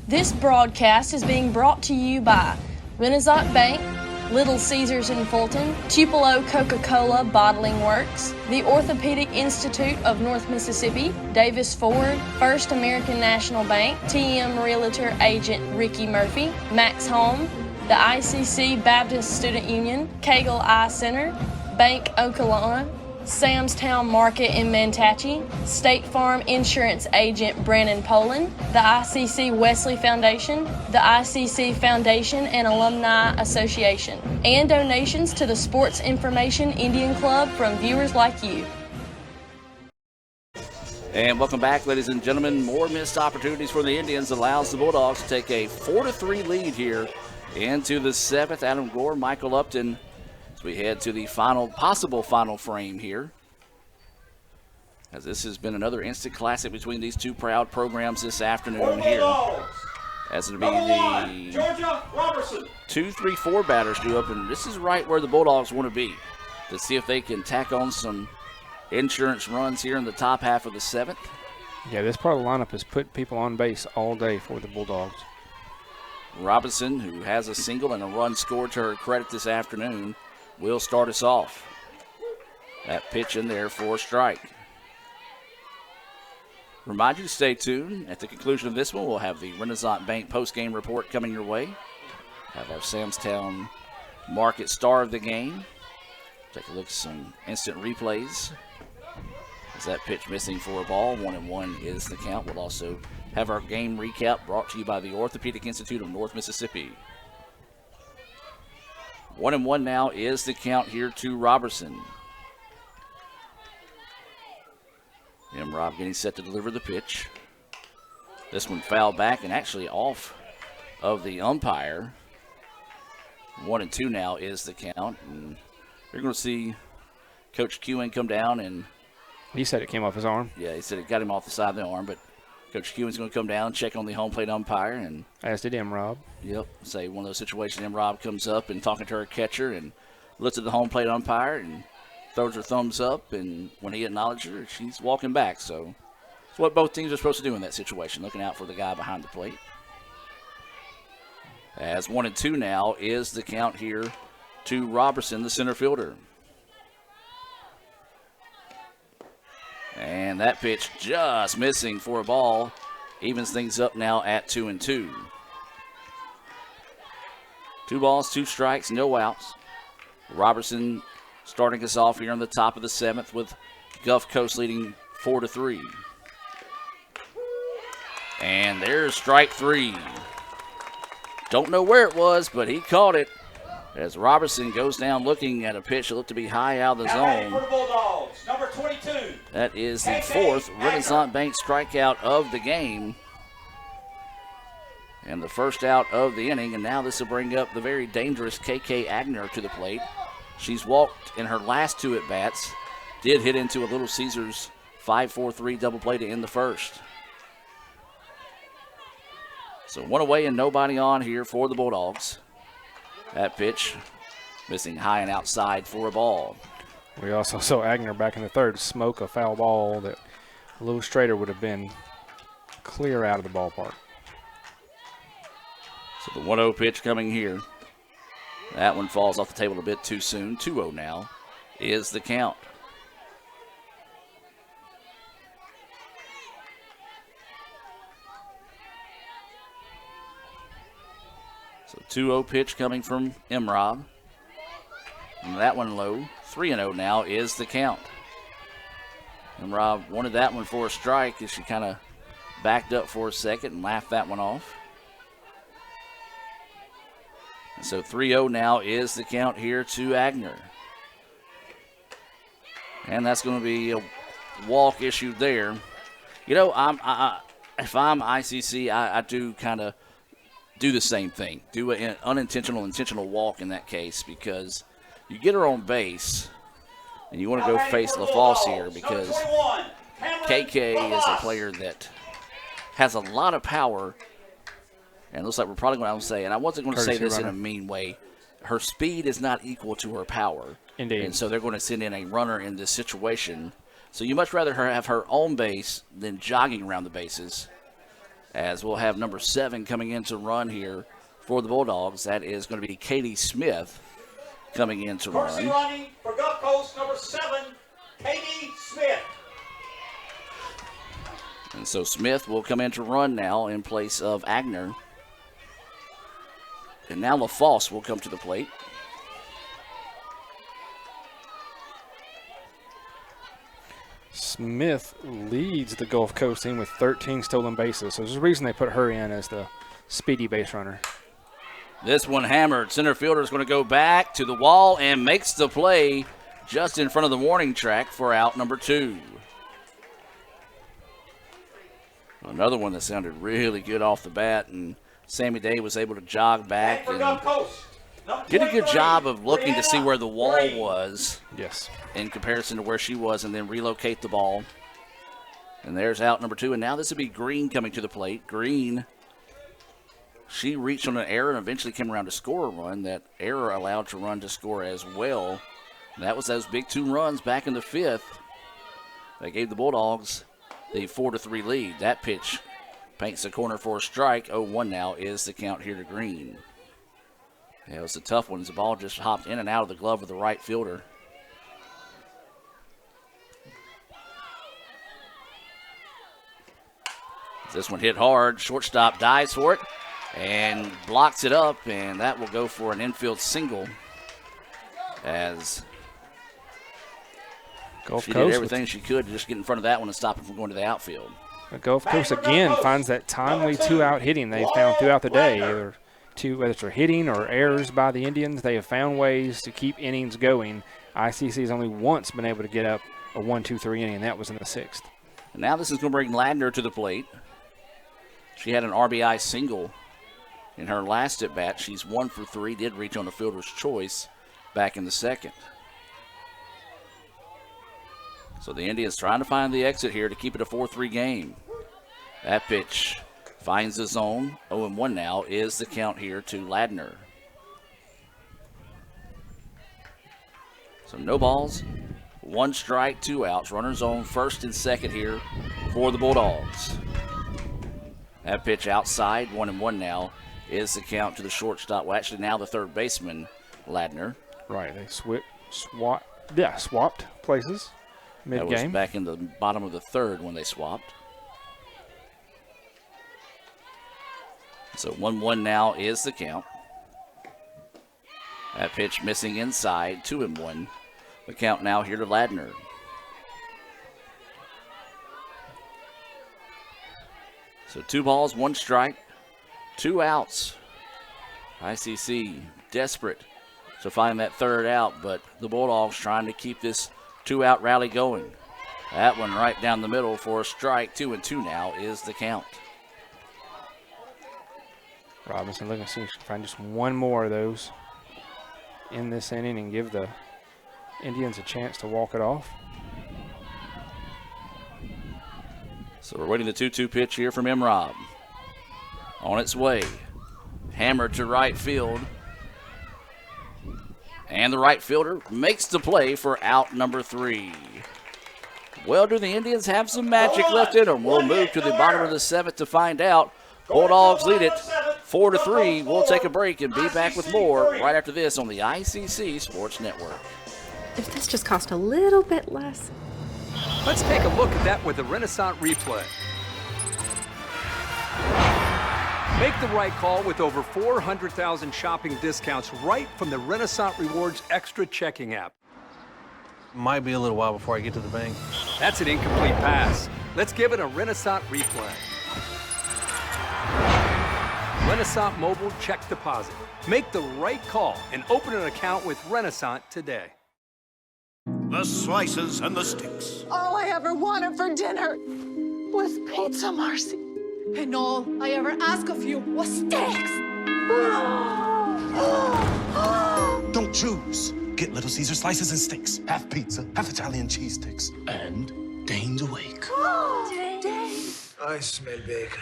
This broadcast is being brought to you by Renaissance Bank, Little Caesars in Fulton, Tupelo Coca-Cola Bottling Works, the Orthopedic Institute of North Mississippi, Davis Ford, First American National Bank, TM Realtor Agent Ricky Murphy, Max Home, the ICC Baptist Student Union, Cagle Eye Center, Bank Okolona, Sam's Town Market in Mantachie, State Farm Insurance Agent Brandon Poland, the ICC Wesley Foundation, the ICC Foundation and Alumni Association, and donations to the Sports Information Indian Club from viewers like you. And welcome back, ladies and gentlemen. More missed opportunities for the Indians allows the Bulldogs to take a 4-3 lead here into the 7th. Adam Gore, Michael Upton we head to the possible final frame here, as this has been another instant classic between these two proud programs this afternoon here. As it'll be the Georgia Robertson. 2, 3, 4 batters due up, and this is right where the Bulldogs want to be to see if they can tack on some insurance runs here in the top half of the 7th. Yeah, this part of the lineup has put people on base all day for the Bulldogs. Robinson, who has a single and a run scored to her credit this afternoon, will start us off. That pitch in there for a strike. Remind you to stay tuned. At the conclusion of this one, we'll have the Renaissance Bank post-game report coming your way. Have our Samstown Market star of the game. Take a look at some instant replays. As that pitch missing for a ball, 1-1 is the count. We'll also have our game recap brought to you by the Orthopedic Institute of North Mississippi. 1-1 now is the count here to Robertson. Rob getting set to deliver the pitch. This one fouled back and actually off of the umpire. 1-2 now is the count. And you're going to see Coach Kewen come down and... He said it came off his arm. Yeah, he said it got him off the side of the arm, but Coach Kewen's going to come down, check on the home plate umpire. And as did Rob. Yep, say one of those situations, Rob comes up and talking to her catcher and looks at the home plate umpire and throws her thumbs up, and when he acknowledges her, she's walking back. So it's what both teams are supposed to do in that situation, looking out for the guy behind the plate. As 1-2 now is the count here to Robertson, the center fielder. And that pitch just missing for a ball. Evens things up now at 2-2. 2 balls, 2 strikes, no outs. Robertson starting us off here on the top of the 7th with Gulf Coast leading 4-3. And there's strike 3. Don't know where it was, but he caught it as Robertson goes down looking at a pitch that looked to be high out of the zone. For the Bulldogs, number 22. That is the 4th Renaissance Bank strikeout of the game. And the first out of the inning, and now this will bring up the very dangerous KK Agner to the plate. She's walked in her last 2 at-bats. Did hit into a Little Caesars 5-4-3 double play to end the first. So 1 away and nobody on here for the Bulldogs. That pitch missing high and outside for a ball. We also saw Agner back in the 3rd smoke a foul ball that a little straighter would have been clear out of the ballpark. So the 1-0 pitch coming here. That one falls off the table a bit too soon. 2-0 now is the count. So 2-0 pitch coming from Rob. And that one low. 3-0 now is the count. Rob wanted that one for a strike as she kind of backed up for a second and laughed that one off. So 3-0 now is the count here to Agner. And that's going to be a walk issued there. You know, if I'm ICC, I do kind of do the same thing. Do an intentional walk in that case, because you get her on base and you want to go face LaFosse here, because KK is a player that has a lot of power. And it looks like we're probably going to say, and I wasn't going to say this in a mean way, her speed is not equal to her power. Indeed. And so they're going to send in a runner in this situation. So you much rather her have her own base than jogging around the bases. As we'll have number 7 coming in to run here for the Bulldogs. That is going to be Katie Smith coming in to run. First running for Gulf Coast, number 7, Katie Smith. And so Smith will come in to run now in place of Agner. And now LaFosse will come to the plate. Smith leads the Gulf Coast team with 13 stolen bases. So there's a reason they put her in as the speedy base runner. This one hammered. Center fielder is going to go back to the wall and makes the play just in front of the warning track for out number 2. Another one that sounded really good off the bat, and Sammy Day was able to jog back and did a good job of looking to see where the wall was. Yes. In comparison to where she was, and then relocate the ball. And there's out number 2, and now this would be Green coming to the plate. Green, she reached on an error and eventually came around to score a run. That error allowed to run to score as well. And that was those big 2 runs back in the 5th. They gave the Bulldogs the 4-3 lead. That pitch paints the corner for a strike. 0-1 now is the count here to Green. Yeah, it was a tough one as the ball just hopped in and out of the glove of the right fielder. This one hit hard. Shortstop dives for it and blocks it up, and that will go for an infield single as Gulf she Coast did everything she could to just get in front of that one and stop it from going to the outfield. The Gulf Coast again finds that timely 2-out hitting they found throughout the day. Whether it's for hitting or errors by the Indians, they have found ways to keep innings going. ICC has only once been able to get up a 1-2-3 inning, and that was in the 6th. And now this is going to bring Ladner to the plate. She had an RBI single in her last at-bat. She's 1 for 3, did reach on the fielder's choice back in the 2nd. So the Indians trying to find the exit here to keep it a 4-3 game. That pitch finds the zone. 0-1 now is the count here to Ladner. So no balls, 1 strike, 2 outs. Runners on first and second here for the Bulldogs. That pitch outside, 1-1 now is the count to the shortstop. Well, actually now the third baseman, Ladner. Right, they swapped places mid-game. That was back in the bottom of the 3rd when they swapped. So 1-1 now is the count. That pitch missing inside, 2-1. The count now here to Ladner. So 2 balls, 1 strike, 2 outs. ICC desperate to find that 3rd out, but the Bulldogs trying to keep this 2-out rally going. That one right down the middle for a strike. 2-2 now is the count. Robinson looking to see if she can find just 1 more of those in this inning and give the Indians a chance to walk it off. So we're waiting the 2-2 pitch here from Imrob. On its way. Hammered to right field. And the right fielder makes the play for out number 3. Well, do the Indians have some magic left in them? We'll move to the bottom of the 7th to find out. Bulldogs lead it 4-3. We'll take a break and be back with more right after this on the ICC Sports Network. If this just cost a little bit less. Let's take a look at that with the Renaissance replay. Make the right call with over 400,000 shopping discounts right from the Renaissance Rewards Extra checking app. Might be a little while before I get to the bank. That's an incomplete pass. Let's give it a Renaissance replay. Renaissance Mobile Check Deposit. Make the right call and open an account with Renaissance today. The slices and the sticks. All I ever wanted for dinner was pizza, Marcy. And all I ever asked of you was steaks. Don't choose. Get Little Caesar slices and sticks. Half pizza, half Italian cheese sticks. And Dane's awake. I smell bacon.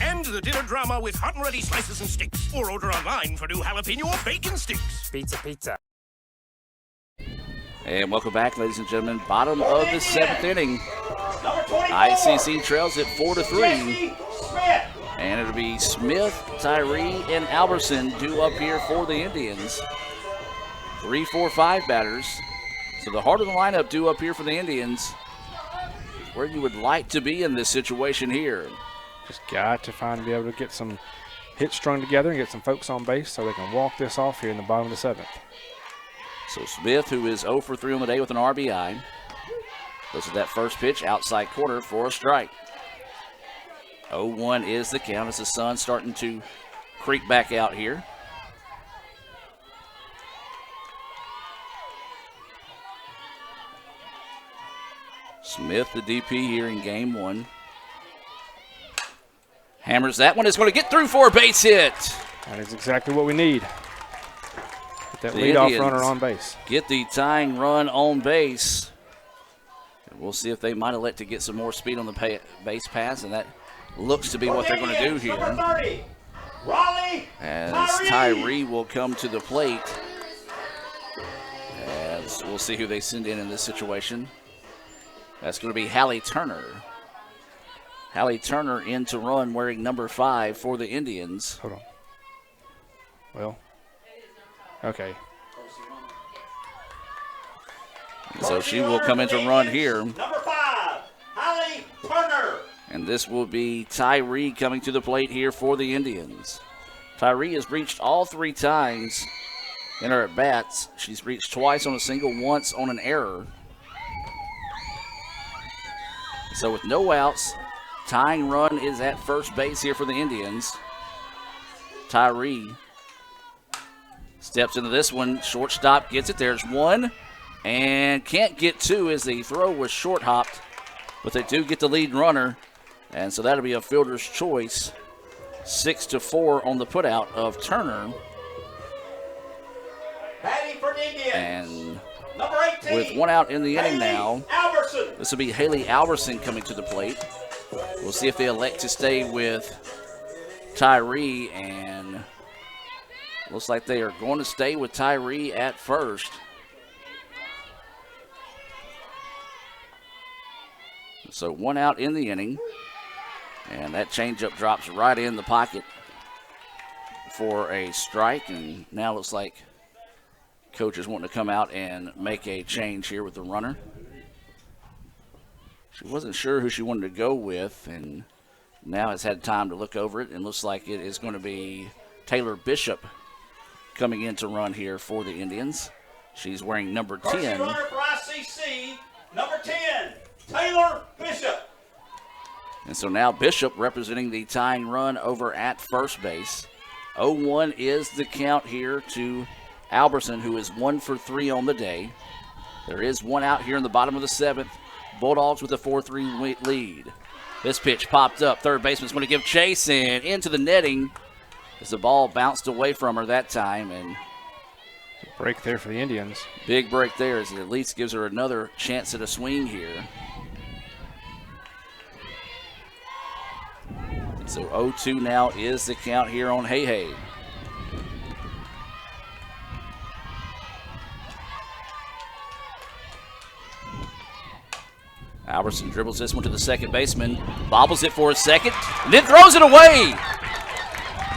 End the dinner drama with hot and ready slices and sticks. Or order online for new jalapeno or bacon sticks. Pizza. And welcome back, ladies and gentlemen. Bottom of the 7th inning. ICC trails at 4-3. And it'll be Smith, Tyree, and Alberson due up here for the Indians. 3, 4, 5 batters. So the heart of the lineup due up here for the Indians. Where you would like to be in this situation here. Just got to be able to get some hits strung together and get some folks on base so they can walk this off here in the bottom of the 7th. So Smith, who is 0 for 3 on the day with an RBI. Looks at that first pitch, outside corner for a strike. 0-1 is the count as the sun's starting to creep back out here. Smith, the DP here in game 1. Hammers that one. It's going to get through for a base hit. That is exactly what we need. Get that The leadoff Indians runner on base. Get the tying run on base. And we'll see if they might elect to get some more speed on the base pass, and that looks to be what they're going to do here. Number 30, Raleigh As Tyree will come to the plate. As we'll see who they send in this situation. That's going to be Hallie Turner. Hallie Turner in to run wearing number 5 for the Indians. Hold on. Well, okay. So she will come in to run here. Number 5, Hallie Turner. And this will be Tyree coming to the plate here for the Indians. Tyree has reached all 3 times in her at-bats. She's reached twice on a single, once on an error. So with no outs, tying run is at first base here for the Indians. Tyree steps into this one. Shortstop gets it. There's 1 and can't get 2 as the throw was short hopped. But they do get the lead runner. And so that'll be a fielder's choice. 6-4 on the putout of Turner. Batting for the Indians. And number 18, with 1 out in the inning Haley now, Alberson. this will be Haley Alberson coming to the plate. We'll see if they elect to stay with Tyree, and looks like they are going to stay with Tyree at first. So 1 out in the inning, and that changeup drops right in the pocket for a strike, and now looks like coach is wanting to come out and make a change here with the runner. She wasn't sure who she wanted to go with, and now has had time to look over it, and looks like it is going to be Taylor Bishop coming in to run here for the Indians. She's wearing number 10. First runner for ICC, number 10, Taylor Bishop. And so now Bishop representing the tying run over at first base. 0-1 is the count here to Alberson, who is 1 for 3 on the day. There is 1 out here in the bottom of the 7th. Bulldogs with a 4-3 lead. This pitch popped up. Third baseman's going to give chase and into the netting as the ball bounced away from her that time. And break there for the Indians. Big break there as it at least gives her another chance at a swing here. So 0-2 now is the count here on Hay. Alberson dribbles this one to the second baseman, bobbles it for a second, and then throws it away.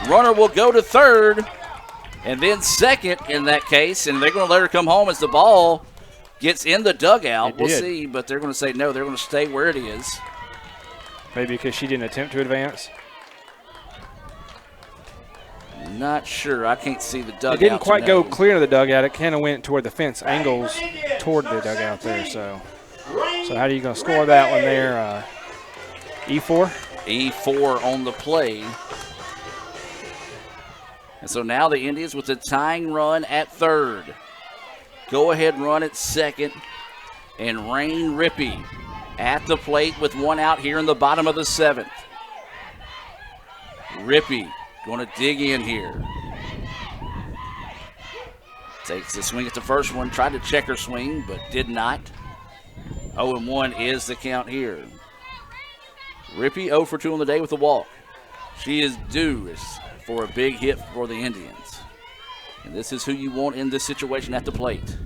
Runner will go to third, and then second in that case, and they're going to let her come home as the ball gets in the dugout. We'll see, but they're going to say no, they're going to stay where it is. Maybe because she didn't attempt to advance. Not sure. I can't see the dugout. It didn't quite go clear of the dugout. It kind of went toward the fence angles toward the dugout there. So how are you going to score that one there? E4? E4 on the play. And so now the Indians with the tying run at third. Go ahead run at second. And Rain Rippey at the plate with 1 out here in the bottom of the 7th. Rippey going to dig in here. Takes the swing at the first one. Tried to check her swing, but did not. 0-1 is the count here. Rippey 0 for 2 on the day with a walk. She is due for a big hit for the Indians. And this is who you want in this situation at the plate.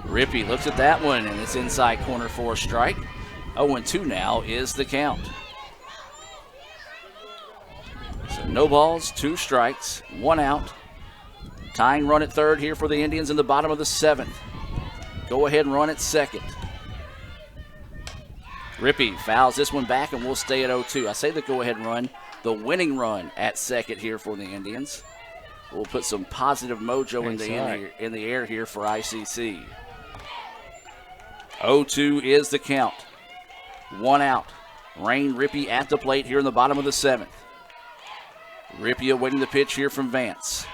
Rippey looks at that one, and it's inside corner for a strike. 0-2 now is the count. So no balls, 2 strikes, 1 out. Tying run at third here for the Indians in the bottom of the 7th. Go ahead and run at second. Rippey fouls this one back, and we'll stay at 0-2. I say the go-ahead run, the winning run at second here for the Indians. We'll put some positive mojo in the air here for ICC. 0-2 is the count. 1 out. Rain Rippey at the plate here in the bottom of the 7th. Rippey awaiting the pitch here from Vance.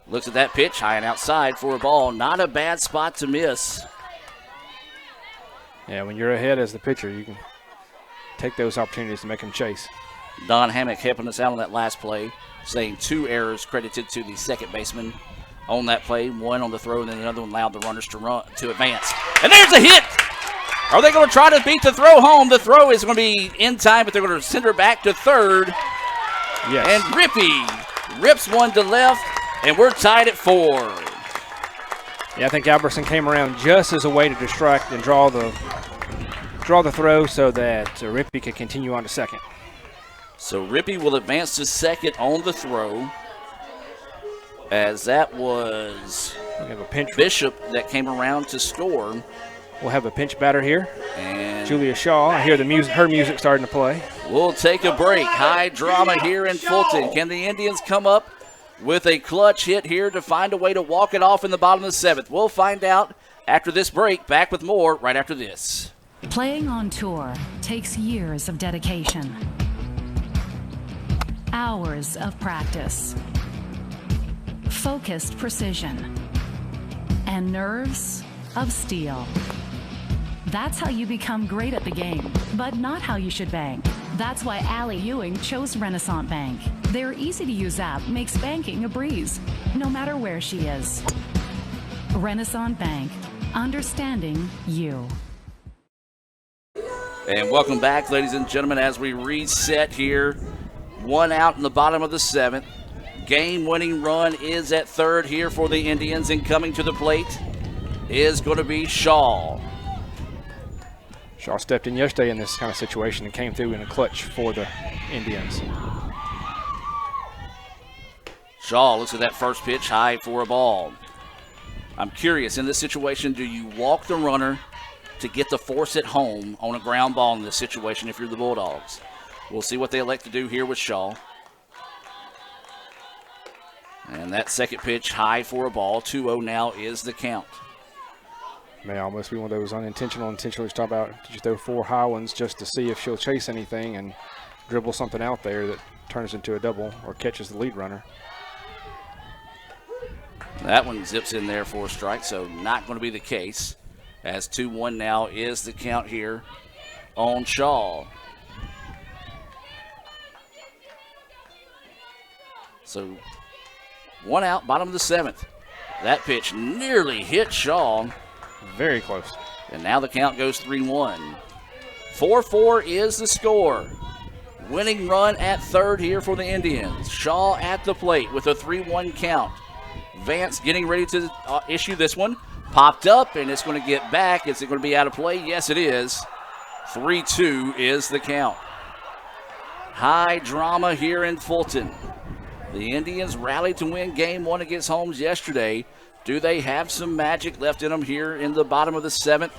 Looks at that pitch, high and outside for a ball. Not a bad spot to miss. Yeah, when you're ahead as the pitcher, you can take those opportunities to make them chase. Don Hammock helping us out on that last play, saying 2 errors credited to the second baseman on that play. One on the throw, and then another one allowed the runners to advance. And there's a hit! Are they going to try to beat the throw home? The throw is going to be in time, but they're going to send her back to third. Yes. And Rippey rips one to left, and we're tied at 4. Yeah, I think Albertson came around just as a way to distract and draw the throw so that Rippey could continue on to second. So Rippey will advance to second on the throw, as that was we have a pinch Bishop that came around to score. We'll have a pinch batter here. And Julia Shaw. I hear the music, her music starting to play. We'll take a break. High drama here in Fulton. Can the Indians come up with a clutch hit here to find a way to walk it off in the bottom of the 7th? We'll find out after this break. Back with more right after this. Playing on tour takes years of dedication, hours of practice, focused precision, and nerves of steel. That's how you become great at the game, but not how you should bank. That's why Allie Ewing chose Renaissance Bank. Their easy-to-use app makes banking a breeze, no matter where she is. Renaissance Bank, understanding you. And welcome back, ladies and gentlemen, as we reset here. 1 out in the bottom of the 7th. Game-winning run is at third here for the Indians, and coming to the plate is going to be Shaw. Shaw stepped in yesterday in this kind of situation and came through in a clutch for the Indians. Shaw looks at that first pitch, high for a ball. I'm curious, in this situation, do you walk the runner to get the force at home on a ground ball in this situation if you're the Bulldogs? We'll see what they elect to do here with Shaw. And that second pitch, high for a ball. 2-0 now is the count. May almost be one of those unintentional, intentionally talk about, did you throw 4 high ones just to see if she'll chase anything and dribble something out there that turns into a double or catches the lead runner. That one zips in there for a strike, so not going to be the case, as 2-1 now is the count here on Shaw. So 1 out, bottom of the 7th. That pitch nearly hit Shaw. Very close. And now the count goes 3-1. 4-4 is the score. Winning run at third here for the Indians. Shaw at the plate with a 3-1 count. Vance getting ready to issue this one. Popped up, and it's going to get back. Is it going to be out of play? Yes, it is. 3-2 is the count. High drama here in Fulton. The Indians rallied to win Game 1 against Holmes yesterday. Do they have some magic left in them here in the bottom of the 7th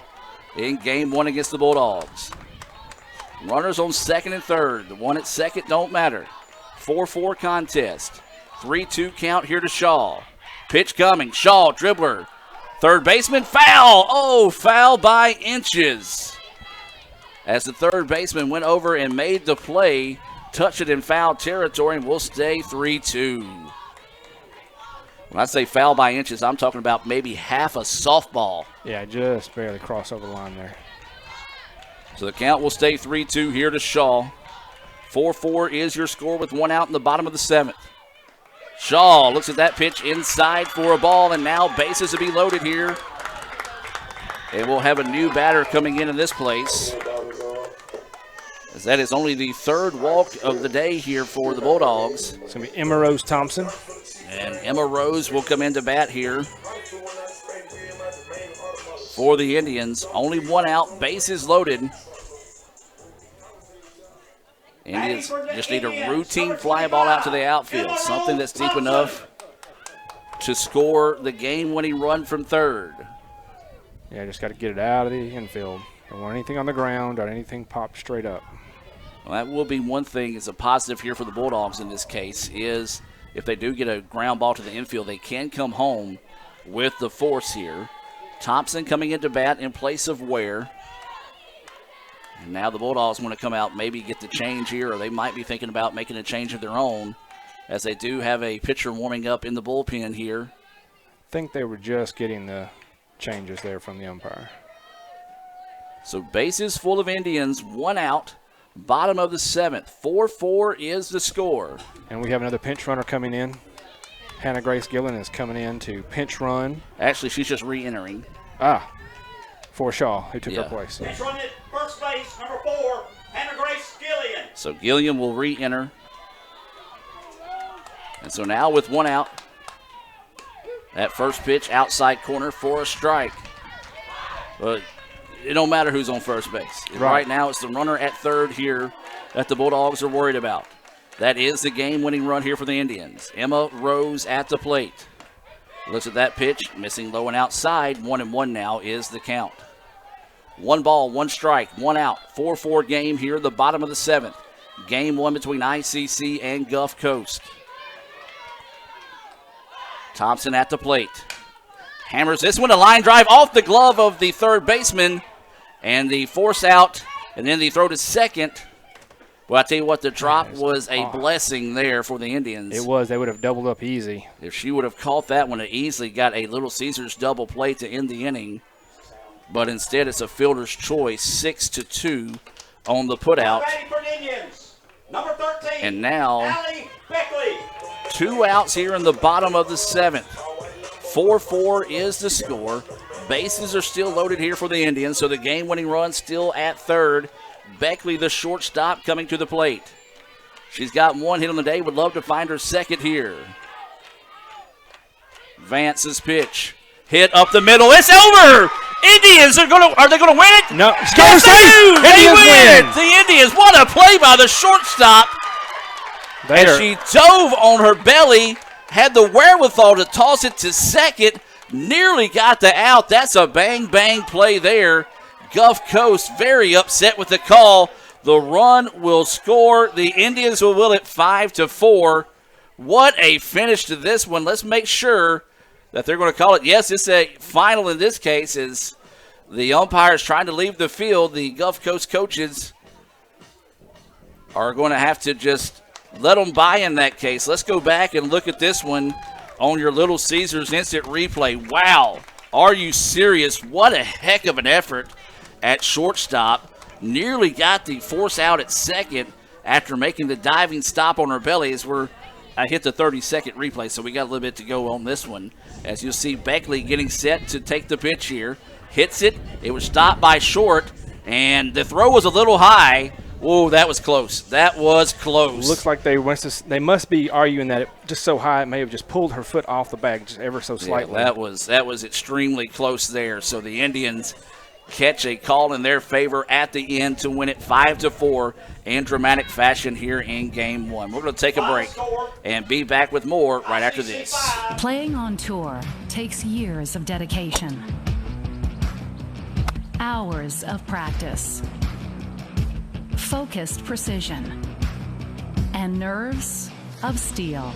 in Game 1 against the Bulldogs? Runners on second and third. The one at second don't matter. 4-4 contest. 3-2 count here to Shaw. Pitch coming. Shaw, dribbler. Third baseman, foul. Oh, foul by inches. As the third baseman went over and made the play, touched it in foul territory, and will stay 3-2. When I say foul by inches, I'm talking about maybe half a softball. Yeah, just barely cross over the line there. So the count will stay 3-2 here to Shaw. 4-4 is your score with 1 out in the bottom of the 7th. Shaw looks at that pitch inside for a ball, and now bases will be loaded here. And we'll have a new batter coming in this place, as that is only the third walk of the day here for the Bulldogs. It's going to be Emma Rose Thompson. And Emma Rose will come into bat here for the Indians. Only 1 out, bases loaded. Indians just need a routine fly ball out to the outfield, something that's deep enough to score the game-winning run from third. Yeah, just got to get it out of the infield. Don't want anything on the ground or anything popped straight up. Well, that will be one thing is a positive here for the Bulldogs in this case is if they do get a ground ball to the infield, they can come home with the force here. Thompson coming into bat in place of Ware. And now the Bulldogs want to come out, maybe get the change here, or they might be thinking about making a change of their own, as they do have a pitcher warming up in the bullpen here. I think they were just getting the changes there from the umpire. So bases full of Indians, 1 out, Bottom of the 7th. 4-4 is the score. And we have another pinch runner coming in. Hannah Grace Gillen is coming in to pinch run. Actually, she's just re-entering. For Shaw, who took her place. Pinch run at first base, number 4, Hannah Grace Gillian. So Gillian will re-enter. And so now with one out, that first pitch outside corner for a strike. But it don't matter who's on first base. Right now it's the runner at third here that the Bulldogs are worried about. That is the game-winning run here for the Indians. Emma Rose at the plate. Looks at that pitch, missing low and outside. 1-1 now is the count. 1 ball, 1 strike, 1 out. 4-4 game here at the bottom of the 7th. Game 1 between ICC and Gulf Coast. Thompson at the plate. Hammers this one, a line drive off the glove of the third baseman. And the force out, and then the throw to second. Well, I tell you what, the drop was a blessing there for the Indians. It was. They would have doubled up easy. If she would have caught that one, it easily got a Little Caesars double play to end the inning. But instead, it's a fielder's choice, 6-2 on the putout. Number 13, and now, Allie Beckley. 2 outs here in the bottom of the 7th. 4-4 is the score. Bases are still loaded here for the Indians, so the game-winning run still at third. Beckley, the shortstop, coming to the plate. She's got 1 hit on the day. Would love to find her second here. Vance's pitch. Hit up the middle. It's over! Indians are they gonna win it? No. Yes, they win it! The Indians, what a play by the shortstop. As she dove on her belly, had the wherewithal to toss it to second, nearly got the out. That's a bang play there. Gulf Coast very upset with the call. The run will score. The Indians will win it 5-4. What a finish to this one. Let's make sure that they're going to call it. Yes, it's a final in this case as the umpires trying to leave the field. The Gulf Coast coaches are going to have to just let them by in that case. Let's go back and look at this one on your Little Caesars instant replay. Wow, are you serious? What a heck of an effort at shortstop. Nearly got the force out at second after making the diving stop on her belly as I hit the 30-second replay, so we got a little bit to go on this one. As you'll see, Beckley getting set to take the pitch here. Hits it. It was stopped by short, and the throw was a little high. Whoa, that was close. That was close. Looks like they must be arguing that it just so high it may have just pulled her foot off the bag just ever so slightly. Yeah, that was extremely close there. So the Indians catch a call in their favor at the end to win it 5-4 in dramatic fashion here in Game 1. We're going to take a break and be back with more right after this. Playing on tour takes years of dedication, hours of practice, focused precision, and nerves of steel.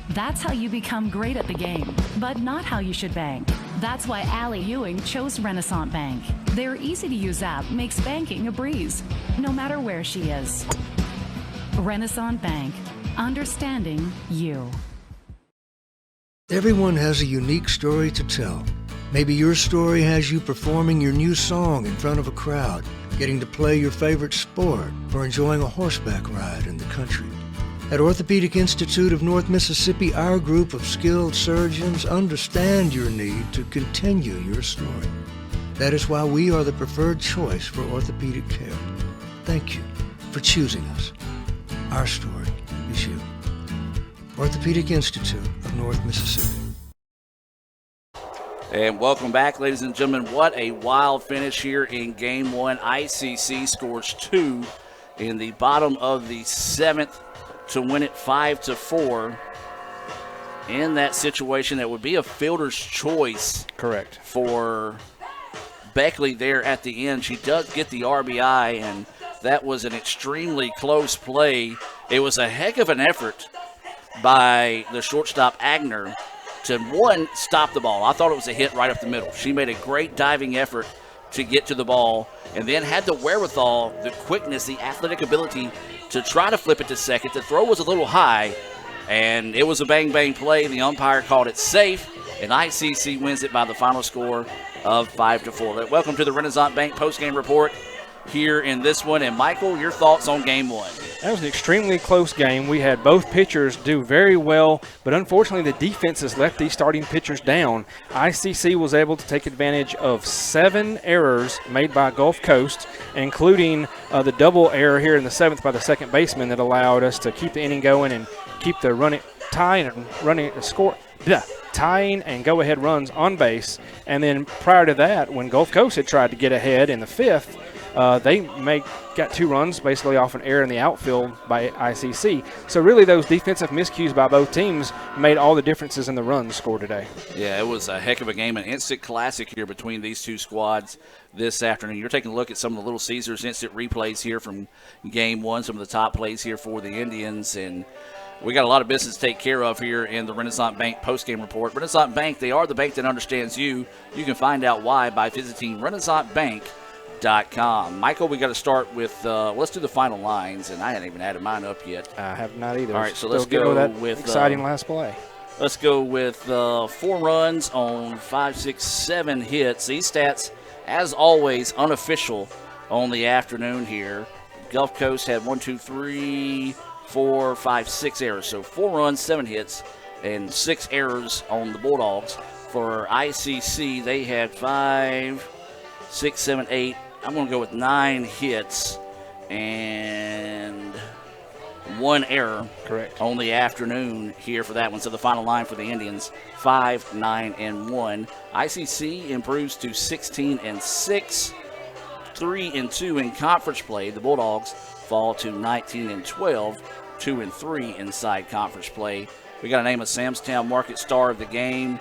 That's how you become great at the game, but not how you should bank. That's why Allie Ewing chose Renaissance Bank. Their easy-to-use app makes banking a breeze, no matter where she is. Renaissance Bank, understanding you. Everyone has a unique story to tell. Maybe your story has you performing your new song in front of a crowd, getting to play your favorite sport, or enjoying a horseback ride in the country. At Orthopedic Institute of North Mississippi, our group of skilled surgeons understand your need to continue your story. That is why we are the preferred choice for orthopedic care. Thank you for choosing us. Our story is you. Orthopedic Institute of North Mississippi. And welcome back, ladies and gentlemen. What a wild finish here in Game 1. ICC scores 2 in the bottom of the 7th to win it 5-4. In that situation, that would be a fielder's choice. Correct. For Beckley there at the end. She does get the RBI, and that was an extremely close play. It was a heck of an effort by the shortstop, Agner, to, one, stop the ball. I thought it was a hit right up the middle. She made a great diving effort to get to the ball and then had the wherewithal, the quickness, the athletic ability to try to flip it to second. The throw was a little high, and it was a bang play. The umpire called it safe, and ICC wins it by the final score of 5-4. Welcome to the Renaissance Bank postgame report here in this one. And Michael, your thoughts on game one? That was an extremely close game. We had both pitchers do very well, but unfortunately the defenses let these starting pitchers down. ICC was able to take advantage of 7 errors made by Gulf Coast, including the double error here in the 7th by the second baseman that allowed us to keep the inning going and keep the tying and go-ahead runs on base. And then prior to that, when Gulf Coast had tried to get ahead in the 5th, they got 2 runs basically off an error in the outfield by ICC. So really those defensive miscues by both teams made all the differences in the runs scored today. Yeah, it was a heck of a game, an instant classic here between these two squads this afternoon. You're taking a look at some of the Little Caesars instant replays here from game one, some of the top plays here for the Indians, and we got a lot of business to take care of here in the Renaissance Bank postgame report. Renaissance Bank, they are the bank that understands you. You can find out why by visiting RenaissanceBank.com. Michael, we got to start with, let's do the final lines, and I hadn't even added mine up yet. I have not either. All right, so Still let's go go that with exciting last play. Let's go with 4 runs on 5, 6, 7 hits. These stats, as always, unofficial on the afternoon here. Gulf Coast had 1, 2, 3, 4, 5, 6 errors. So 4 runs, 7 hits, and 6 errors on the Bulldogs. For ICC, they had 5, 6, 7, 8. I'm going to go with 9 hits and 1 error. Correct. On the afternoon here for that one. So the final line for the Indians, 5, 9, and 1. ICC improves to 16-6, 3-2 in conference play. The Bulldogs fall to 19-12, 2-3 inside conference play. We got to name a Samstown Market star of the game,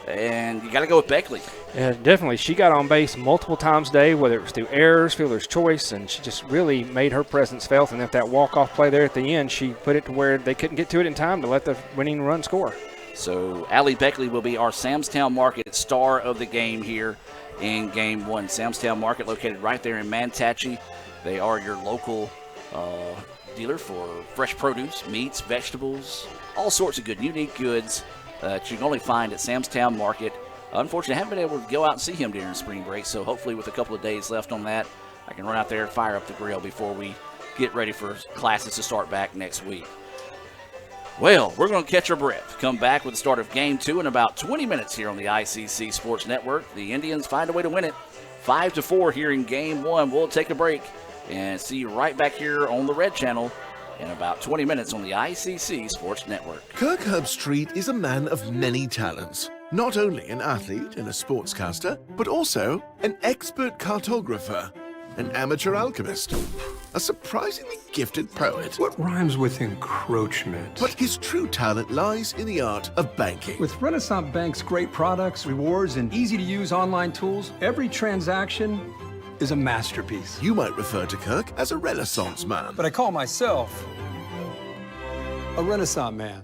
and you got to go with Beckley. Yeah, definitely. She got on base multiple times today, whether it was through errors, fielder's choice, and she just really made her presence felt. And if that walk-off play there at the end, she put it to where they couldn't get to it in time to let the winning run score. So Allie Beckley will be our Samstown Market star of the game here in game one. Samstown Market located right there in Manatachee. They are your local dealer for fresh produce, meats, vegetables, all sorts of good, unique goods that you can only find at Samstown Market. Unfortunately, I haven't been able to go out and see him during spring break, so hopefully with a couple of days left on that, I can run out there and fire up the grill before we get ready for classes to start back next week. Well, we're going to catch our breath. Come back with the start of Game 2 in about 20 minutes here on the ICC Sports Network. The Indians find a way to win it 5-4 here in Game 1. We'll take a break and see you right back here on the Red Channel in about 20 minutes on the ICC Sports Network. Kirk Herbstreit is a man of many talents. Not only an athlete and a sportscaster, but also an expert cartographer, an amateur alchemist, a surprisingly gifted poet. What rhymes with encroachment? But his true talent lies in the art of banking. With Renaissance Bank's great products, rewards, and easy-to-use online tools, every transaction is a masterpiece. You might refer to Kirk as a Renaissance man. But I call myself a Renaissance man.